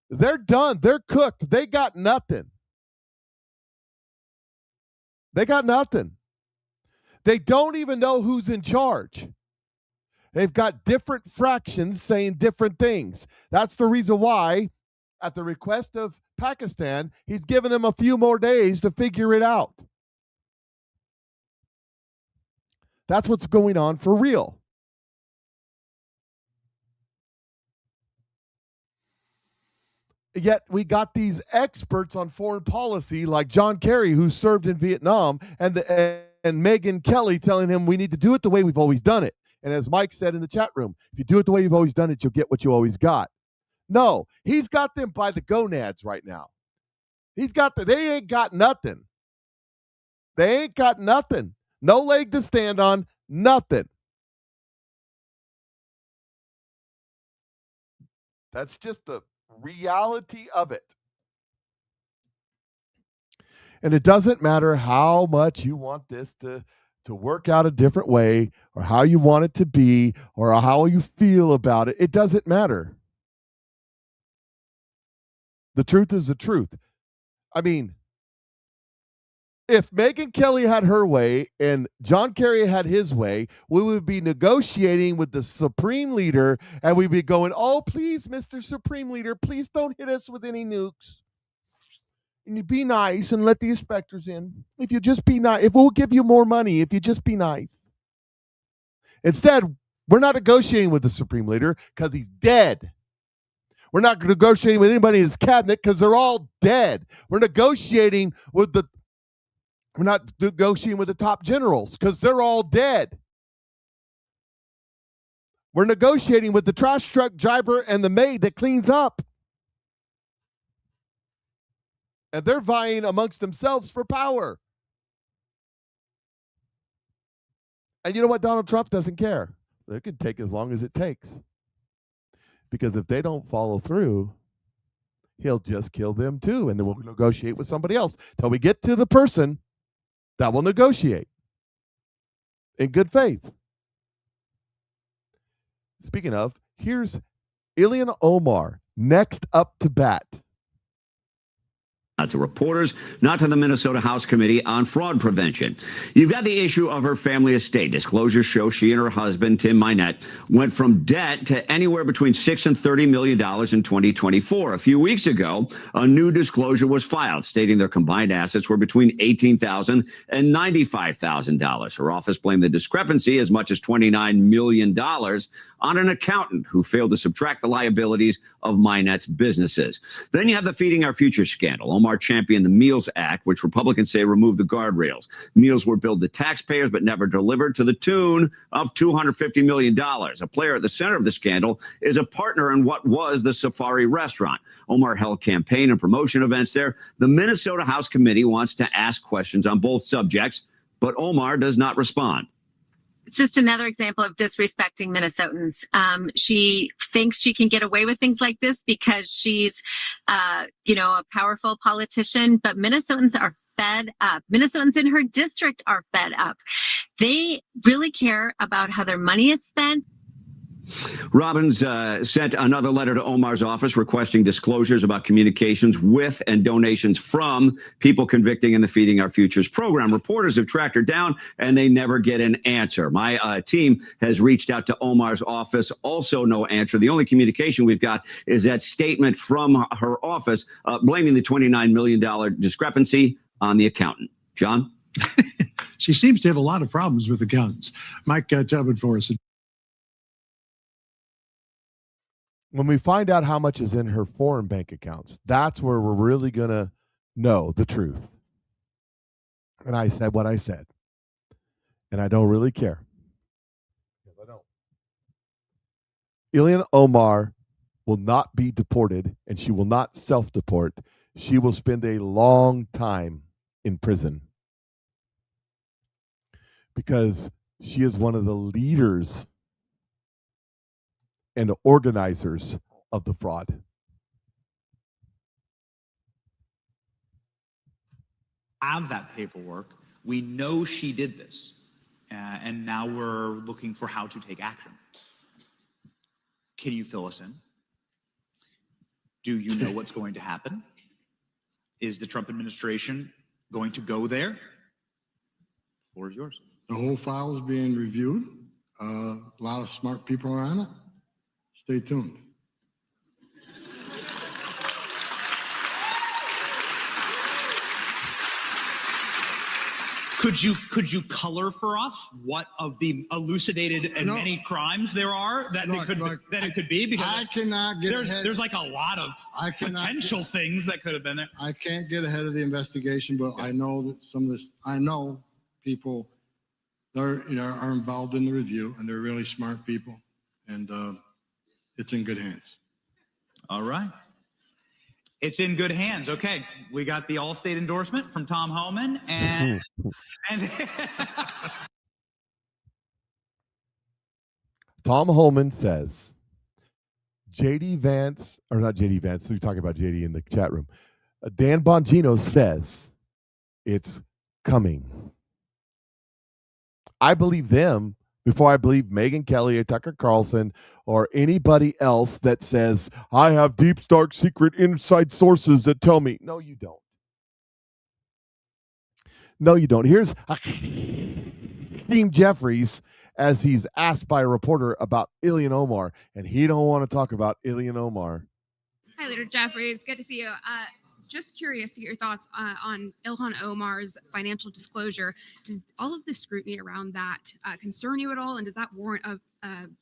they're done. They're cooked. They got nothing. They got nothing. They don't even know who's in charge. They've got different fractions saying different things. That's the reason why, at the request of Pakistan, he's given them a few more days to figure it out. That's what's going on for real. Yet we got these experts on foreign policy like John Kerry, who served in Vietnam, and Megyn Kelly telling him we need to do it the way we've always done it. And as Mike said in the chat room, if you do it the way you've always done it, you'll get what you always got. No, he's got them by the gonads right now. They ain't got nothing. They ain't got nothing. No leg to stand on, nothing. That's just the reality of it. And it doesn't matter how much you want this to work out a different way, or how you want it to be, or how you feel about it. It doesn't matter. The truth is the truth. I mean, if Megyn Kelly had her way and John Kerry had his way, we would be negotiating with the Supreme Leader, and we'd be going, oh, please, Mr. Supreme Leader, please don't hit us with any nukes. And you be nice and let the inspectors in. If you just be nice, if we'll give you more money, if you just be nice. Instead, we're not negotiating with the Supreme Leader because he's dead. We're not negotiating with anybody in his cabinet because they're all dead. We're not negotiating with the top generals because they're all dead. We're negotiating with the trash truck driver and the maid that cleans up. And they're vying amongst themselves for power. And you know what? Donald Trump doesn't care. It can take as long as it takes. Because if they don't follow through, he'll just kill them too. And then we'll negotiate with somebody else till we get to the person that will negotiate in good faith. Speaking of, here's Ilhan Omar next up to bat. Not to reporters, not to the Minnesota House Committee on Fraud Prevention. You've got the issue of her family estate. Disclosures show she and her husband, Tim Minette, went from debt to anywhere between $6 and $30 million in 2024. A few weeks ago, a new disclosure was filed stating their combined assets were between $18,000 and $95,000. Her office blamed the discrepancy as much as $29 million on an accountant who failed to subtract the liabilities of Minette's businesses. Then you have the Feeding Our Future scandal. Omar championed the Meals Act, which Republicans say removed the guardrails. Meals were billed to taxpayers but never delivered, to the tune of $250 million. A player at the center of the scandal is a partner in what was the Safari restaurant. Omar held campaign and promotion events there. The Minnesota House Committee wants to ask questions on both subjects, but Omar does not respond. It's just another example of disrespecting Minnesotans. She thinks she can get away with things like this because she's, a powerful politician, but Minnesotans are fed up. Minnesotans in her district are fed up. They really care about how their money is spent. Robbins sent another letter to Omar's office requesting disclosures about communications with and donations from people convicting in the Feeding Our Futures program. Reporters have tracked her down and they never get an answer. My team has reached out to Omar's office. Also no answer. The only communication we've got is that statement from her office blaming the $29 million discrepancy on the accountant. John? She seems to have a lot of problems with accountants. Mike, tell it for us. When we find out how much is in her foreign bank accounts, that's where we're really going to know the truth. And I said what I said. and I don't really care. I don't. Ilhan Omar will not be deported, and she will not self-deport. She will spend a long time in prison because she is one of the leaders and organizers of the fraud. Have that paperwork. We know she did this, and now we're looking for how to take action. Can you fill us in? Do you know what's going to happen? Is the Trump administration going to go there? The floor is yours. The whole file is being reviewed. A lot of smart people are on it. Stay tuned. Could you color for us what of the elucidated and many crimes there are that it could be? Because I cannot get ahead. There's like a lot of potential things that could have been there. I can't get ahead of the investigation, but I know that some of this. I know people that are involved in the review, and they're really smart people, and it's in good hands. All right. It's in good hands. Okay, we got the Allstate endorsement from Tom Homan, and Tom Homan says, JD Vance, or not JD Vance, we're talking about JD in the chat room. Dan Bongino says it's coming. I believe them before I believe Megyn Kelly or Tucker Carlson or anybody else that says, I have deep, dark, secret, inside sources that tell me. No, you don't. No, you don't. Here's Hakeem Jeffries as he's asked by a reporter about Ilhan Omar, and he don't want to talk about Ilhan Omar. Hi, Leader Jeffries. Good to see you. Just curious to get your thoughts on Ilhan Omar's financial disclosure. Does all of the scrutiny around that concern you at all, and does that warrant an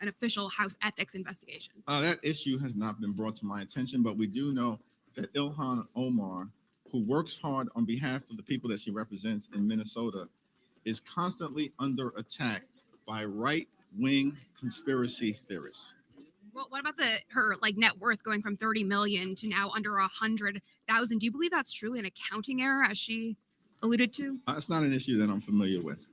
official House ethics investigation? That issue has not been brought to my attention, but we do know that Ilhan Omar, who works hard on behalf of the people that she represents in Minnesota, is constantly under attack by right-wing conspiracy theorists. Well, what about her net worth going from 30 million to now under 100,000? Do you believe that's truly an accounting error, as she alluded to? It's not an issue that I'm familiar with.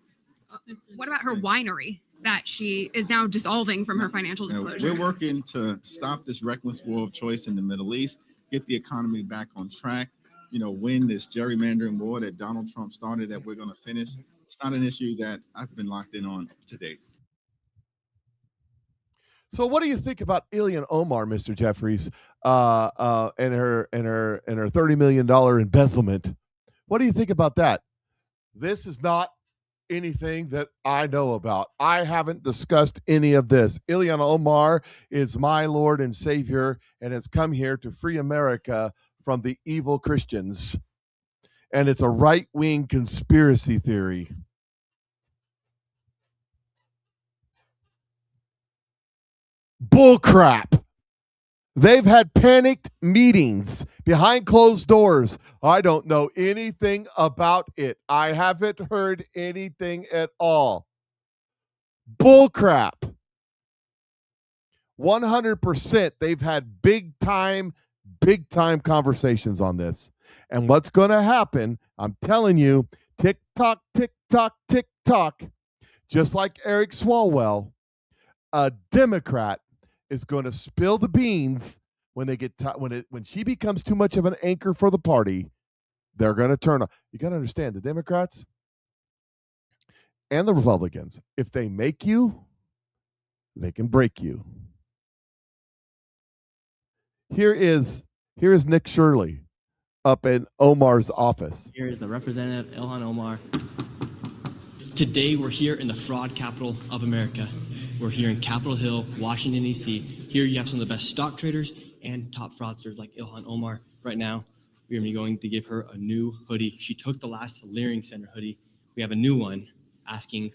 What about her winery that she is now dissolving from her financial disclosure? We're working to stop this reckless war of choice in the Middle East, get the economy back on track, win this gerrymandering war that Donald Trump started that we're going to finish. It's not an issue that I've been locked in on to date. So what do you think about Ilhan Omar, Mr. Jeffries, and her $30 million embezzlement? What do you think about that? This is not anything that I know about. I haven't discussed any of this. Ilhan Omar is my Lord and Savior and has come here to free America from the evil Christians. And it's a right-wing conspiracy theory. Bullcrap. They've had panicked meetings behind closed doors. I don't know anything about it. I haven't heard anything at all. Bullcrap. 100% they've had big time conversations on this. And what's going to happen, I'm telling you, TikTok, TikTok, TikTok, just like Eric Swalwell, a Democrat is going to spill the beans when they get when she becomes too much of an anchor for the party. They're going to turn on. You got to understand, the Democrats and the Republicans, if they make you, they can break you. Here is Nick Shirley up in Omar's office. Here is the representative, Ilhan Omar. Today we're here in the fraud capital of America. We're here in Capitol Hill, Washington, D.C. Here you have some of the best stock traders and top fraudsters like Ilhan Omar. Right now, we're going to give her a new hoodie. She took the last Leering Center hoodie. We have a new one asking,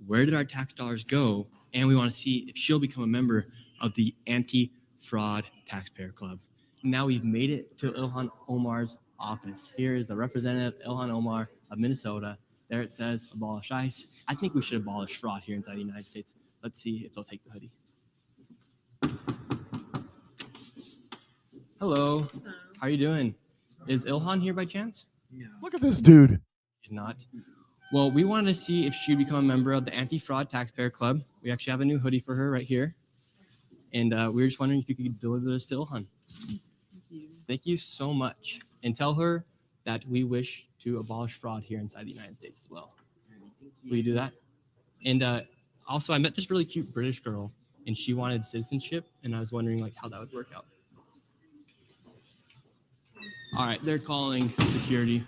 where did our tax dollars go? And we want to see if she'll become a member of the Anti-Fraud Taxpayer Club. Now we've made it to Ilhan Omar's office. Here is the representative, Ilhan Omar of Minnesota. There it says abolish ICE. I think we should abolish fraud here inside the United States. Let's see if they'll take the hoodie. Hello. How are you doing? Is Ilhan here by chance? No. Look at this dude. She's not. Well, we wanted to see if she'd become a member of the Anti-Fraud Taxpayer Club. We actually have a new hoodie for her right here. And we were just wondering if you could deliver this to Ilhan. Thank you so much. And tell her that we wish to abolish fraud here inside the United States as well. Will you do that? And also, I met this really cute British girl, and she wanted citizenship, and I was wondering like how that would work out. All right, they're calling security.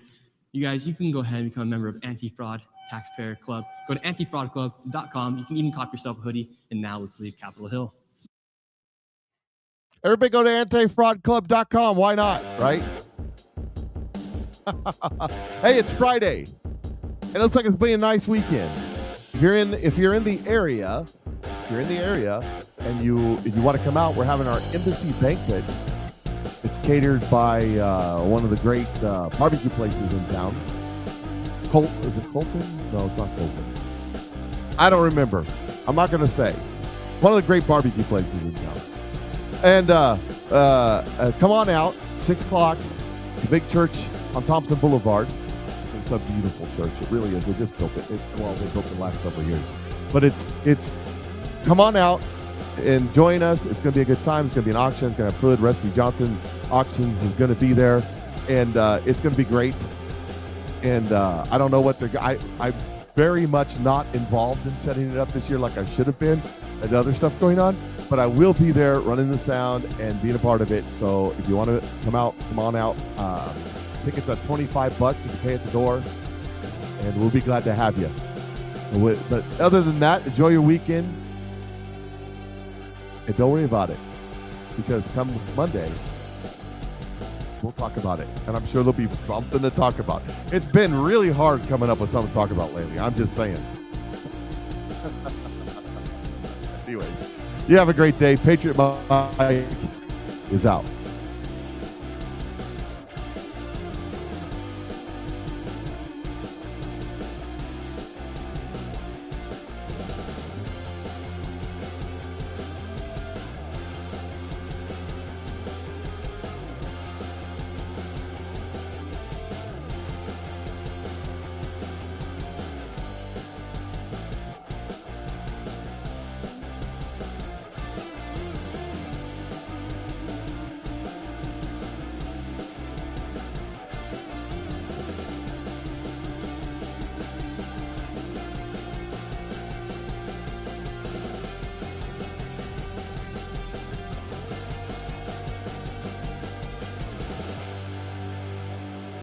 You guys, you can go ahead and become a member of Anti-Fraud Taxpayer Club. Go to antifraudclub.com. You can even cop yourself a hoodie. And now let's leave Capitol Hill. Everybody go to antifraudclub.com. Why not, right? Hey, it's Friday. It looks like it's been a nice weekend. If you're in the area, and you want to come out, we're having our embassy banquet. It's catered by one of the great barbecue places in town. Is it Colton? No, it's not Colton. I don't remember. I'm not going to say. One of the great barbecue places in town. And come on out, 6 o'clock, the big church on Thompson Boulevard. It's a beautiful church. It really is. They just built it. They built it the last couple of years. But it's come on out and join us. It's going to be a good time. It's going to be an auction. It's going to have food. Rescue Johnson Auctions is going to be there. And it's going to be great. And I don't know what I'm very much not involved in setting it up this year like I should have been. And other stuff going on. But I will be there running the sound and being a part of it. So if you want to come on out. Tickets are $25. You can pay at the door. And we'll be glad to have you. But other than that, enjoy your weekend. And don't worry about it. Because come Monday, we'll talk about it. And I'm sure there'll be something to talk about. It's been really hard coming up with something to talk about lately. I'm just saying. Anyway, you have a great day. Patriot Mike is out.